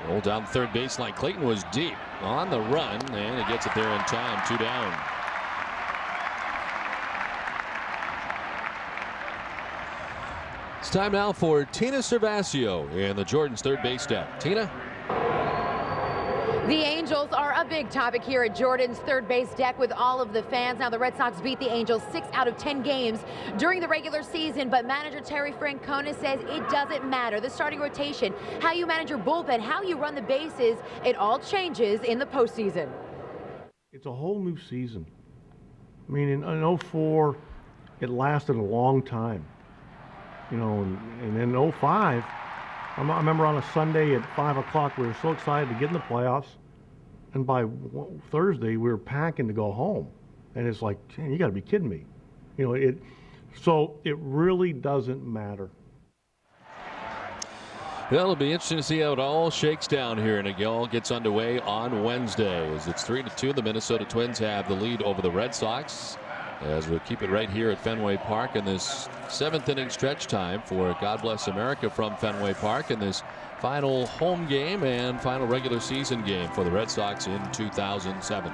[SPEAKER 6] Roll down the third baseline. Clayton was deep on the run, and he gets it there in time. 2 down. It's time now for Tina Cervasio in the Jordan's third base deck. Tina?
[SPEAKER 8] The Angels are a big topic here at Jordan's third base deck with all of the fans. Now, the Red Sox beat the Angels 6 out of 10 games during the regular season, but manager Terry Francona says it doesn't matter. The starting rotation, how you manage your bullpen, how you run the bases, it all changes in the postseason.
[SPEAKER 26] It's a whole new season. I mean, in 04, it lasted a long time. You know, and in 05, I remember on a Sunday at 5 o'clock, we were so excited to get in the playoffs. And by Thursday, we were packing to go home. And it's like, man, you got to be kidding me. You know, so it really doesn't matter.
[SPEAKER 6] Well, it'll be interesting to see how it all shakes down here, and it all gets underway on Wednesday. As it's 3-2, the Minnesota Twins have the lead over the Red Sox. As we'll keep it right here at Fenway Park in this 7th inning stretch time for God Bless America from Fenway Park in this final home game and final regular season game for the Red Sox in 2007.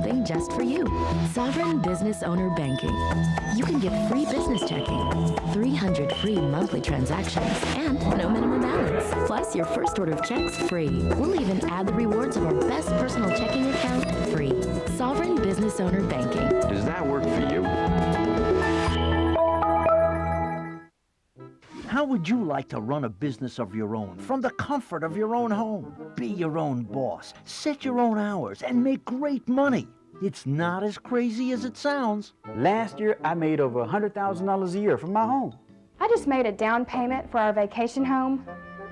[SPEAKER 11] something just for you. Sovereign Business Owner Banking. You can get free business checking, 300 free monthly transactions, and no minimum balance. Plus, your first order of checks free. We'll even add the rewards of our best personal checking account free. Sovereign Business Owner Banking.
[SPEAKER 17] Does that work for you?
[SPEAKER 20] How would you like to run a business of your own from the comfort of your own home? Be your own boss, set your own hours, and make great money. It's not as crazy as it sounds.
[SPEAKER 22] Last year, I made over $100,000 a year from my home.
[SPEAKER 24] I just made a down payment for our vacation home,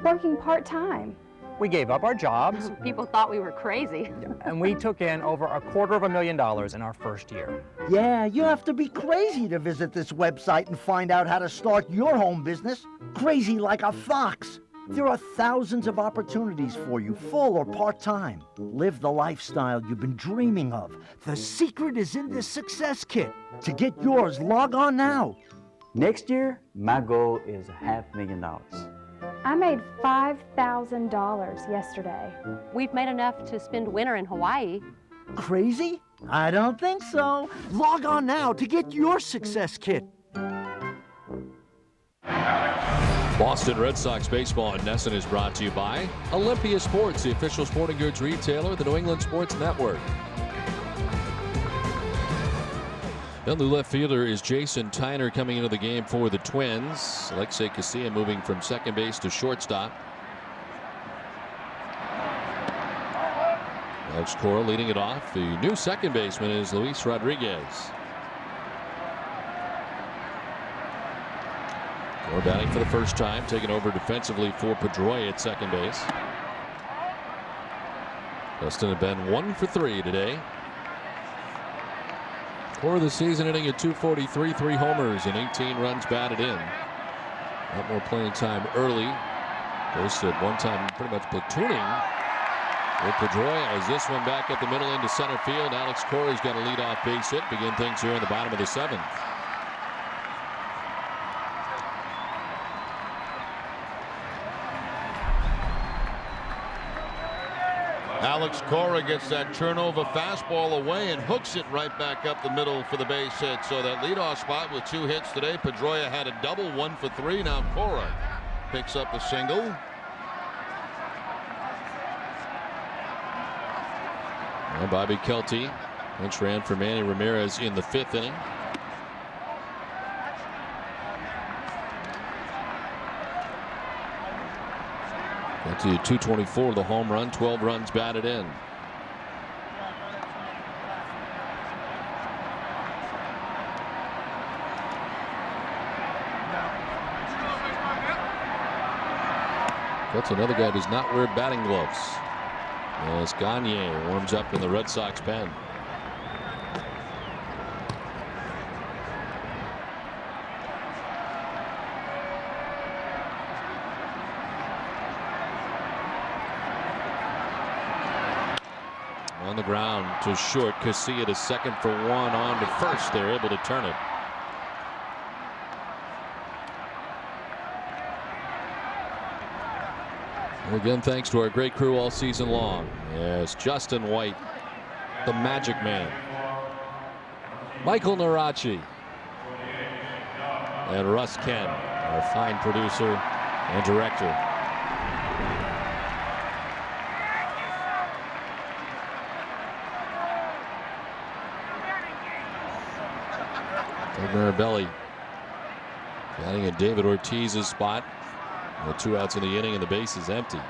[SPEAKER 24] working part-time.
[SPEAKER 25] We gave up our jobs.
[SPEAKER 24] People thought we were crazy.
[SPEAKER 25] And we took in over $250,000 in our first year.
[SPEAKER 20] Yeah, you have to be crazy to visit this website and find out how to start your home business. Crazy like a fox. There are thousands of opportunities for you, full or part-time. Live the lifestyle you've been dreaming of. The secret is in this success kit. To get yours, log on now.
[SPEAKER 22] Next year, my goal is $500,000.
[SPEAKER 24] I made $5,000 yesterday.
[SPEAKER 27] We've made enough to spend winter in Hawaii.
[SPEAKER 20] Crazy? I don't think so. Log on now to get your success kit.
[SPEAKER 6] Boston Red Sox baseball in Nesson is brought to you by Olympia Sports, the official sporting goods retailer of the New England Sports Network. The left fielder is Jason Tyner coming into the game for the Twins. Alexei Casilla moving from second base to shortstop. Alex Cora leading it off. The new second baseman is Luis Rodriguez. Cora batting for the first time, taking over defensively for Pedroia at second base. Dustin had been 1 for 3 today. For the season, hitting at .243, 3 homers and 18 runs batted in. A lot more playing time early. First at one time pretty much platooning with Pedroia as this one back at the middle into center field. Alex Cora's got a leadoff base hit. Begin things here in the bottom of the 7th.
[SPEAKER 1] Alex Cora gets that turnover fastball away and hooks it right back up the middle for the base hit. So that leadoff spot with 2 hits today. Pedroia had a double, 1 for 3. Now Cora picks up a single.
[SPEAKER 6] And Bobby Kelty pinch ran for Manny Ramirez in the 5th inning. Kelty at .224, the home run, 12 runs batted in. That's another guy who does not wear batting gloves. As Gagne warms up in the Red Sox pen. On the ground to short. Casilla to second for 1, on to first. They're able to turn it. Again, thanks to our great crew all season long. Yes, Justin White, the Magic Man. Michael Narachi. And Russ Ken, our fine producer and director. Doug Mirabelli batting at David Ortiz's spot. With 2 outs in the inning and the base is empty.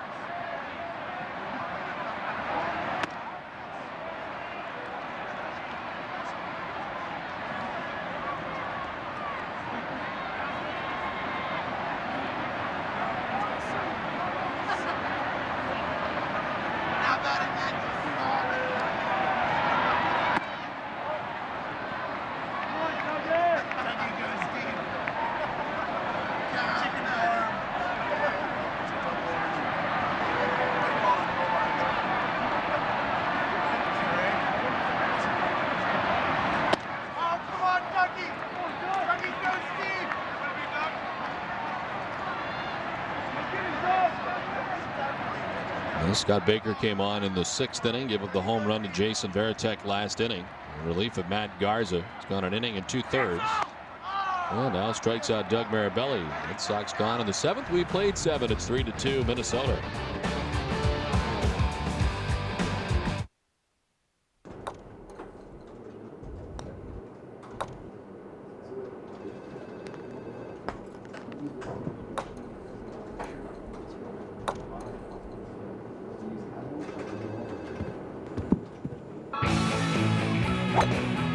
[SPEAKER 6] Scott Baker came on in the 6th inning, gave up the home run to Jason Varitek last inning. In relief of Matt Garza. He's gone an inning and 2/3. And now strikes out Doug Marabelli. Red Sox gone in the 7th. We played 7. It's 3-2 Minnesota.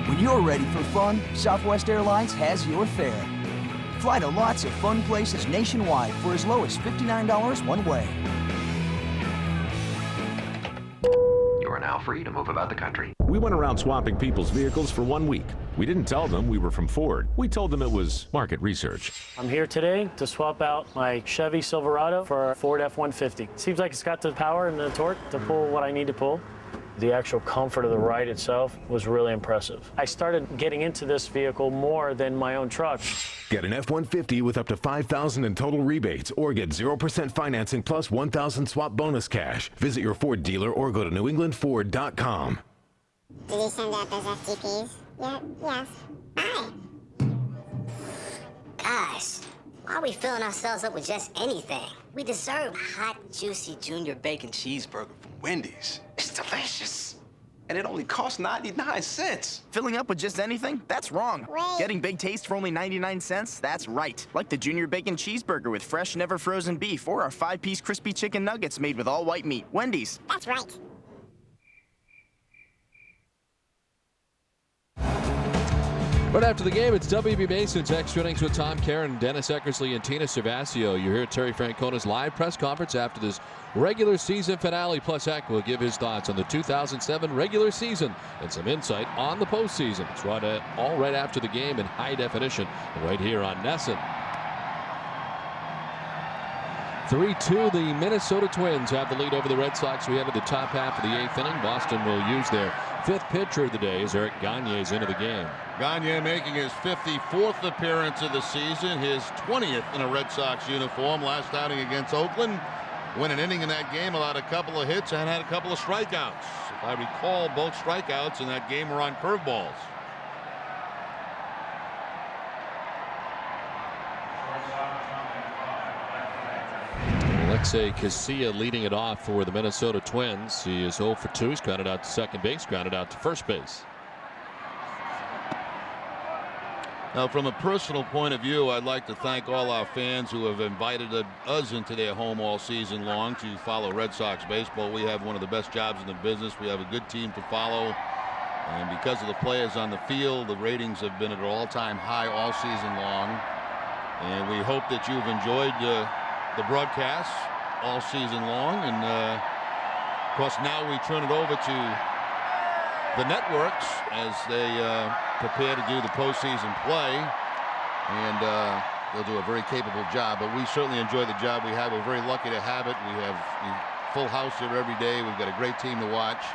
[SPEAKER 3] When you're ready for fun, Southwest Airlines has your fare. Fly to lots of fun places nationwide for as low as $59 one way.
[SPEAKER 5] You are now free to move about the country.
[SPEAKER 7] We went around swapping people's vehicles for 1 week. We didn't tell them we were from Ford. We told them it was market research.
[SPEAKER 10] I'm here today to swap out my Chevy Silverado for a Ford F-150. Seems like it's got the power and the torque to pull what I need to pull. The actual comfort of the ride itself was really impressive. I started getting into this vehicle more than my own truck.
[SPEAKER 7] Get an F-150 with up to $5,000 in total rebates or get 0% financing plus $1,000 swap bonus cash. Visit your Ford dealer or go to newenglandford.com.
[SPEAKER 16] Did you send out those FTPs? Yeah, yes. Bye.
[SPEAKER 17] Guys, why are we filling ourselves up with just anything? We deserve hot, juicy junior bacon cheeseburger from Wendy's.
[SPEAKER 18] It's delicious. And it only costs 99 cents.
[SPEAKER 28] Filling up with just anything? That's wrong.
[SPEAKER 16] Wait.
[SPEAKER 28] Getting big taste for only 99 cents? That's right. Like the Junior Bacon Cheeseburger with fresh, never frozen beef, or our 5-piece crispy chicken nuggets made with all white meat. Wendy's.
[SPEAKER 16] That's right.
[SPEAKER 6] Right after the game, it's WB Mason's Extra Innings with Tom Karen, Dennis Eckersley, and Tina Cervasio. You hear Terry Francona's live press conference after this regular season finale. Plus, Eck will give his thoughts on the 2007 regular season and some insight on the postseason. It's all right after the game in high definition, right here on NESN. 3-2, the Minnesota Twins have the lead over the Red Sox. We head to the top half of the 8th inning. Boston will use their 5th pitcher of the day as Eric Gagne's into the game.
[SPEAKER 1] Gagne making his 54th appearance of the season, his 20th in a Red Sox uniform. Last outing against Oakland, went an inning in that game, allowed a couple of hits and had a couple of strikeouts. If I recall, both strikeouts in that game were on curveballs.
[SPEAKER 6] Alexei Casilla leading it off for the Minnesota Twins. He is 0 for 2. He's grounded out to second base, grounded out to first base.
[SPEAKER 1] Now, from a personal point of view, I'd like to thank all our fans who have invited us into their home all season long to follow Red Sox baseball. We have one of the best jobs in the business. We have a good team to follow. And because of the players on the field, the ratings have been at an all-time high all season long. And we hope that you've enjoyed the broadcasts all season long. And, of course, now we turn it over to the networks as they prepare to do the postseason play, and they'll do a very capable job. But we certainly enjoy the job we have. We're very lucky to have it. We have a full house here every day. We've got a great team to watch,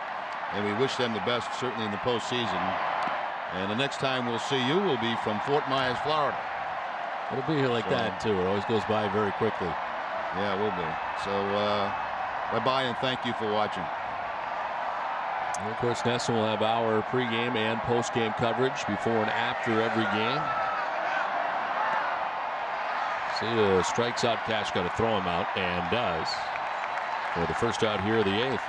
[SPEAKER 1] and we wish them the best, certainly in the postseason. And the next time we'll see you will be from Fort Myers, Florida.
[SPEAKER 6] It'll be here like that too. It always goes by very quickly.
[SPEAKER 1] Yeah, it will be. So bye-bye and thank you for watching.
[SPEAKER 6] And of course, NESN will have our pregame and postgame coverage before and after every game. See, strikes out. Cash got to throw him out, and does for the first out here of the 8th.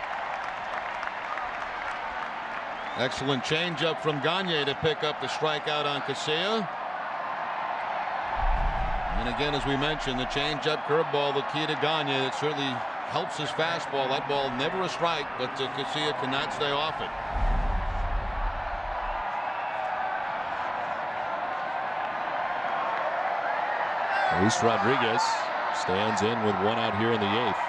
[SPEAKER 1] Excellent changeup from Gagne to pick up the strikeout on Casilla. And again, as we mentioned, the changeup, curveball, the key to Gagne. It certainly helps his fastball. That ball never a strike, but Casilla cannot stay off it.
[SPEAKER 6] Luis Rodriguez stands in with 1 out here in the 8th.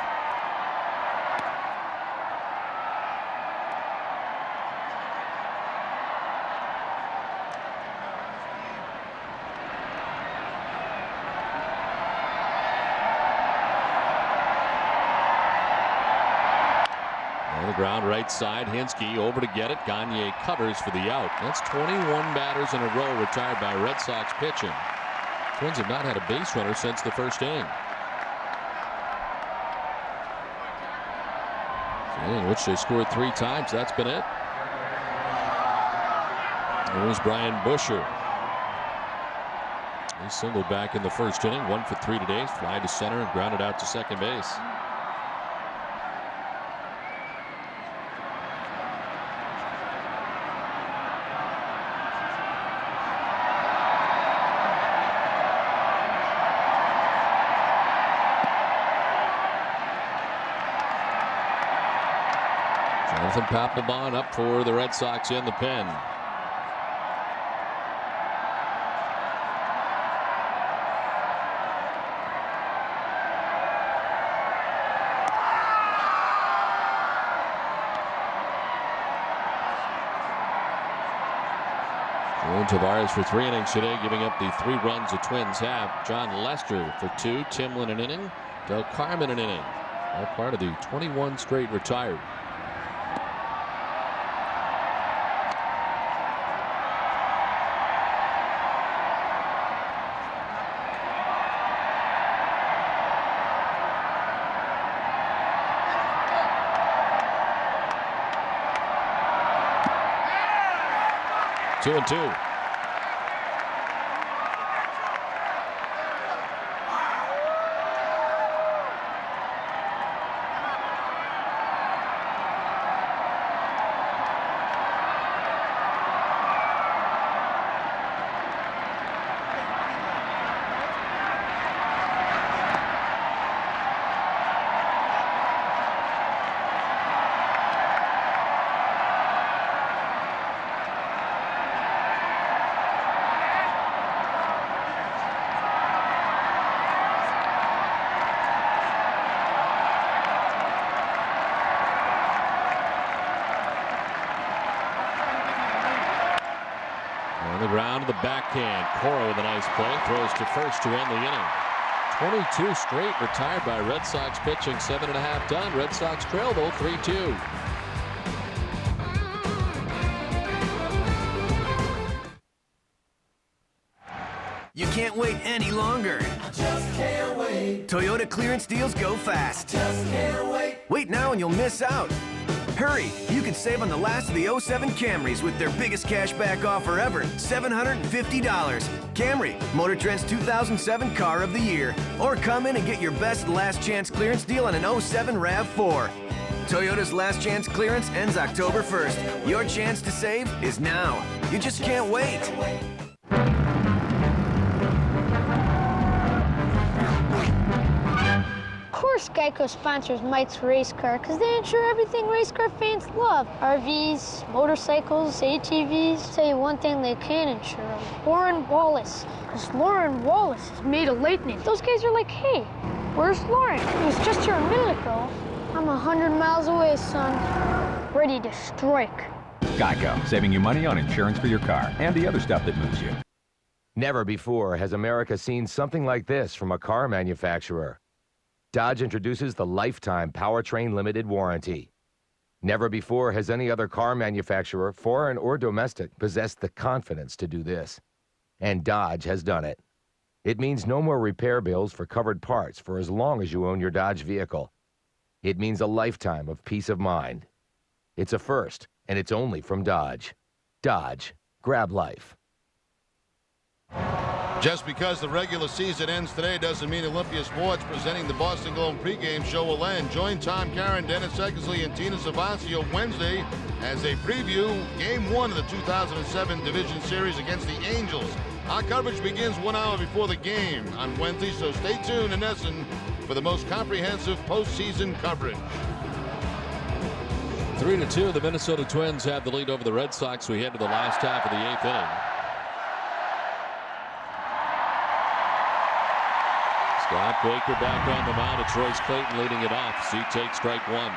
[SPEAKER 6] Ground right side. Hinske over to get it. Gagne covers for the out. That's 21 batters in a row retired by Red Sox pitching. Twins have not had a base runner since the first inning. in which they scored 3 times. That's been it. There's Brian Busher. He singled back in the first inning, 1 for 3 today. Fly to center and grounded out to second base. Jonathan Papelbon up for the Red Sox in the pen. Julian Tavares for 3 innings today, giving up the 3 runs the Twins have. John Lester for 2, Timlin an inning, Del Carmen an inning. All part of the 21 straight retired. Two and 2. On the ground to the backhand. Cora with a nice play. Throws to first to end the inning. 22 straight retired by Red Sox pitching. 7.5 done. Red Sox trail though 3-2.
[SPEAKER 2] You can't wait any longer.
[SPEAKER 4] Just can't wait.
[SPEAKER 2] Toyota clearance deals go fast.
[SPEAKER 4] Just can't wait.
[SPEAKER 2] Wait now and you'll miss out. Hurry! You can save on the last of the 07 Camrys with their biggest cashback offer ever, $750. Camry, Motor Trend's 2007 Car of the Year. Or come in and get your best last chance clearance deal on an 07 RAV4. Toyota's last chance clearance ends October 1st. Your chance to save is now. You just can't wait.
[SPEAKER 9] Of course Geico sponsors Mike's Race Car because they insure everything race car fans love. RVs, motorcycles, ATVs. Tell you one thing they can insure them. Lauren Wallace. Because Lauren Wallace is made of lightning. Those guys are like, hey, where's Lauren? He was just here a minute ago. I'm 100 miles away, son. Ready to strike.
[SPEAKER 12] Geico, saving you money on insurance for your car and the other stuff that moves you.
[SPEAKER 13] Never before has America seen something like this from a car manufacturer. Dodge introduces the Lifetime Powertrain Limited Warranty. Never before has any other car manufacturer, foreign or domestic, possessed the confidence to do this. And Dodge has done it. It means no more repair bills for covered parts for as long as you own your Dodge vehicle. It means a lifetime of peace of mind. It's a first, and it's only from Dodge. Dodge. Grab life.
[SPEAKER 1] Just because the regular season ends today doesn't mean Olympia Sports presenting the Boston Globe pregame show will end. Join Tom Caron, Dennis Eckersley, and Tina Savasio Wednesday as they preview Game 1 of the 2007 Division Series against the Angels. Our coverage begins 1 hour before the game on Wednesday, so stay tuned in Essen for the most comprehensive postseason coverage.
[SPEAKER 6] 3-2. The Minnesota Twins have the lead over the Red Sox. We head to the last half of the 8th inning. Scott Baker back on the mound. It's Royce Clayton leading it off. So he takes strike 1.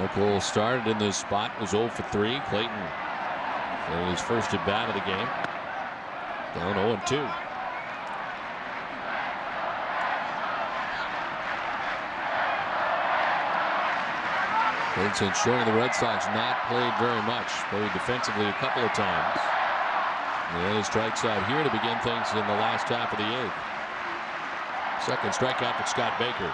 [SPEAKER 6] Nicole started in this spot, was 0 for 3. Clayton his first at bat of the game. Down 0-2. Clayton's ensuring the Red Sox not played very much. Played defensively a couple of times. And he strikes out here to begin things in the last half of the 8th. Second strikeout for Scott Baker.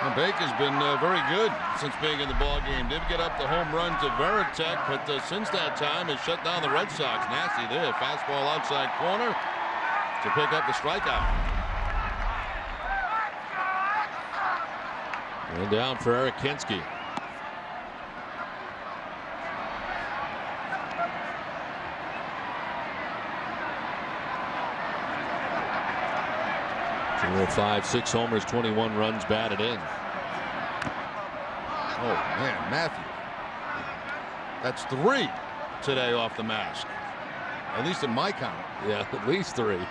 [SPEAKER 1] Well, Baker's been very good since being in the ball game. Did get up the home run to Veritek, but since that time has shut down the Red Sox. Nasty there. Fastball outside corner to pick up the strikeout.
[SPEAKER 6] And down for Eric Kinski. Five, 6 homers, 21 runs batted in.
[SPEAKER 1] Oh man, Matthew. That's 3 today off the mask. At least in my count.
[SPEAKER 6] Yeah, at least 3.
[SPEAKER 1] Ooh,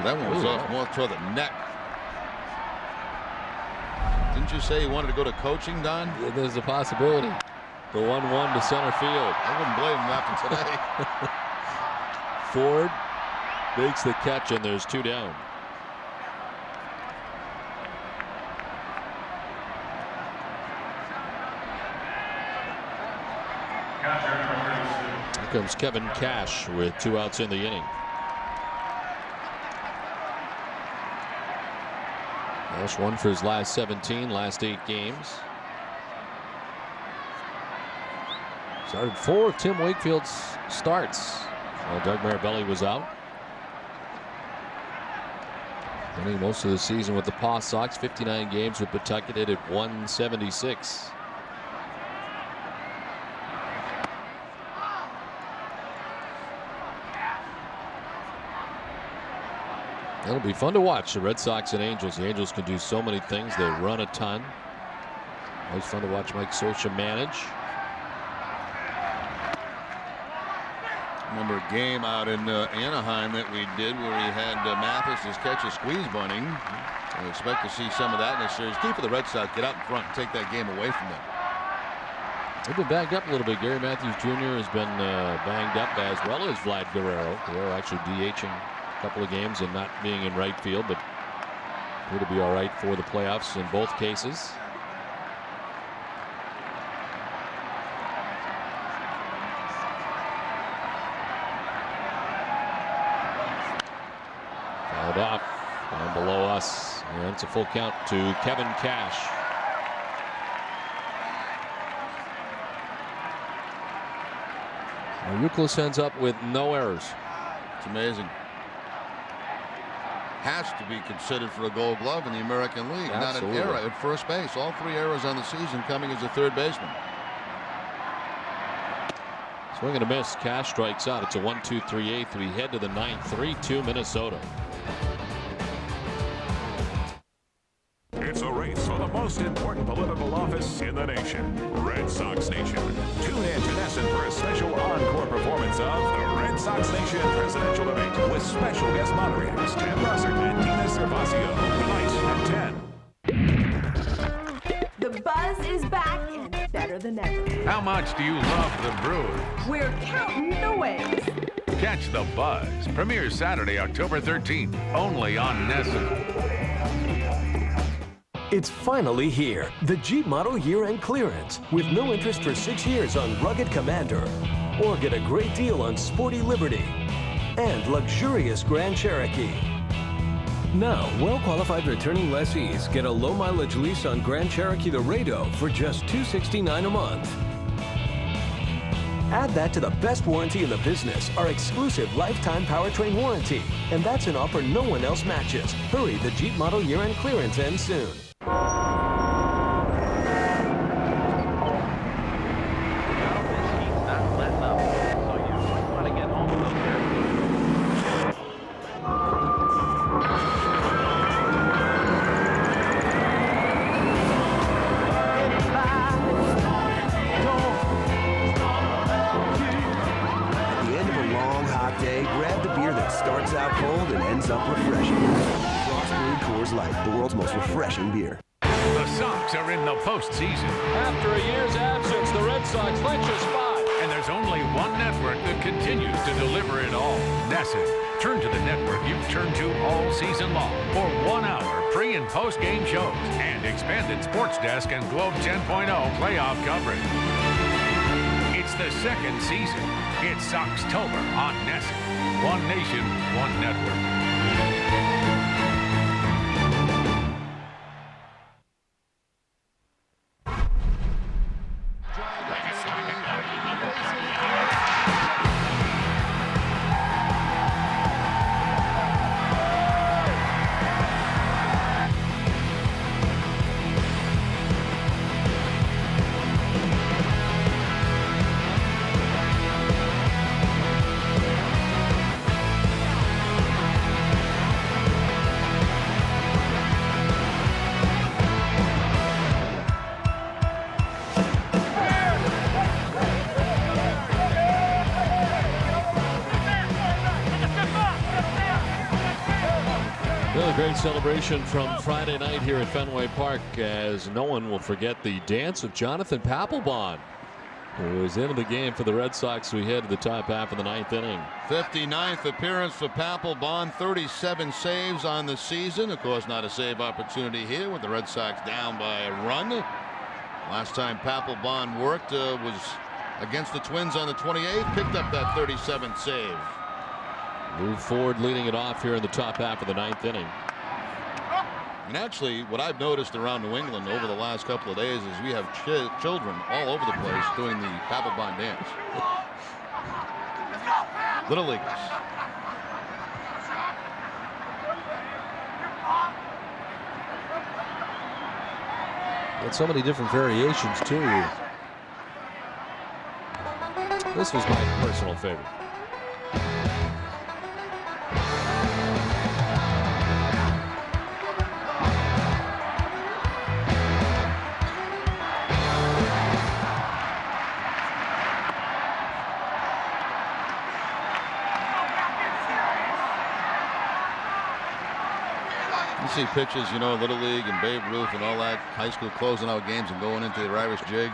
[SPEAKER 1] that one was off more toward the neck. Didn't you say you wanted to go to coaching, Don?
[SPEAKER 6] Yeah, there's a possibility. The 1-1 to center field.
[SPEAKER 1] I wouldn't blame him after today.
[SPEAKER 6] Ford makes the catch, and there's 2 down. Here comes Kevin Cash with 2 outs in the inning. Cash won for his last 17, last 8 games. Started 4 of Tim Wakefield's starts while Doug Marabelli was out. Winning most of the season with the Paw Sox, 59 games with Pawtucket, hit at 176. It'll be fun to watch the Red Sox and Angels. The Angels can do so many things. They run a ton. Always fun to watch Mike Scioscia manage.
[SPEAKER 1] Remember a game out in Anaheim that we did where he had Mathis catch a squeeze bunting. I expect to see some of that in this series. Key for the Red Sox, get out in front and take that game away from them.
[SPEAKER 6] They've been banged up a little bit. Gary Matthews Jr. has been banged up, as well as Vlad Guerrero. Guerrero actually DHing a couple of games and not being in right field, but appear to be all right for the playoffs in both cases. Off down below us, and it's a full count to Kevin Cash. Euclid ends up with no errors.
[SPEAKER 1] It's amazing. Has to be considered for a Gold Glove in the American League.
[SPEAKER 6] Absolutely.
[SPEAKER 1] Not an error at first base. All 3 errors on the season coming as a third baseman.
[SPEAKER 6] Swing and a miss. Cash strikes out. It's a 1-2-3-8. We head to the 9th. 3-2 Minnesota.
[SPEAKER 8] It's a race for the most important political office in the nation. Red Sox Nation. Tune in to NESN for a special encore performance of the Red Sox Nation presidential debate with special guest moderators Ted Russert and Dina Servasio. Tonight at 10.
[SPEAKER 11] The buzz is back and better than ever.
[SPEAKER 8] How much do you love the Brewers?
[SPEAKER 11] We're counting the ways.
[SPEAKER 8] Catch The Buzz. Premieres Saturday, October 13th. Only on NESN.
[SPEAKER 14] It's finally here, the Jeep Model Year-End Clearance, with no interest for 6 years on rugged Commander, or get a great deal on Sporty Liberty and luxurious Grand Cherokee. Now, well-qualified returning lessees get a low-mileage lease on Grand Cherokee Laredo for just $269 a month. Add that to the best warranty in the business, our exclusive lifetime powertrain warranty, and that's an offer no one else matches. Hurry, the Jeep Model Year-End Clearance ends soon. Beer.
[SPEAKER 8] The Sox are in the postseason.
[SPEAKER 6] After a year's absence, the Red Sox clinch a spot.
[SPEAKER 8] And there's only one network that continues to deliver it all. NESN. Turn to the network you've turned to all season long for 1 hour pre- and post-game shows and expanded sports desk and Globe 10.0 playoff coverage. It's the second season. It's Soxtober on NESN. One nation, one network.
[SPEAKER 6] Great celebration from Friday night here at Fenway Park, as no one will forget the dance of Jonathan Papelbon, who was into the game for the Red Sox. We head to the top half of the 9th inning.
[SPEAKER 1] 59th appearance for Papelbon, 37 saves on the season. Of course, not a save opportunity here with the Red Sox down by a run. Last time Papelbon worked was against the Twins on the 28th, picked up that 37th save.
[SPEAKER 6] Move forward, leading it off here in the top half of the 9th inning.
[SPEAKER 1] And actually, what I've noticed around New England over the last couple of days is we have children all over the place doing the Papelbon dance. Little leaguers.
[SPEAKER 6] Got so many different variations too. This was my personal favorite.
[SPEAKER 1] See pitches, you know, Little League and Babe Ruth and all that, high school closing out games and going into the Irish jig.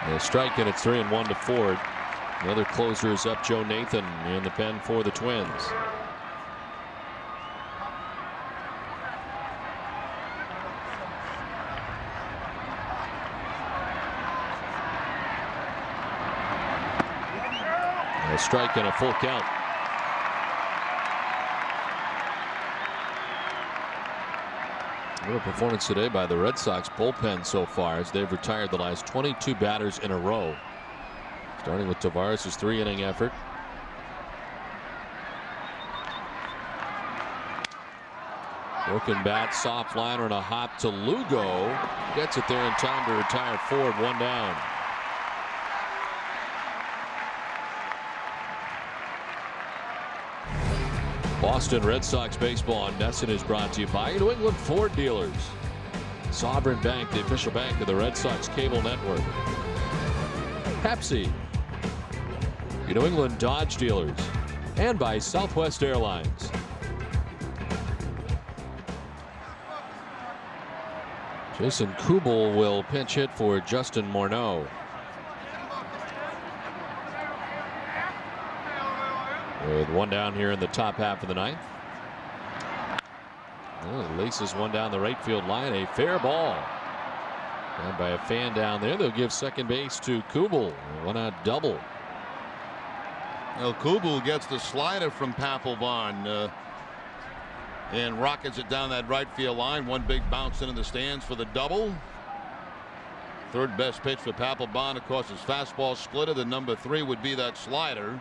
[SPEAKER 6] A strike, and it's 3-1 to Ford. The other closer is up, Joe Nathan, in the pen for the Twins. A strike and a full count. What a performance today by the Red Sox bullpen so far, as they've retired the last 22 batters in a row. Starting with Tavares' 3-inning effort. Broken bat, soft liner, and a hop to Lugo. Gets it there in time to retire Ford, 1 down. Boston Red Sox baseball on NESN is brought to you by New England Ford Dealers, Sovereign Bank, the official bank of the Red Sox cable network, Pepsi, New England Dodge Dealers, and by Southwest Airlines. Jason Kubel will pinch hit for Justin Morneau. With 1 down here in the top half of the 9th. Laces one down the right field line. A fair ball. And by a fan down there, they'll give second base to Kubel. 1-out double.
[SPEAKER 1] Well, Kubel gets the slider from Papelbon and rockets it down that right field line. One big bounce into the stands for the double. Third best pitch for Papelbon, of course, is fastball splitter. The number 3 would be that slider.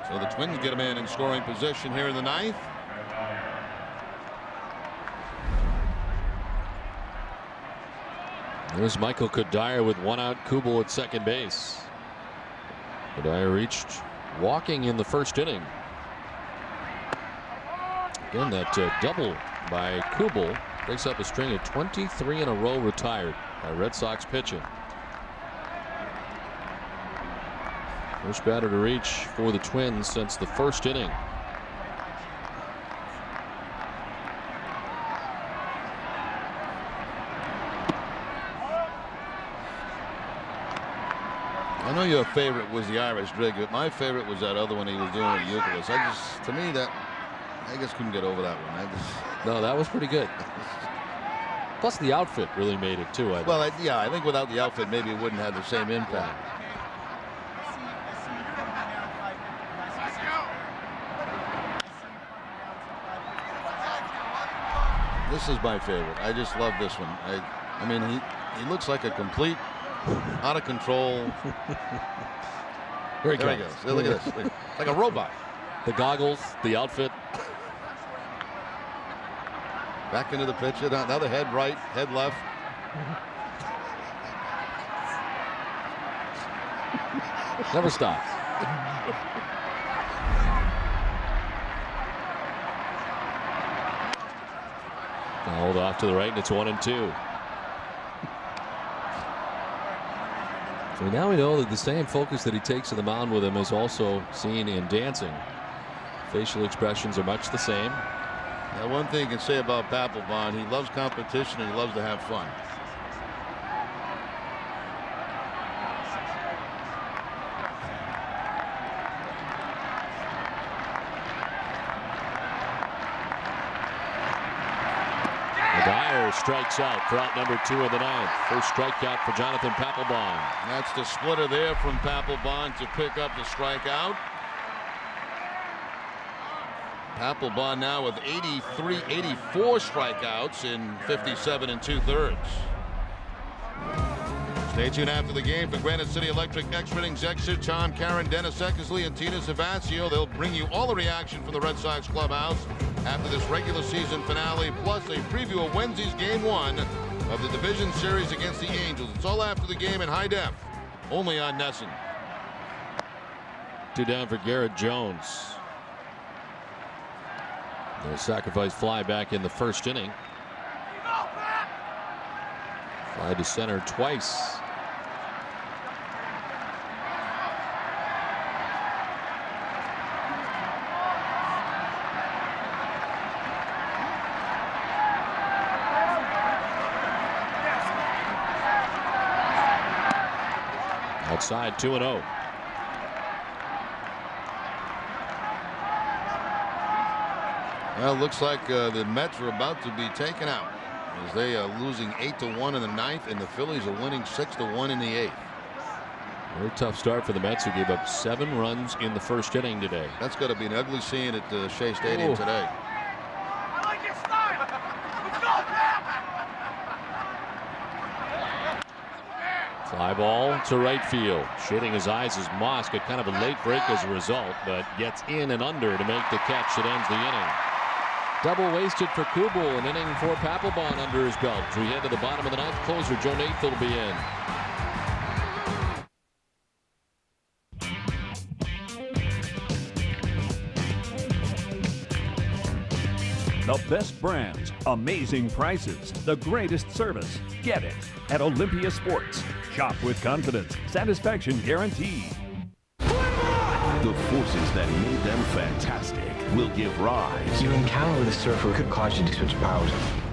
[SPEAKER 1] So the Twins get a man in scoring position here in the 9th.
[SPEAKER 6] There's Michael Kadire with 1 out, Kubel at second base. Kadire reached walking in the first inning. Again, that double by Kubel breaks up a string of 23 in a row retired by Red Sox pitching. First batter to reach for the Twins since the first inning.
[SPEAKER 1] I know your favorite was the Irish Drake, but my favorite was that other one he was doing with Euclid. To me, I just couldn't get over that one.
[SPEAKER 6] No, that was pretty good. Plus, the outfit really made it too. I
[SPEAKER 1] think without the outfit, maybe it wouldn't have the same impact. This is my favorite. I just love this one. I mean, he looks like a complete, out of control.
[SPEAKER 6] There he
[SPEAKER 1] goes. Look at this. Like a robot.
[SPEAKER 6] The goggles, the outfit.
[SPEAKER 1] Back into the pitch. Now the head right, head left.
[SPEAKER 6] Never stops. Hold off to the right, and it's 1-2. So now we know that the same focus that he takes to the mound with him is also seen in dancing. Facial expressions are much the same.
[SPEAKER 1] Now, one thing you can say about Papelbon, he loves competition and he loves to have fun.
[SPEAKER 6] Strikes out for out number 2 of the 9th. First strikeout for Jonathan Papelbon.
[SPEAKER 1] That's the splitter there from Papelbon to pick up the strikeout. Papelbon now with 84 strikeouts in 57 2/3. Stay tuned after the game for Granite City Electric Extra Innings Extra. Tom, Karen, Dennis Eckersley, and Tina Savazio. They'll bring you all the reaction from the Red Sox clubhouse after this regular season finale, plus a preview of Wednesday's Game 1 of the division series against the Angels. It's all after the game in high def, only on NESN.
[SPEAKER 6] 2 down for Garrett Jones. The sacrifice fly back in the first inning. Fly to center twice. Outside, 2-0.
[SPEAKER 1] Well, it looks like the Mets are about to be taken out as they are losing 8-1 in the 9th, and the Phillies are winning 6-1 in the 8th.
[SPEAKER 6] Very tough start for the Mets, who gave up 7 runs in the first inning today.
[SPEAKER 1] That's got to be an ugly scene at Shea Stadium today.
[SPEAKER 6] Fly ball to right field. Shading his eyes is Moss. Got kind of a late break as a result, but gets in and under to make the catch that ends the inning. Double wasted for Kubel. An inning for Papelbon under his belt. As we head to the bottom of the 9th, closer Joe Nath will be in.
[SPEAKER 8] The best brands, amazing prices, the greatest service. Get it at Olympia Sports. Shop with confidence. Satisfaction guaranteed.
[SPEAKER 15] The forces that made them fantastic will give rise.
[SPEAKER 19] Your encounter with a surfer could cause you to switch powers.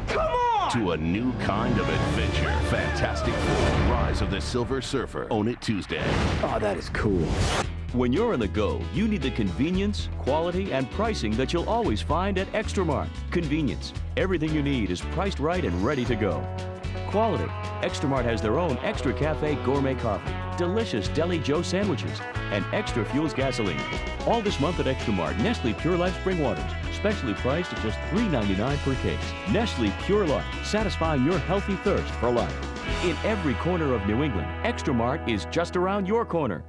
[SPEAKER 15] Come on! To a new kind of adventure. Fantastic Four: Rise of the Silver Surfer. Own it Tuesday.
[SPEAKER 19] Oh, that is cool.
[SPEAKER 21] When you're on the go, you need the convenience, quality, and pricing that you'll always find at Extramart. Convenience. Everything you need is priced right and ready to go. Quality. Extramart has their own Extra Cafe gourmet coffee, delicious Deli Joe sandwiches, and Extra Fuels gasoline. All this month at Extramart, Nestle Pure Life Spring Waters, specially priced at just $3.99 per case. Nestle Pure Life, satisfying your healthy thirst for life. In every corner of New England, Extramart is just around your corner.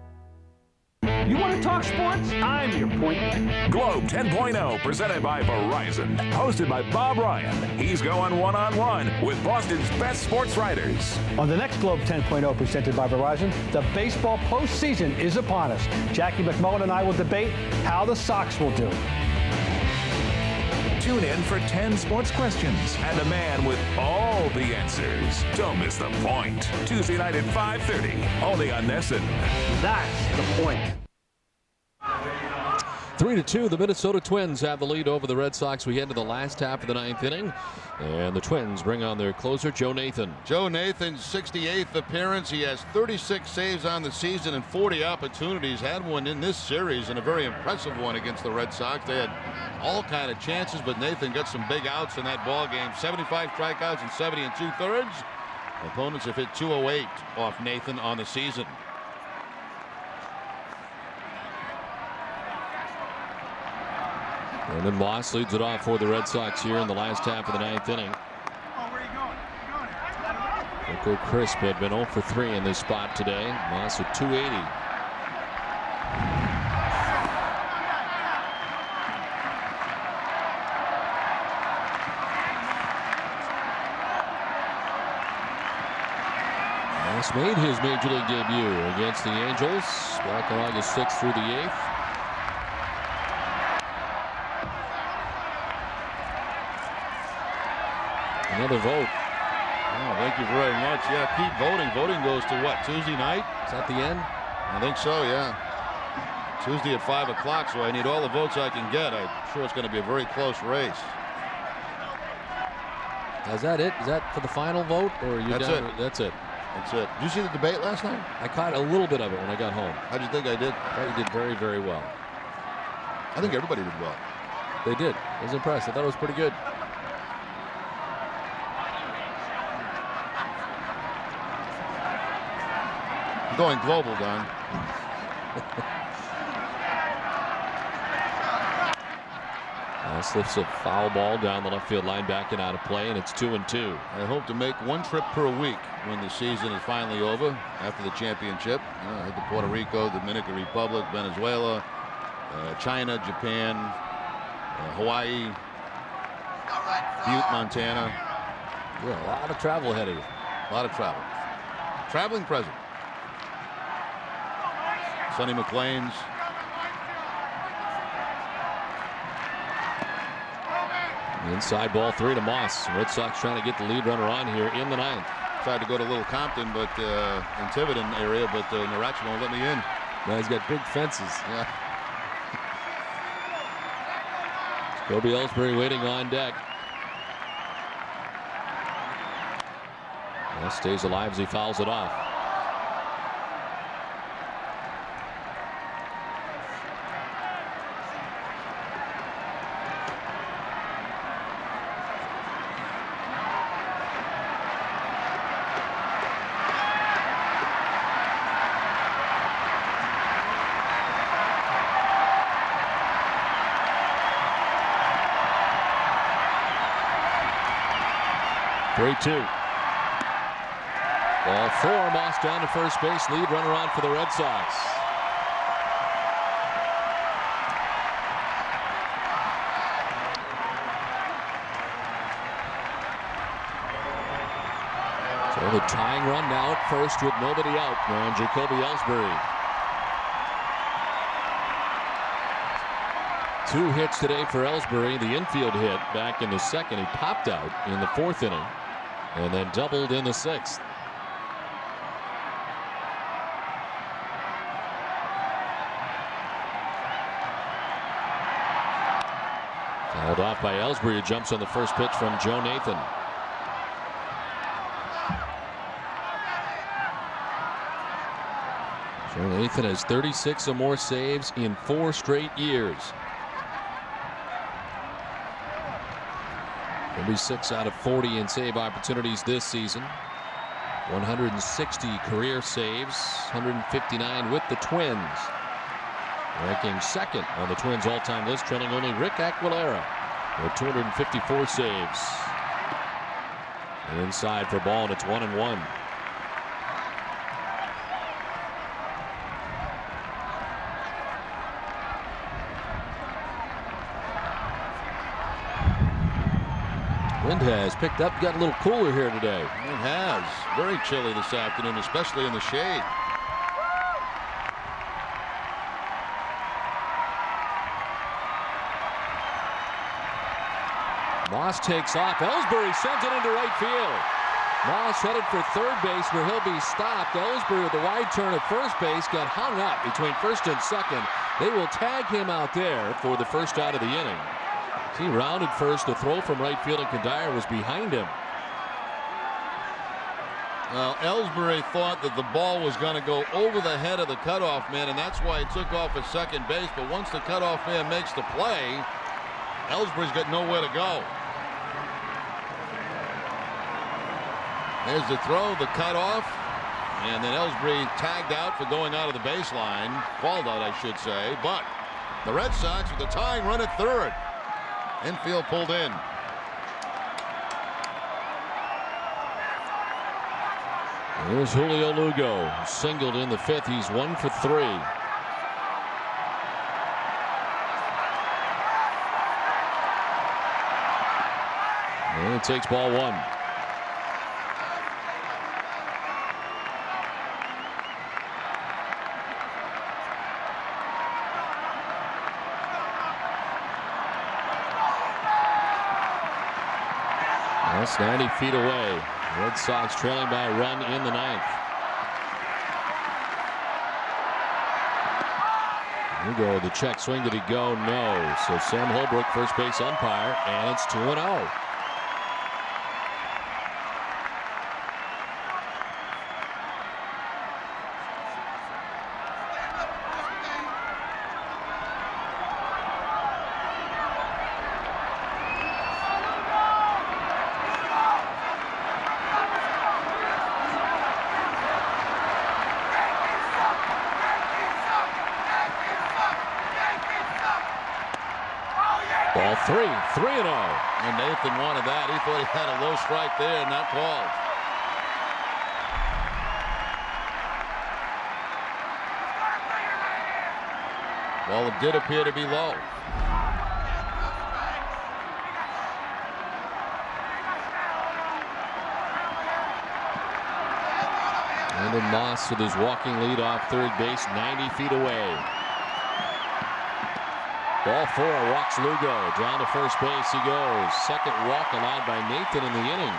[SPEAKER 14] You want to talk sports? I'm your point man.
[SPEAKER 8] Globe 10.0 presented by Verizon. Hosted by Bob Ryan. He's going one-on-one with Boston's best sports writers.
[SPEAKER 22] On the next Globe 10.0 presented by Verizon, the baseball postseason is upon us. Jackie McMullen and I will debate how the Sox will do.
[SPEAKER 8] Tune in for 10 sports questions and a man with all the answers. Don't miss the point. Tuesday night at 5:30, only on NESN.
[SPEAKER 22] That's the point.
[SPEAKER 6] 3 3-2, the Minnesota Twins have the lead over the Red Sox. We head to the last half of the 9th inning, and the Twins bring on their closer, Joe Nathan.
[SPEAKER 1] Joe Nathan's 68th appearance. He has 36 saves on the season and 40 opportunities. Had one in this series and a very impressive one against the Red Sox. They had all kind of chances, but Nathan got some big outs in that ball game. 75 strikeouts and 70 2/3. Opponents have hit 208 off Nathan on the season.
[SPEAKER 6] And then Moss leads it off for the Red Sox here in the last half of the 9th inning. Nico Crisp had been 0 for 3 in this spot today. Moss with 280. Moss made his major league debut against the Angels back on August 6th through the 8th. Another vote.
[SPEAKER 1] Oh, thank you very much. Yeah, keep voting. Voting goes to what, Tuesday night?
[SPEAKER 6] Is that the end?
[SPEAKER 1] I think so, yeah. Tuesday at 5 o'clock, so I need all the votes I can get. I'm sure it's going to be a very close race.
[SPEAKER 6] Is that it? Is that for the final vote? Or are you
[SPEAKER 1] That's
[SPEAKER 6] down?
[SPEAKER 1] it.
[SPEAKER 6] That's it.
[SPEAKER 1] That's it. Did you see the debate last night?
[SPEAKER 6] I caught a little bit of it when I got home.
[SPEAKER 1] How'd you think I did?
[SPEAKER 6] I thought you did very, very well.
[SPEAKER 1] I think everybody did well.
[SPEAKER 6] They did. I was impressed. I thought it was pretty good.
[SPEAKER 1] Going global, Don.
[SPEAKER 6] Slips a foul ball down the left field line, back and out of play, and it's 2-2.
[SPEAKER 1] I hope to make one trip per week when the season is finally over after the championship. I head to Puerto Rico, Dominican Republic, Venezuela, China, Japan, Hawaii, Butte, Montana.
[SPEAKER 6] Yeah, a lot of travel ahead of you.
[SPEAKER 1] A lot of travel. Traveling president. Sonny McLean's.
[SPEAKER 6] Inside ball 3 to Moss. Red Sox trying to get the lead runner on here in the 9th.
[SPEAKER 1] Tried to go to Little Compton, but in Tiverton area, but Narachi won't let me in.
[SPEAKER 6] Now he's got big fences.
[SPEAKER 1] Yeah.
[SPEAKER 6] Kobe Ellsbury waiting on deck. Well, stays alive as he fouls it off. Ball 4, Moss down to first base, lead runner on for the Red Sox. So the tying run now at first with nobody out on Jacoby Ellsbury. 2 hits today for Ellsbury. The infield hit back in the 2nd. He popped out in the 4th inning and then doubled in the 6th. Fouled off by Ellsbury, who jumps on the first pitch from Joe Nathan. Joe Nathan has 36 or more saves in 4 straight years. 36 out of 40 in save opportunities this season. 160 career saves, 159 with the Twins. Ranking 2nd on the Twins all-time list, trailing only Rick Aquilera with 254 saves. Inside for ball, and it's 1-1. Wind has picked up, got a little cooler here today.
[SPEAKER 1] It has. Very chilly this afternoon, especially in the shade.
[SPEAKER 6] Moss takes off. Ellsbury sends it into right field. Moss headed for third base where he'll be stopped. Ellsbury with the wide turn at first base got hung up between first and second. They will tag him out there for the first out of the inning. He rounded first. The throw from right field and Kadire was behind him.
[SPEAKER 1] Well, Ellsbury thought that the ball was going to go over the head of the cutoff man, and that's why he took off at second base. But once the cutoff man makes the play, Ellsbury's got nowhere to go. There's the throw, the cutoff, and then Ellsbury tagged out for going out of the baseline. Called out, I should say. But the Red Sox with the tying run at third. Infield pulled in.
[SPEAKER 6] Here's Julio Lugo, singled in the fifth. He's 1 for 3. And it takes ball 1. That's 90 feet away. Red Sox trailing by a run in the ninth. Lugo, the check swing. Did he go? No. So Sam Holbrook, first base umpire, and it's 2-0. Ball 3, 3-0.
[SPEAKER 1] And Nathan wanted that. He thought he had a low strike there, not called. Well, it did appear to be low.
[SPEAKER 6] Brandon Moss with his walking lead off third base, 90 feet away. Ball 4, walks Lugo. Down to first base he goes. Second walk allowed by Nathan in the inning.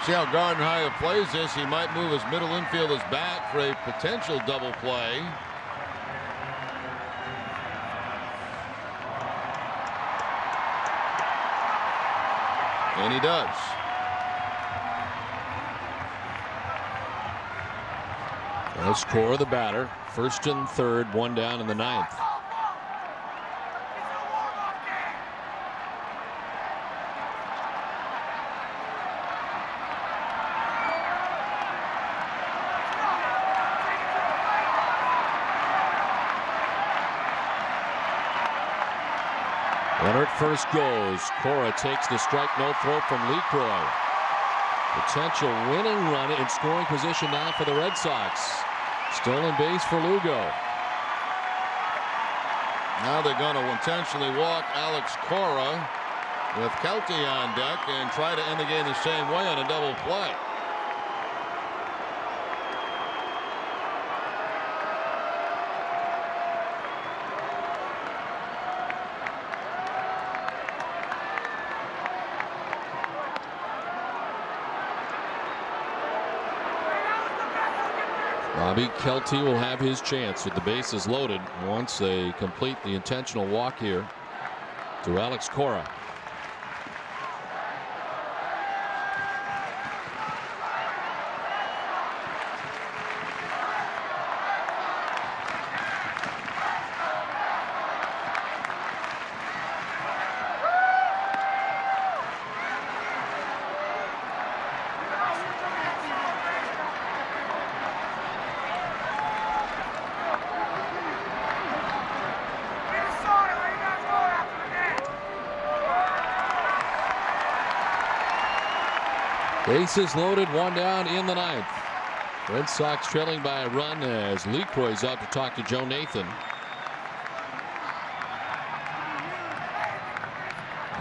[SPEAKER 1] See how Gardenhire plays this. He might move his middle infielders back for a potential double play. And he does.
[SPEAKER 6] That's Cora, the batter. First and third, one down in the ninth. Runner at first goes. Cora takes the strike, no throw from LeCroy. Potential winning run in scoring position now for the Red Sox. Stolen base for Lugo.
[SPEAKER 1] Now they're going to intentionally walk Alex Cora with Kelty on deck and try to end the game the same way on a double play.
[SPEAKER 6] Bobby Kelty will have his chance with the bases loaded once they complete the intentional walk here to Alex Cora. Bases loaded, one down in the ninth. Red Sox trailing by a run as LeCroy's out to talk to Joe Nathan.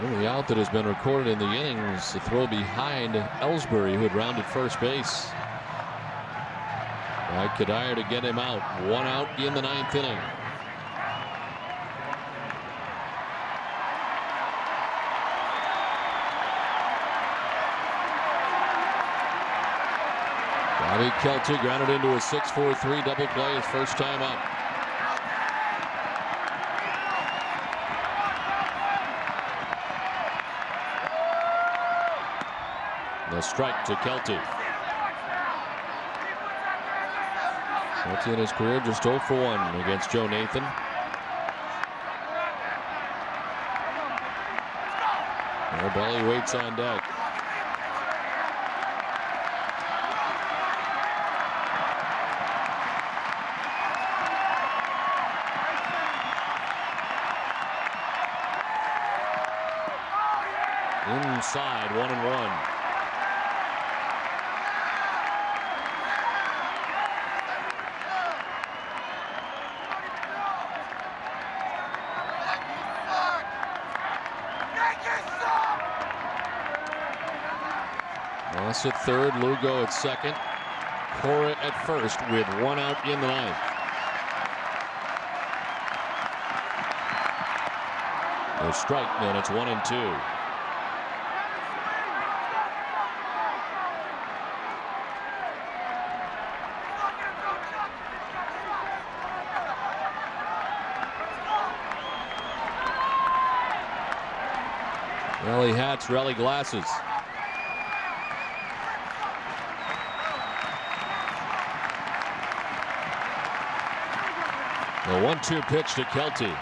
[SPEAKER 6] The only out that has been recorded in the inning was the throw behind Ellsbury, who had rounded first base. By Kadire to get him out. One out in the ninth inning. Bobby Kelty grounded into a 6-4-3 double play his first time up. The strike to Kelty. Kelty in his career just 0 for 1 against Joe Nathan. Mirabelli waits on deck. Inside, 1-1. Moss at third, Lugo at second, Cora at first with 1 out in the ninth. A strike, and it's 1-2. Rally hats, rally glasses. The 1-2 pitch to Kelty.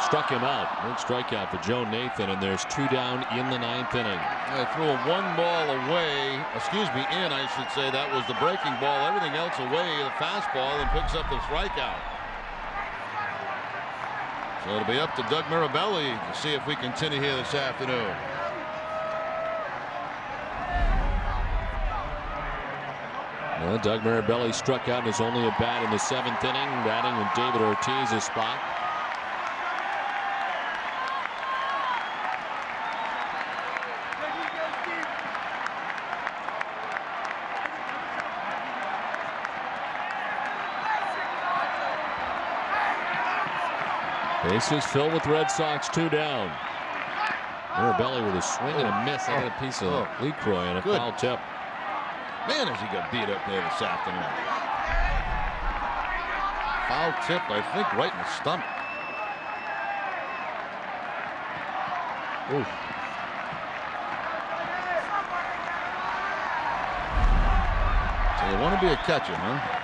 [SPEAKER 6] Struck him out. Big strikeout for Joe Nathan, and there's 2 down in the ninth inning.
[SPEAKER 1] They threw a 1 ball away. Excuse me, in, I should say. That was the breaking ball. Everything else away, the fastball, and picks up the strikeout. So it'll be up to Doug Mirabelli to see if we continue here this afternoon.
[SPEAKER 6] Well, Doug Mirabelli struck out in his only at bat in the 7th inning, batting in David Ortiz's spot. Bases filled with Red Sox, 2 down. Mirabelli with a swing and a miss. I got a piece of LeCroy and a foul tip.
[SPEAKER 1] Man, has he got beat up there this afternoon. Foul tip, I think, right in the stomach. Oof. So you want to be a catcher, huh?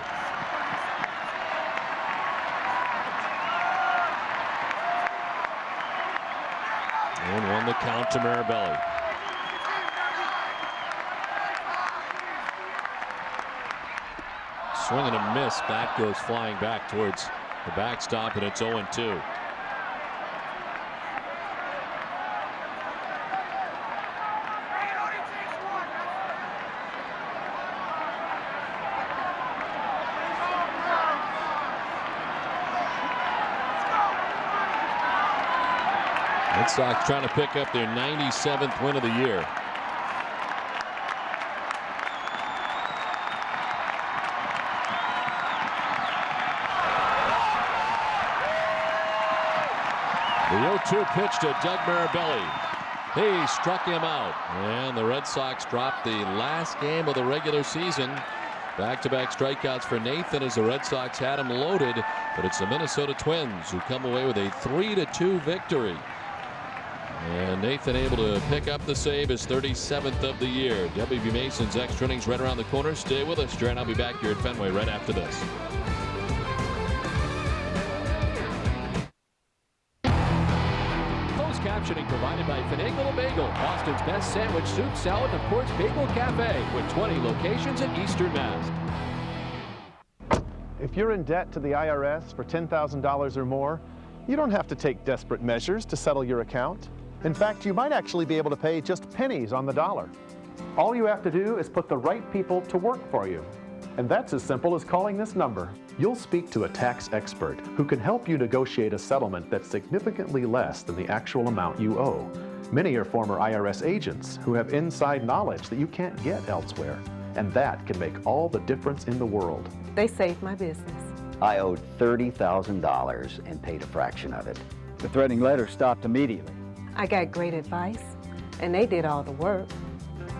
[SPEAKER 6] 1-1 the count to Mirabelli. Swing and a miss. Bat goes flying back towards the backstop, and it's 0-2. Red Sox trying to pick up their 97th win of the year. The 0-2 pitch to Doug Mirabelli. He struck him out, and the Red Sox dropped the last game of the regular season. Back-to-back strikeouts for Nathan as the Red Sox had him loaded, but it's the Minnesota Twins who come away with a 3-2 victory. And Nathan able to pick up the save, his 37th of the year. WB Mason's extra innings right around the corner. Stay with us, Jared. I'll be back here at Fenway right after this. Closed captioning provided by Finagle Bagel, Boston's best sandwich, soup, salad, and of course Bagel Cafe, with 20 locations in Eastern Mass.
[SPEAKER 3] If you're in debt to the IRS for $10,000 or more, you don't have to take desperate measures to settle your account. In fact, you might actually be able to pay just pennies on the dollar. All you have to do is put the right people to work for you. And that's as simple as calling this number. You'll speak to a tax expert who can help you negotiate a settlement that's significantly less than the actual amount you owe. Many are former IRS agents who have inside knowledge that you can't get elsewhere. And that can make all the difference in the world.
[SPEAKER 5] They saved my business.
[SPEAKER 20] I owed $30,000 and paid a fraction of it. The threatening letter stopped immediately.
[SPEAKER 5] I got great advice, and they did all the work.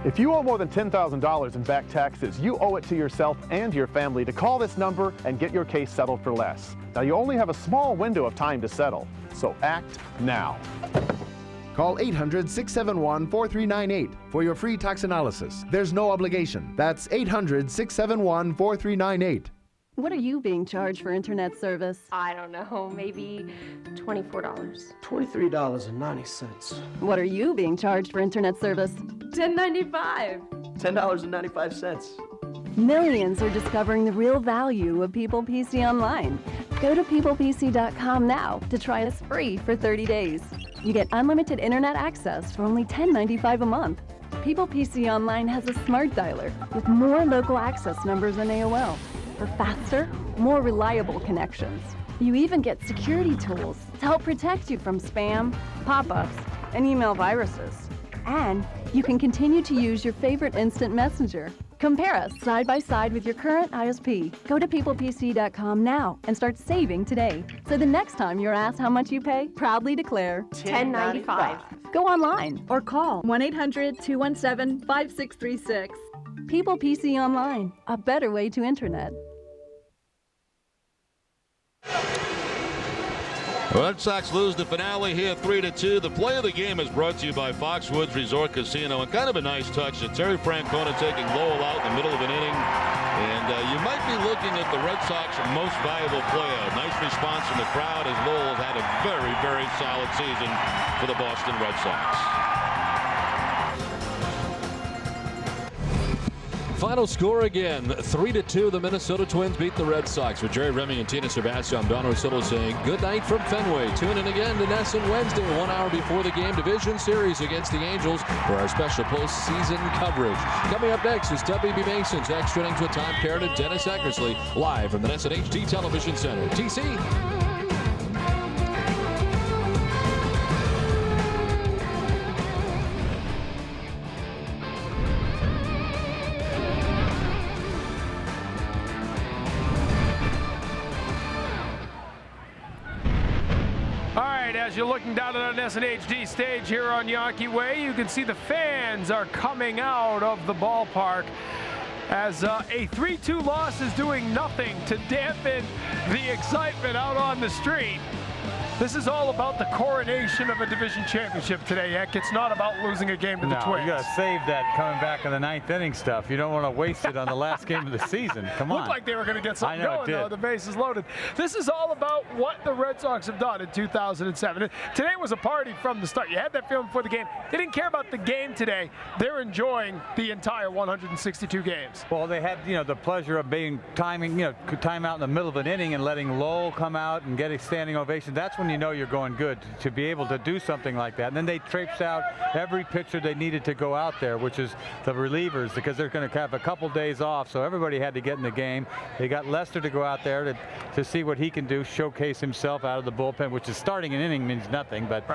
[SPEAKER 3] If you owe more than $10,000 in back taxes, you owe it to yourself and your family to call this number and get your case settled for less. Now, you only have a small window of time to settle, so act now.
[SPEAKER 5] Call 800-671-4398 for your free tax analysis. There's no obligation. That's 800-671-4398.
[SPEAKER 7] What are you being charged for internet service?
[SPEAKER 11] I don't know, maybe $24.
[SPEAKER 19] $23.90.
[SPEAKER 7] What are you being charged for internet service?
[SPEAKER 11] $10.95.
[SPEAKER 19] $10.95.
[SPEAKER 7] Millions are discovering the real value of People PC Online. Go to peoplepc.com now to try us free for 30 days. You get unlimited internet access for only $10.95 a month. People PC Online has a smart dialer with more local access numbers than AOL for faster, more reliable connections. You even get security tools to help protect you from spam, pop-ups, and email viruses. And you can continue to use your favorite instant messenger. Compare us side by side with your current ISP. Go to peoplepc.com now and start saving today. So the next time you're asked how much you pay, proudly declare
[SPEAKER 11] $10.95.
[SPEAKER 7] Go online or call 1-800-217-5636. People PC Online, a better way to internet.
[SPEAKER 1] Red Sox lose the finale here 3-2. The play of the game is brought to you by Foxwoods Resort Casino, and kind of a nice touch. Terry Francona taking Lowell out in the middle of an inning, and you might be looking at the Red Sox most valuable player. Nice response from the crowd as Lowell has had a very, very solid season for the Boston Red Sox.
[SPEAKER 6] Final score again, 3-2. The Minnesota Twins beat the Red Sox. With Jerry Remy and Tina Sebastian, I'm Don Orsillo saying good night from Fenway. Tune in again to Nesson Wednesday, 1 hour before the game. Division Series against the Angels for our special postseason coverage. Coming up next is WB Mason's Extra Innings with Tom Parrott and Dennis Eckersley, live from the Nesson HD Television Center. TC.
[SPEAKER 10] As you're looking down at our Nesson HD stage here on Yankee Way, you can see the fans are coming out of the ballpark as a 3-2 loss is doing nothing to dampen the excitement out on the street. This is all about the coronation of a division championship today, Eck. It's not about losing a game to the Twins.
[SPEAKER 23] You got to save that coming back in the ninth inning stuff. You don't want to waste it on the last game of the season. Come on.
[SPEAKER 10] Looked like they were going to get something going, though. The bases loaded. This is all about what the Red Sox have done in 2007. Today was a party from the start. You had that feeling before the game. They didn't care about the game today. They're enjoying the entire 162 games.
[SPEAKER 23] Well, they had, the pleasure of being time out in the middle of an inning and letting Lowell come out and get a standing ovation. That's when you know you're going good, to be able to do something like that. And then they traipsed out every pitcher they needed to go out there, which is the relievers, because they're going to have a couple days off, so everybody had to get in the game. They got Lester to go out there to see what he can do, showcase himself out of the bullpen, which is starting an inning means nothing, but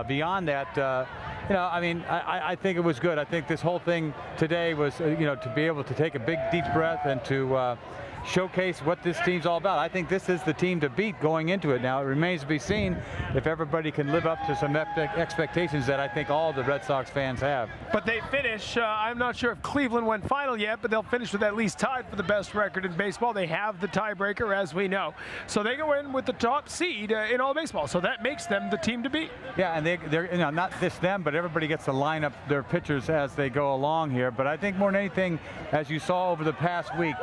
[SPEAKER 23] beyond that, I think it was good. I think this whole thing today was, to be able to take a big deep breath and to showcase what this team's all about. I think this is the team to beat going into it. Now, it remains to be seen if everybody can live up to some expectations that I think all the Red Sox fans have.
[SPEAKER 10] But they finish, I'm not sure if Cleveland went final yet, but they'll finish with at least tied for the best record in baseball. They have the tiebreaker, as we know. So they go in with the top seed in all baseball. So that makes them the team to beat.
[SPEAKER 23] Yeah, and they're not just them, but everybody gets to line up their pitchers as they go along here. But I think more than anything, as you saw over the past week,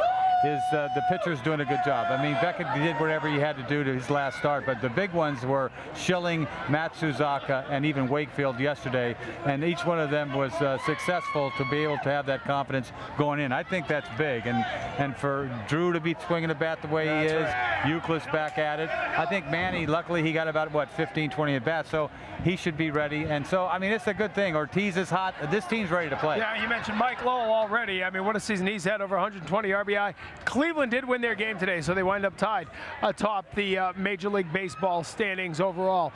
[SPEAKER 23] is the pitcher's doing a good job. I mean, Beckett did whatever he had to do to his last start, but the big ones were Schilling, Matsuzaka, and even Wakefield yesterday, and each one of them was successful to be able to have that confidence going in. I think that's big, and for Drew to be swinging the bat the way he is, Euclid's back at it. I think Manny, luckily, he got about, 15, 20 at bats, so he should be ready. And so, I mean, it's a good thing. Ortiz is hot. This team's ready to play.
[SPEAKER 10] Yeah, you mentioned Mike Lowell already. I mean, what a season he's had, over 120 RBI. Cleveland did win their game today, so they wind up tied atop the Major League Baseball standings overall.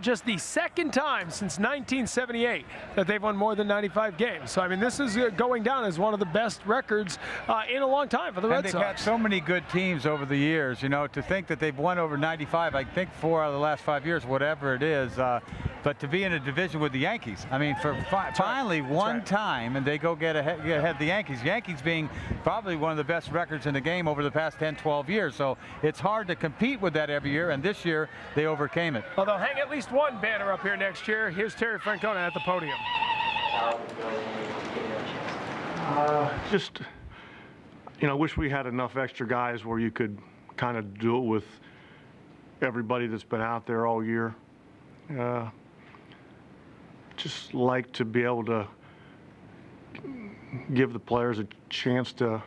[SPEAKER 10] Just the second time since 1978 that they've won more than 95 games. So, I mean, this is going down as one of the best records in a long time for the Red Sox.
[SPEAKER 23] They've had so many good teams over the years, you know, to think that they've won over 95, I think 4 out of the last 5 years, whatever it is. But to be in a division with the Yankees, I mean, for finally one time, and they go get ahead of the Yankees. Yankees being probably one of the best records in the game over the past 10, 12 years. So it's hard to compete with that every year, and this year they overcame it.
[SPEAKER 10] Well, they'll hang at least one banner up here next year. Here's Terry Francona at the podium.
[SPEAKER 16] Just, you know, wish we had enough extra guys where you could kind of do it with everybody that's been out there all year. Just like to be able to give the players a chance to,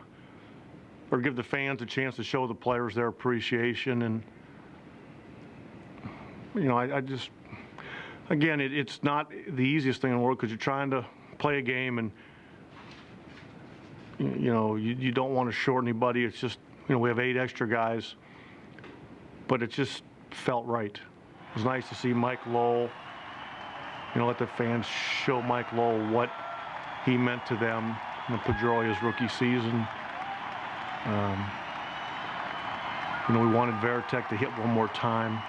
[SPEAKER 16] or give the fans a chance to show the players their appreciation. And, you know, I just, again, it's not the easiest thing in the world because you're trying to play a game and, you know, you don't want to short anybody. It's just, you know, we have 8 extra guys, but it just felt right. It was nice to see Mike Lowell, you know, let the fans show Mike Lowell what he meant to them in Pedroia's rookie season. You know, we wanted Varitek to hit one more time.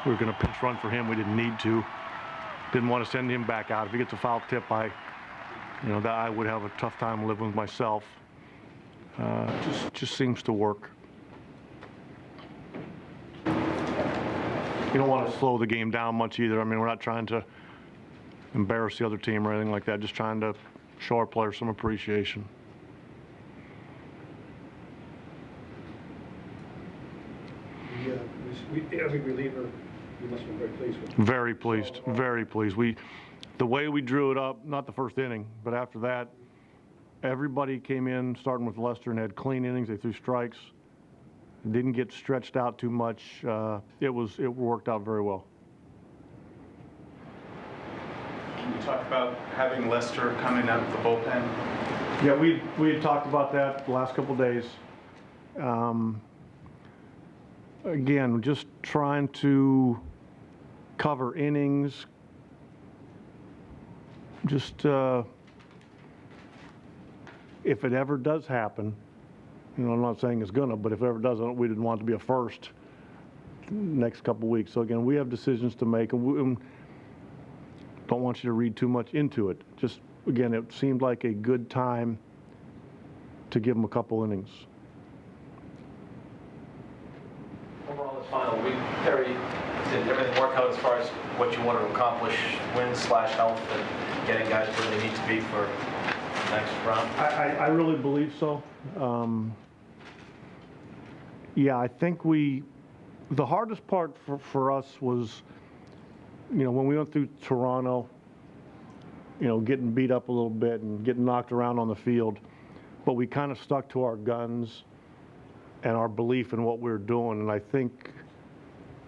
[SPEAKER 16] We were going to pinch run for him. We didn't need to. Didn't want to send him back out. If he gets a foul tip, you know, that I would have a tough time living with myself. Just seems to work. You don't want to slow the game down much either. I mean, we're not trying to embarrass the other team or anything like that. Just trying to show our players some appreciation.
[SPEAKER 17] Every reliever, you must be very pleased with.
[SPEAKER 16] Very pleased, very pleased. The way we drew it up, not the first inning, but after that, everybody came in, starting with Lester, and had clean innings. They threw strikes. Didn't get stretched out too much. It worked out very well.
[SPEAKER 18] Can you talk about having Lester coming out of the bullpen?
[SPEAKER 16] Yeah, we had talked about that the last couple of days. Again, just trying to cover innings. Just if it ever does happen, you know, I'm not saying it's gonna, but if it ever doesn't, we didn't want it to be a first next couple of weeks. So again, we have decisions to make, and we don't want you to read too much into it. Just again, it seemed like a good time to give them a couple innings.
[SPEAKER 24] Overall, this final week, Terry, did everything work out as far as what you want to accomplish, wins/health, and getting guys where they need to be for the next round?
[SPEAKER 16] I really believe so. Yeah, I think the hardest part for us was, you know, when we went through Toronto, you know, getting beat up a little bit and getting knocked around on the field, but we kind of stuck to our guns and our belief in what we were doing. And I think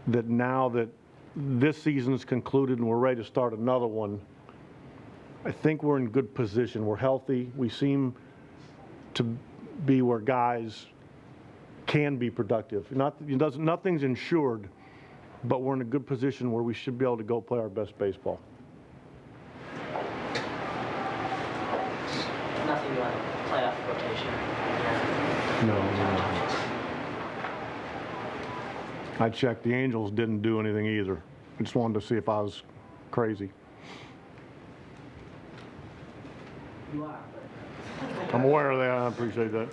[SPEAKER 16] that now that this season's concluded and we're ready to start another one, I think we're in good position. We're healthy. We seem to be where guys can be productive. Nothing's insured, but we're in a good position where we should be able to go play our best baseball.
[SPEAKER 25] Nothing like playoff rotation?
[SPEAKER 16] No. I checked. The Angels didn't do anything either. I just wanted to see if I was crazy.
[SPEAKER 25] You are.
[SPEAKER 16] I'm aware of that. I appreciate that.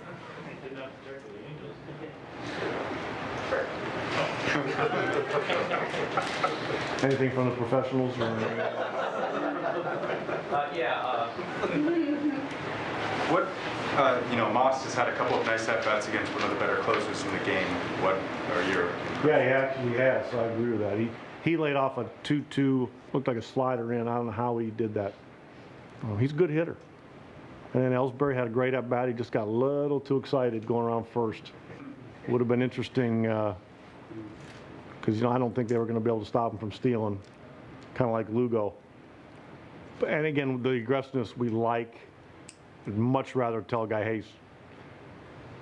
[SPEAKER 16] Anything from the professionals? Or
[SPEAKER 18] What, you know, Moss has had a couple of nice at-bats against one of the better closers in the game. What are your...
[SPEAKER 16] Yeah, he actually has, so I agree with that. He laid off a 2-2, looked like a slider in. I don't know how he did that. He's a good hitter. And then Ellsbury had a great at-bat. He just got a little too excited going around first. Would have been interesting because, you know, I don't think they were going to be able to stop him from stealing, kind of like Lugo. And again, the aggressiveness we like. I'd much rather tell a guy, hey,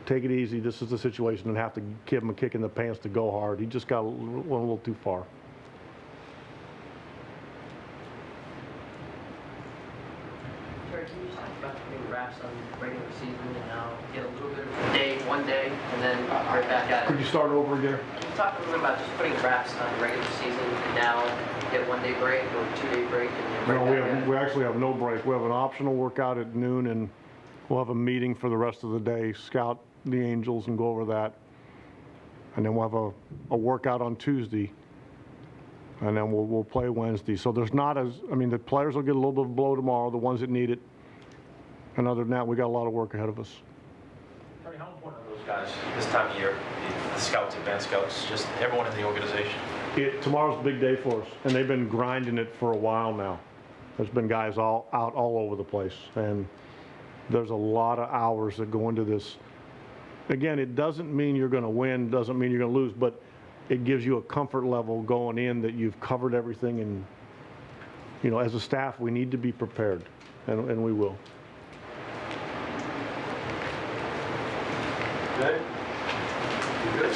[SPEAKER 16] take it easy. This is the situation, and have to give him a kick in the pants to go hard. He just went a little too far.
[SPEAKER 25] Terry, can you just talk about putting wraps on regular season and now get a little bit of a day, one day, and then right back at it?
[SPEAKER 16] Could you start over again?
[SPEAKER 25] Can you talk a little bit about just putting wraps on regular season and now get 1 day break or 2 day break and then right back at it?
[SPEAKER 16] We actually have no break. We have an optional workout at noon, and we'll have a meeting for the rest of the day, scout the Angels and go over that. And then we'll have a workout on Tuesday, and then we'll play Wednesday. So there's not the players will get a little bit of blow tomorrow, the ones that need it. And other than that, we got a lot of work ahead of us.
[SPEAKER 24] Terry, how important are those guys this time of year? The scouts, advanced scouts, just everyone in the organization.
[SPEAKER 16] Tomorrow's a big day for us, and they've been grinding it for a while now. There's been guys out all over the place, and there's a lot of hours that go into this. Again, it doesn't mean you're going to win, doesn't mean you're going to lose, but it gives you a comfort level going in that you've covered everything. And, as a staff, we need to be prepared, and we will.
[SPEAKER 24] Okay. You good?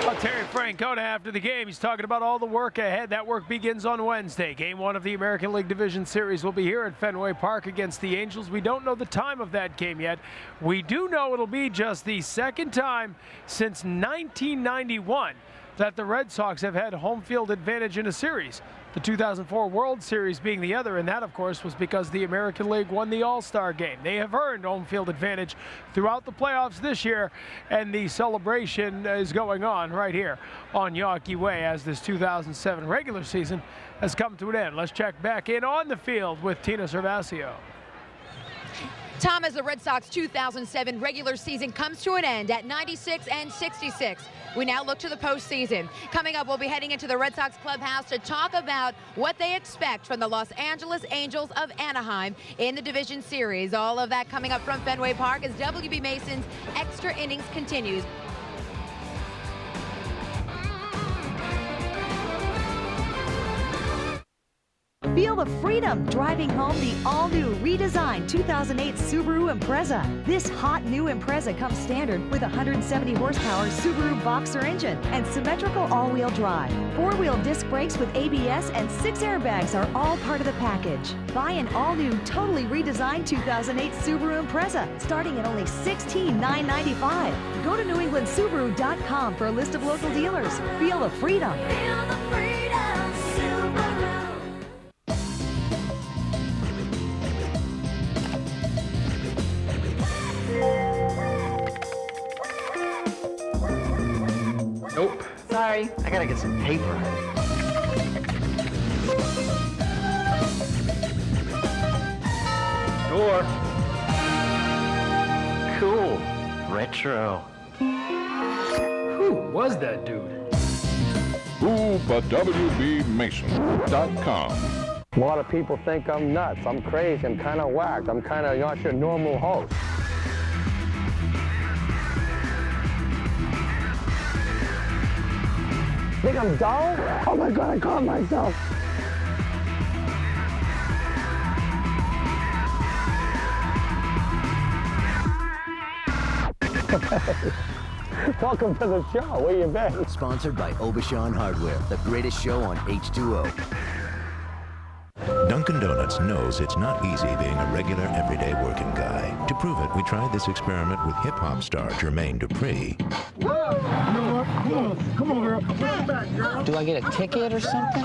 [SPEAKER 10] Well, Terry Francona after the game, he's talking about all the work ahead. That work begins on Wednesday. Game 1 of the American League Division Series will be here at Fenway Park against the Angels. We don't know the time of that game yet. We do know it'll be just the second time since 1991 that the Red Sox have had home field advantage in a series. The 2004 World Series being the other, and that, of course, was because the American League won the All-Star game. They have earned home field advantage throughout the playoffs this year, and the celebration is going on right here on Yawkey Way as this 2007 regular season has come to an end. Let's check back in on the field with Tina Servasio.
[SPEAKER 2] Tom, as the Red Sox 2007 regular season comes to an end at 96 and 66, we now look to the postseason. Coming up, we'll be heading into the Red Sox clubhouse to talk about what they expect from the Los Angeles Angels of Anaheim in the division series. All of that coming up from Fenway Park as W.B. Mason's extra innings continues.
[SPEAKER 4] Feel the freedom driving home the all-new redesigned 2008 Subaru Impreza. This hot new Impreza comes standard with a 170 horsepower Subaru Boxer engine and symmetrical all-wheel drive. 4-wheel disc brakes with ABS and 6 airbags are all part of the package. Buy an all-new, totally redesigned 2008 Subaru Impreza starting at only $16,995. Go to NewEnglandSubaru.com for a list of local dealers. Feel the freedom. Feel the freedom, Subaru.
[SPEAKER 9] Nope.
[SPEAKER 19] Sorry. I gotta get some paper.
[SPEAKER 9] Door.
[SPEAKER 19] Cool. Retro.
[SPEAKER 9] Who was that dude?
[SPEAKER 12] WBMason.com.
[SPEAKER 13] A lot of people think I'm nuts. I'm crazy. I'm kind of whacked. I'm kind of not your normal host. Think I'm dull? Oh my God, I caught myself. Welcome to the show. Where you been?
[SPEAKER 26] Sponsored by Obashan Hardware, the greatest show on H2O.
[SPEAKER 27] Dunkin' Donuts knows it's not easy being a regular, everyday working guy. To prove it, we tried this experiment with hip-hop star Jermaine Dupri.
[SPEAKER 13] Come on, girl. Come back, girl.
[SPEAKER 28] Do I get a ticket or something?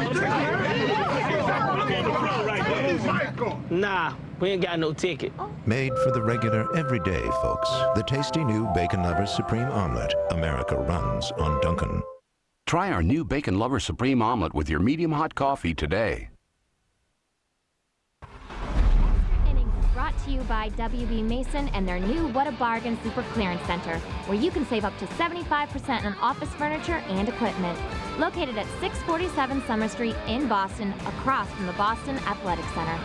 [SPEAKER 19] Nah, we ain't got no ticket.
[SPEAKER 27] Made for the regular, everyday folks. The tasty new Bacon Lovers Supreme Omelet. America runs on Dunkin'.
[SPEAKER 29] Try our new Bacon Lovers Supreme Omelet with your medium hot coffee today.
[SPEAKER 30] Brought to you by WB Mason and their new What a Bargain Super Clearance Center, where you can save up to 75% on office furniture and equipment. Located at 647 Summer Street in Boston, across from the Boston Athletic Center.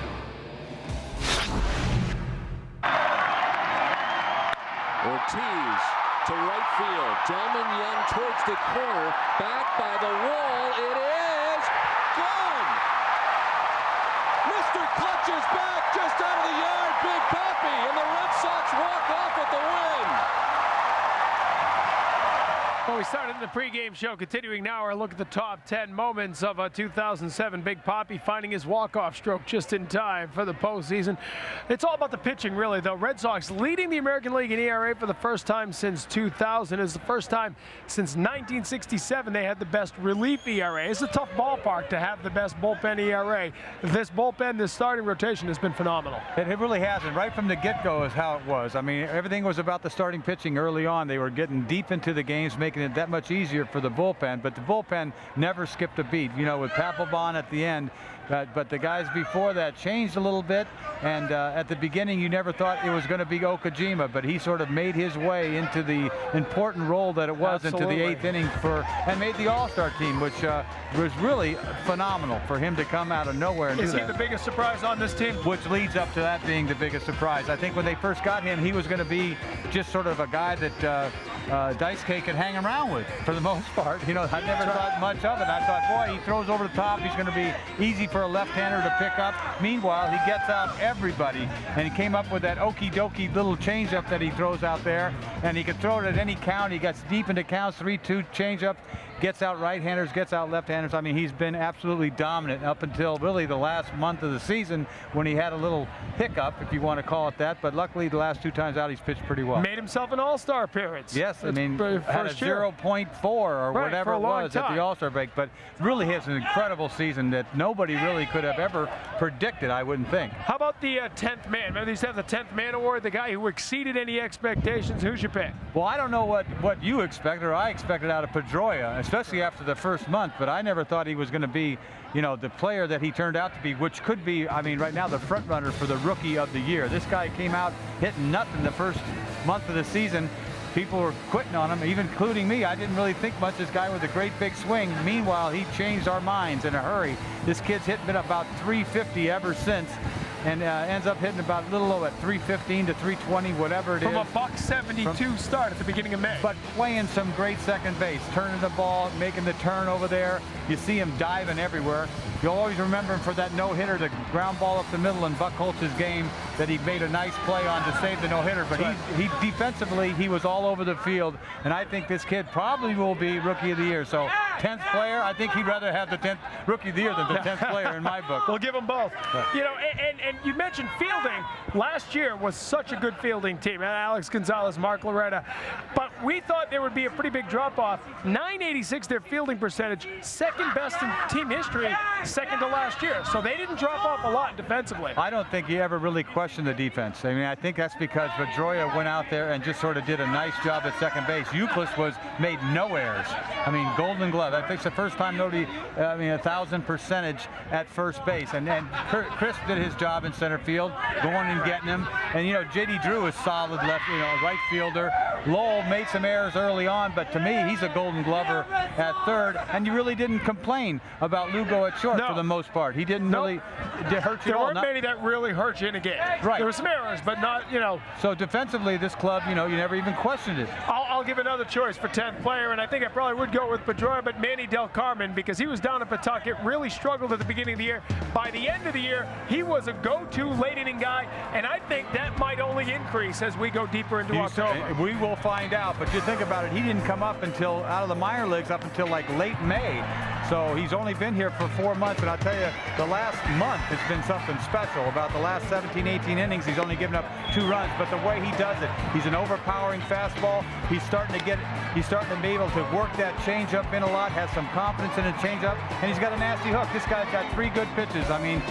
[SPEAKER 6] Ortiz to right field. Delman Young towards the corner. Back by the wall. It is gone! Mr. Clutch is back just out of the yard. Big Papi, and the Red Sox walk off with the win.
[SPEAKER 10] Well, we started the pregame show. Continuing now our look at the top 10 moments of 2007. Big Papi finding his walk-off stroke just in time for the postseason. It's all about the pitching, really, though. Red Sox leading the American League in ERA for the first time since 2000. It's the first time since 1967 they had the best relief ERA. It's a tough ballpark to have the best bullpen ERA. This bullpen, this starting rotation has been phenomenal.
[SPEAKER 23] It really has, and right from the get-go is how it was. I mean, everything was about the starting pitching early on. They were getting deep into the games, making it that much easier for the bullpen, but the bullpen never skipped a beat, you know, with Papelbon at the end. But the guys before that changed a little bit, and at the beginning you never thought it was going to be Okajima, but he sort of made his way into the important role that it was into the 8th inning and made the All-Star team, which was really phenomenal for him to come out of nowhere and do that.
[SPEAKER 10] Is he the biggest surprise on this team?
[SPEAKER 23] Which leads up to that being the biggest surprise. I think when they first got him, he was going to be just sort of a guy that Daisuke could hang around with for the most part. You know, I never thought much of it. I thought, boy, he throws over the top. He's going to be easy for a left-hander to pick up. Meanwhile, he gets out everybody, and he came up with that okie-dokie little changeup that he throws out there, and he can throw it at any count. He gets deep into counts, 3-2 changeup, gets out right-handers, gets out left-handers. I mean, he's been absolutely dominant up until really the last month of the season when he had a little hiccup, if you want to call it that, but luckily the last 2 times out he's pitched pretty well.
[SPEAKER 10] Made himself an All-Star appearance.
[SPEAKER 23] Yes, I mean, had a 0.4 or whatever it was at the All-Star break, but really has an incredible season that nobody really could have ever predicted, I wouldn't think.
[SPEAKER 10] How about the 10th man? Remember they used to have the 10th man award, the guy who exceeded any expectations. Who's your pick?
[SPEAKER 23] Well, I don't know what you expected or I expected out of Pedroia, especially after the first month, but I never thought he was going to be, you know, the player that he turned out to be, which could be, I mean, right now the front runner for the Rookie of the Year. This guy came out hitting nothing the first month of the season. People were quitting on him, even including me. I didn't really think much. This guy with a great big swing. Meanwhile, he changed our minds in a hurry. This kid's been about 350 ever since, and ends up hitting about a little over at 315 to 320, whatever it is.
[SPEAKER 10] From a .172 start at the beginning of May.
[SPEAKER 23] But playing some great second base, turning the ball, making the turn over there. You see him diving everywhere. You'll always remember him for that no-hitter, the ground ball up the middle in Buck Holtz's game that he made a nice play on to save the no-hitter. But he defensively, he was all over the field, and I think this kid probably will be Rookie of the Year. So 10th player, I think he'd rather have the 10th Rookie of the Year than the 10th player in my book.
[SPEAKER 10] We'll give them both. You know, and you mentioned fielding. Last year was such a good fielding team. Alex Gonzalez, Mark Loretta. But we thought there would be a pretty big drop-off. .986 their fielding percentage, second best in team history, second to last year. So they didn't drop off a lot defensively.
[SPEAKER 23] I don't think you ever really questioned the defense. I mean, I think that's because Pedroia went out there and just sort of did a nice job at second base. Euclid made no errors. I mean, Golden Glove. I think it's the first time nobody, 1,000% at first base. And Chris did his job in center field, going and getting him. And, you know, J.D. Drew is solid right fielder. Lowell made some errors early on, but to me, he's a Golden Glover at third. And you really didn't complain about Lugo at short for the most part. He didn't really hurt you at all.
[SPEAKER 10] There weren't many that really hurt you in a game.
[SPEAKER 23] Right.
[SPEAKER 10] There were some errors, but not, you know.
[SPEAKER 23] So defensively, this club, you know, you never even questioned it.
[SPEAKER 10] I'll give another choice for 10th player, and I think I probably would go with Pedroia, but Manny Del Carmen, because he was down at Pawtucket, really struggled at the beginning of the year. By the end of the year, he was a go-to late inning guy, and I think that might only increase as we go deeper into October.
[SPEAKER 23] We will find out, but you think about it, he didn't come up until out of the minor leagues up until like late May. So he's only been here for 4 months, and I'll tell you, the last month has been something special. About the last 17, 18 innings, he's only given up 2 runs, but the way he does it, he's an overpowering fastball. He's starting to be able to work that changeup in a lot, has some confidence in a changeup, and he's got a nasty hook. This guy's got 3 good pitches. I mean,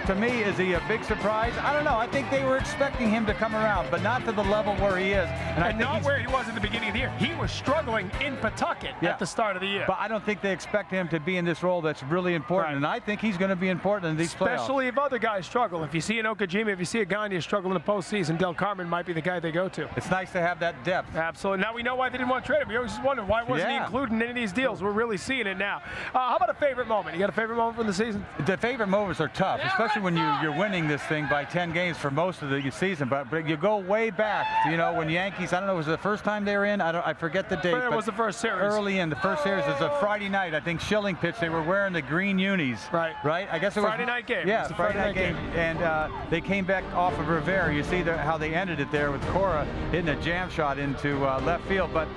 [SPEAKER 23] to me, is he a big surprise? I don't know. I think they were expecting him to come around, but not to the level where he is.
[SPEAKER 10] And not where he was at the beginning of the year. He was struggling in Pawtucket at the start of the year.
[SPEAKER 23] But I don't think they expect him to be in this role that's really important, and I think he's going to be important in these playoffs.
[SPEAKER 10] Especially if other guys struggle. If you see an Okajima, if you see a Gagne struggle in the postseason, Del Carmen might be the guy they go to.
[SPEAKER 23] It's nice to have that depth.
[SPEAKER 10] Absolutely. Now we know why they didn't want to trade him. We always just wondered why wasn't he included in any of these deals. We're really seeing it now. How about a favorite moment? You got a favorite moment from the season?
[SPEAKER 23] The favorite moments are tough, especially when you're winning this thing by 10 games for most of the season. But you go way back, you know, when Yankees, I don't know, was it the first time they were in? I forget the date.
[SPEAKER 10] It was the first series.
[SPEAKER 23] Early in the first series, it was a Friday night. I think Schilling pitched, they were wearing the green unis.
[SPEAKER 10] Right.
[SPEAKER 23] Right? I guess it was
[SPEAKER 10] Friday night game.
[SPEAKER 23] Yeah,
[SPEAKER 10] It's the
[SPEAKER 23] Friday night game. And they came back off of Rivera. You see how they ended it there with Cora hitting a jam shot into left field. But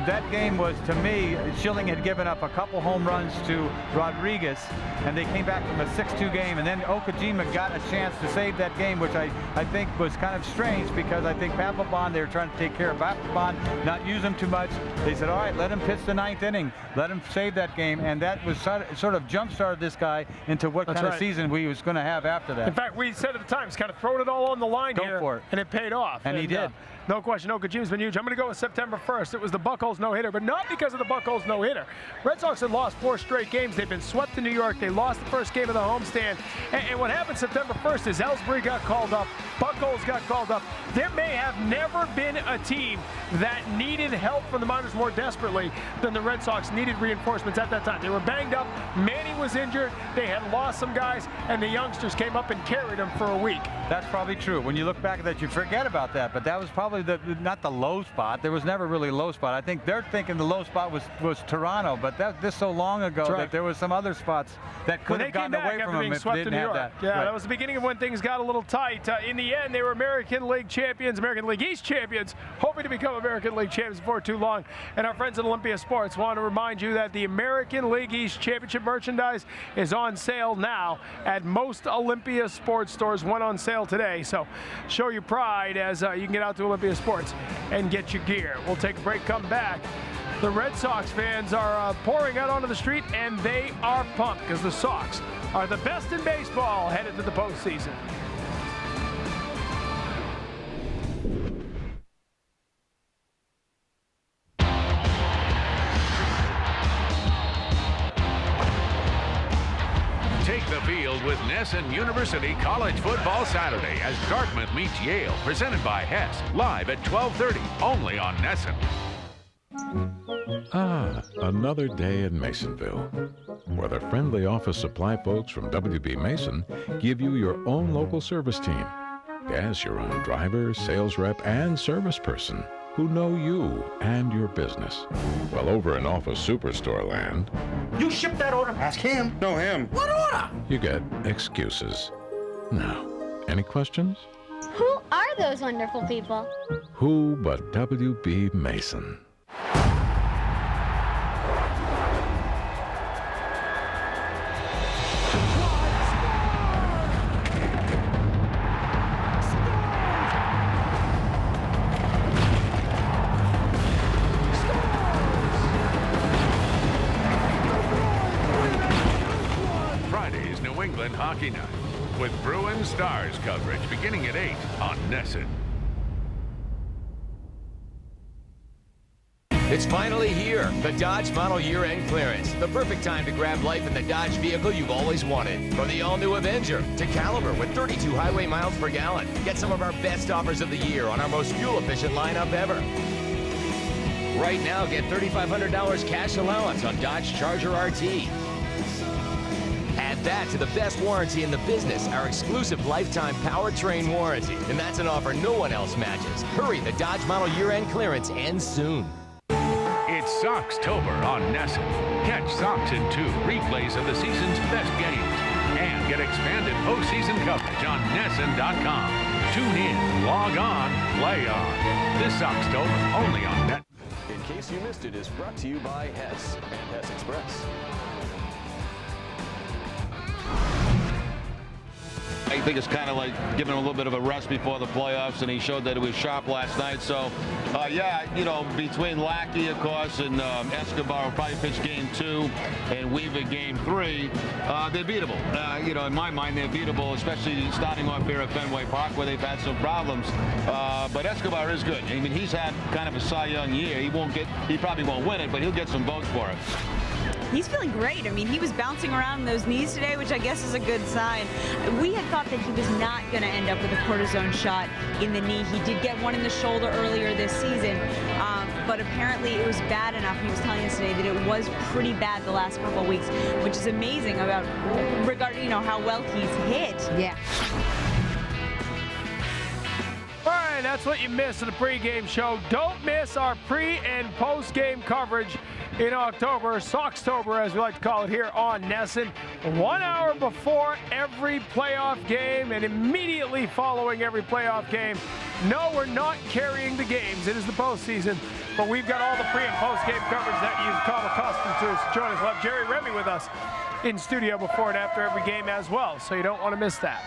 [SPEAKER 23] that game was, to me, Schilling had given up a couple home runs to Rodriguez, and they came back from a 6-2 game. And then Okajima got a chance to save that game, which I think was kind of strange, because I think Papelbon, they were trying to take care of Papelbon, not use him too much. They said, all right, let him pitch the 9th inning. Let him save that game. And that was sort of jump-started this guy into what kind of season we was going to have after that.
[SPEAKER 10] In fact, we said at the time, he's kind of throwing it all on the line here.
[SPEAKER 23] For it.
[SPEAKER 10] And it paid off.
[SPEAKER 23] And he did.
[SPEAKER 10] No question, Okajima's been huge. I'm going to go with September 1st. It was the Buckholz no-hitter, but not because of the Buckholz no-hitter. Red Sox had lost 4 straight games. They've been swept in New York. They lost the first game of the homestand. And what happened September 1st is Ellsbury got called up. Buckholz got called up. There may have never been a team that needed help from the minors more desperately than the Red Sox needed reinforcements at that time. They were banged up. Manny was injured. They had lost some guys, and the youngsters came up and carried them for a week.
[SPEAKER 23] That's probably true. When you look back at that, you forget about that. But that was probably not the low spot. There was never really a low spot. I think they're thinking the low spot was Toronto, but this so long ago that there was some other spots that could have gotten away from them if they didn't have that.
[SPEAKER 10] Yeah, that was the beginning of when things got a little tight. In the end, they were American League champions, American League East champions, hoping to become American League champions before too long. And our friends at Olympia Sports want to remind you that the American League East championship merchandise is on sale now at most Olympia Sports stores. Went on sale today, so show your pride as you can get out to Olympia Sports and get your gear. We'll take a break, come back. The Red Sox fans are pouring out onto the street, and they are pumped because the Sox are the best in baseball headed to the postseason.
[SPEAKER 3] Take the field with Nesson University College Football Saturday as Dartmouth meets Yale, presented by Hess, live at 12:30, only on Nesson.
[SPEAKER 5] Ah, another day in Masonville, where the friendly office supply folks from WB Mason give you your own local service team. Yes, your own driver, sales rep, and service person who know you and your business. Well, over in Office Superstore land,
[SPEAKER 19] You shipped that order? Ask him.
[SPEAKER 5] No, him.
[SPEAKER 19] What order?
[SPEAKER 5] You get excuses. Now, any questions?
[SPEAKER 8] Who are those wonderful people?
[SPEAKER 5] Who but WB Mason?
[SPEAKER 3] Friday's New England Hockey Night with Bruins Stars coverage beginning at 8 on Nesson.
[SPEAKER 11] It's finally here, the Dodge Model Year-End Clearance. The perfect time to grab life in the Dodge vehicle you've always wanted. From the all-new Avenger to Caliber with 32 highway miles per gallon. Get some of our best offers of the year on our most fuel-efficient lineup ever. Right now, get $3,500 cash allowance on Dodge Charger RT. Add that to the best warranty in the business, our exclusive lifetime powertrain warranty. And that's an offer no one else matches. Hurry, the Dodge Model Year-End Clearance ends soon.
[SPEAKER 3] It's Soxtober on Nesson. Catch Sox in 2 replays of the season's best games and get expanded postseason coverage on Nesson.com. Tune in, log on, play on. This Soxtober only on Net.
[SPEAKER 12] In case you missed it, is brought to you by Hess and Hess Express.
[SPEAKER 1] I think it's kind of like giving him a little bit of a rest before the playoffs, and he showed that he was sharp last night. So, yeah, you know, between Lackey, of course, and Escobar will probably pitch game 2 and Weaver game 3, they're beatable. You know, in my mind, they're beatable, especially starting off here at Fenway Park where they've had some problems. But Escobar is good. I mean, he's had kind of a Cy Young year. He probably won't win it, but he'll get some votes for it.
[SPEAKER 14] He's feeling great. I mean, he was bouncing around those knees today, which I guess is a good sign. We had thought that he was not going to end up with a cortisone shot in the knee. He did get one in the shoulder earlier this season, but apparently it was bad enough. He was telling us today that it was pretty bad the last couple of weeks, which is amazing regarding, you know, how well he's hit.
[SPEAKER 2] Yeah.
[SPEAKER 10] All right, that's what you missed in the pregame show. Don't miss our pre- and post-game coverage in October, Soxtober as we like to call it here on NESN. 1 hour before every playoff game and immediately following every playoff game. No, we're not carrying the games. It is the postseason, but we've got all the pre- and post-game coverage that you've come accustomed to. Join us. We'll have Jerry Remy with us in studio before and after every game as well, so you don't want to miss that.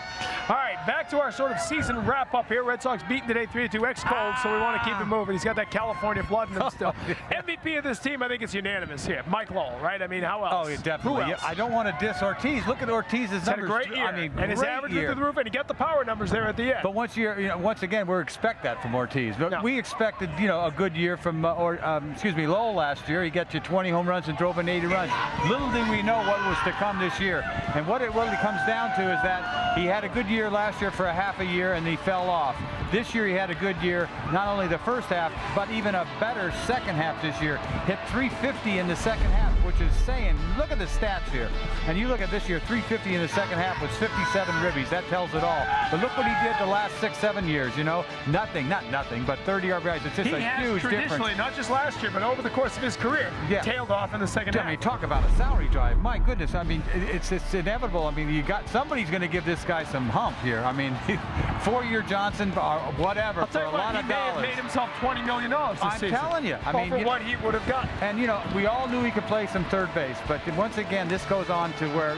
[SPEAKER 10] All right, back to our sort of season wrap-up here. Red Sox beaten today 3-2. Ex-cold, so we want to keep it moving. He's got that California blood in him still. MVP of this team, I think it's unanimous here. Mike Lowell, right? I mean, how else?
[SPEAKER 23] Oh, yeah, definitely.
[SPEAKER 10] Who else?
[SPEAKER 23] I don't want to diss Ortiz. Look at Ortiz's
[SPEAKER 10] He's had
[SPEAKER 23] numbers.
[SPEAKER 10] a great year.
[SPEAKER 23] I mean,
[SPEAKER 10] and his average went through the roof, and he got the power numbers there at the end.
[SPEAKER 23] But once again, we expect that from Ortiz. But we expected, a good year from Lowell last year. He got you 20 home runs and drove in 80 runs. Little did we know what was to come this year. And what it really comes down to is that he had a good year last year for a half a year, and he fell off. This year he had a good year, not only the first half, but even a better second half this year. Hit 350 in the second half, which is saying, look at the stats here. And you look at this year, 350 in the second half was 57 ribbies. That tells it all. But look what he did the last 6-7 years, Nothing, not nothing, but 30 RBIs. It's just a huge
[SPEAKER 10] traditionally,
[SPEAKER 23] difference.
[SPEAKER 10] Not just last year, but over the course of his career, tailed off in the second half.
[SPEAKER 23] I mean, talk about a salary drive. My goodness, I mean, it's inevitable. I mean, somebody's going to give this guy some hump here. I mean, 4-year Johnson or whatever.
[SPEAKER 10] I'll tell you what, he may have made himself $20 million this season.
[SPEAKER 23] I'm telling you. I mean,
[SPEAKER 10] for what he would have gotten.
[SPEAKER 23] And, we all knew he could play some third base. But once again, this goes on to where,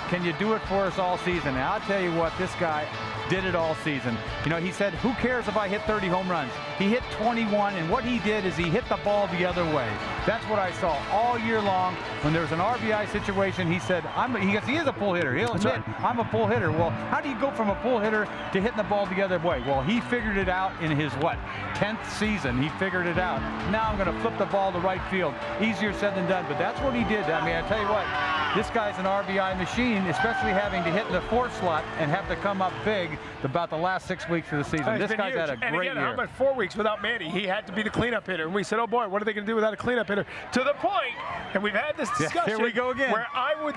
[SPEAKER 23] can you do it for us all season? And I'll tell you what, this guy did it all season. He said, who cares if I hit 30 home runs? He hit 21, and what he did is he hit the ball the other way. That's what I saw all year long. When there was an RBI situation, he said, he is a pull hitter. He'll admit, I'm a pull hitter. Well, how do you go from a pull hitter to hitting the ball the other way? Well, he figured it out in his, 10th season. He figured it out. Now I'm going to flip the ball to right field. Easier said than done, but that's what he did. I mean, I tell you what, this guy's an RBI machine, especially having to hit in the fourth slot and have to come up big about the last 6 weeks of the season. This guy's had a great year.
[SPEAKER 10] How about 4 weeks without Manny? He had to be the cleanup hitter. And we said, oh boy, what are they going to do without a cleanup hitter? To the point, and we've had this discussion.
[SPEAKER 23] Here we go again.
[SPEAKER 10] Where I would,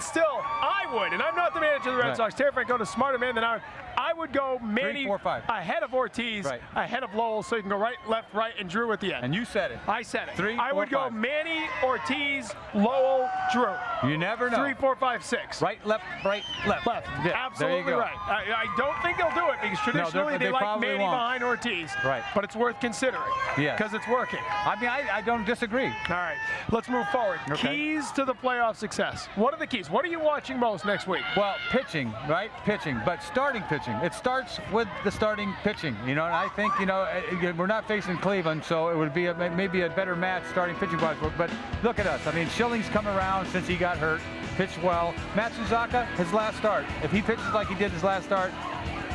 [SPEAKER 10] and I'm not the manager of the Red Sox. Terry Francona's a smarter man than I would go Manny
[SPEAKER 23] 3, 4, 5.
[SPEAKER 10] ahead of Ortiz, ahead of Lowell, so you can go right, left, right, and Drew at the end.
[SPEAKER 23] And you said it.
[SPEAKER 10] I said it.
[SPEAKER 23] 3, 4,
[SPEAKER 10] I would
[SPEAKER 23] 5.
[SPEAKER 10] go Manny, Ortiz, Lowell, Drew.
[SPEAKER 23] You never know.
[SPEAKER 10] 3, 4, 5, 6.
[SPEAKER 23] Right, left, right, left.
[SPEAKER 10] Yeah, absolutely right. I don't think they'll do it because traditionally they like Manny behind Ortiz.
[SPEAKER 23] Right.
[SPEAKER 10] But it's worth considering.
[SPEAKER 23] Yes.
[SPEAKER 10] Because it's working.
[SPEAKER 23] I mean, I don't disagree.
[SPEAKER 10] All right. Let's move forward.
[SPEAKER 23] Okay.
[SPEAKER 10] Keys to the playoff success. What are the keys? What are you watching most next week?
[SPEAKER 23] Well, pitching, right? Pitching, but starting pitching. It starts with the starting pitching, and I think, we're not facing Cleveland, so it would be maybe a better match starting pitching-wise. But look at us. I mean, Schilling's come around since he got hurt, pitched well. Matsuzaka, his last start. If he pitches like he did his last start,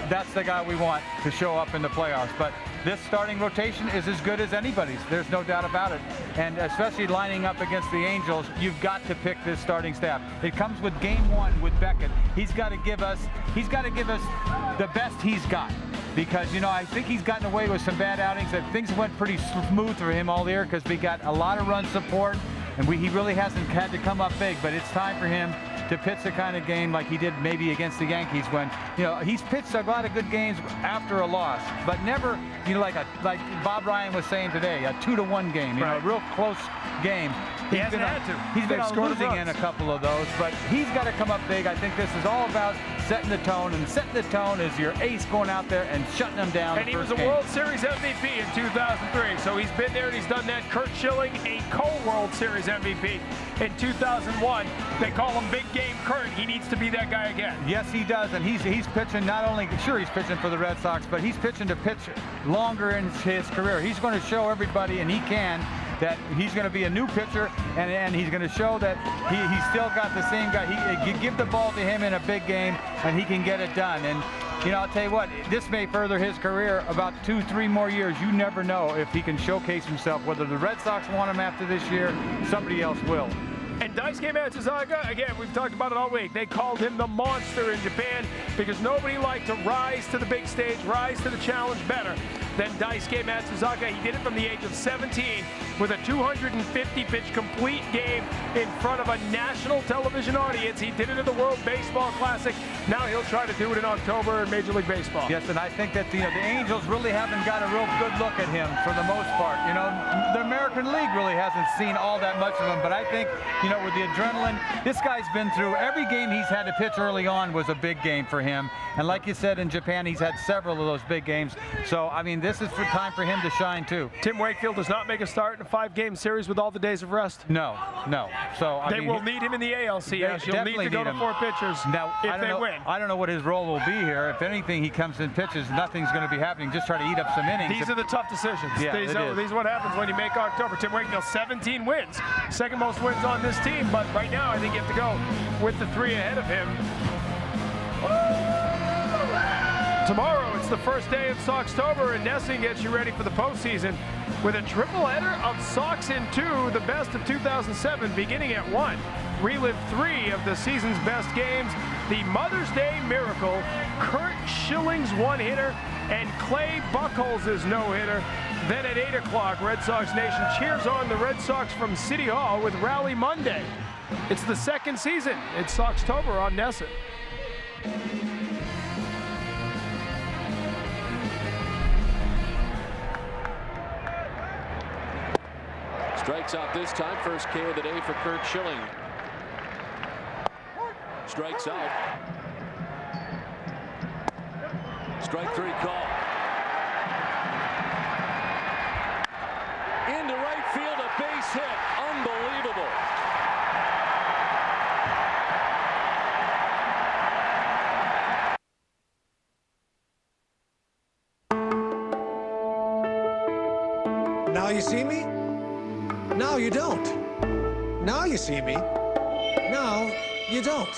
[SPEAKER 23] that's the guy we want to show up in the playoffs. But this starting rotation is as good as anybody's. There's no doubt about it. And especially lining up against the Angels, you've got to pick this starting staff. It comes with game 1 with Beckett. He's got to give us the best he's got. Because, I think he's gotten away with some bad outings. That things went pretty smooth for him all year because we got a lot of run support, and he really hasn't had to come up big. But it's time for him to pitch the kind of game like he did maybe against the Yankees when, he's pitched a lot of good games after a loss, but never, like Bob Ryan was saying today, a 2-1 game, a real close game.
[SPEAKER 10] He hasn't had to.
[SPEAKER 23] He's been losing in a couple of those, but he's got to come up big. I think this is all about setting the tone, and setting the tone is your ace going out there and shutting them down.
[SPEAKER 10] And he was a World Series MVP in 2003, so he's been there and he's done that. Kurt Schilling, a co-World Series MVP in 2001. They call him Big Game Kurt. He needs to be that guy again.
[SPEAKER 23] Yes, he does, and he's pitching not only, sure he's pitching for the Red Sox, but he's pitching to pitch longer in his career. He's going to show everybody, and he can, that he's going to be a new pitcher, and he's going to show that he's still got the same guy. You give the ball to him in a big game, and he can get it done. And I'll tell you what, this may further his career about 2-3 more years. You never know if he can showcase himself. Whether the Red Sox want him after this year, somebody else will.
[SPEAKER 10] And Daisuke Matsuzaka, again, we've talked about it all week. They called him the monster in Japan because nobody liked to rise to the big stage, rise to the challenge better than Daisuke Matsuzaka. He did it from the age of 17 with a 250-pitch complete game in front of a national television audience. He did it at the World Baseball Classic. Now he'll try to do it in October in Major League Baseball.
[SPEAKER 23] Yes, and I think that the Angels really haven't got a real good look at him for the most part. The American League really hasn't seen all that much of him, but I think, with the adrenaline, this guy's been through every game he's had to pitch early on was a big game for him. And like you said, in Japan, he's had several of those big games. So, I mean, this is time for him to shine, too.
[SPEAKER 10] Tim Wakefield does not make a start in a 5-game series with all the days of rest.
[SPEAKER 23] No. So,
[SPEAKER 10] they will need him in the ALCS. You'll need to go to 4 pitchers if they win.
[SPEAKER 23] I don't know what his role will be here. If anything, he comes in pitches, nothing's going to be happening. Just try to eat up some innings.
[SPEAKER 10] These are the tough decisions.
[SPEAKER 23] Yeah,
[SPEAKER 10] these are what happens when you make October. Tim Wakefield, 17 wins. Second most wins on this team, but right now I think you have to go with the 3 ahead of him. Tomorrow, it's the first day of Soxtober, and Nessing gets you ready for the postseason with a triple header of Sox in 2, the best of 2007, beginning at 1. Relive 3 of the season's best games, the Mother's Day Miracle, Kurt Schilling's 1-hitter, and Clay Buchholz's no-hitter. Then at 8 o'clock, Red Sox Nation cheers on the Red Sox from City Hall with Rally Monday. It's the second season. It's Soxtober on Nesson.
[SPEAKER 6] Strikes out this time. First K of the day for Kurt Schilling. Strikes out. Strike 3 call. Into right field, a base hit. Unbelievable.
[SPEAKER 7] Now you see me? Now you don't. Now you see me. Now you don't.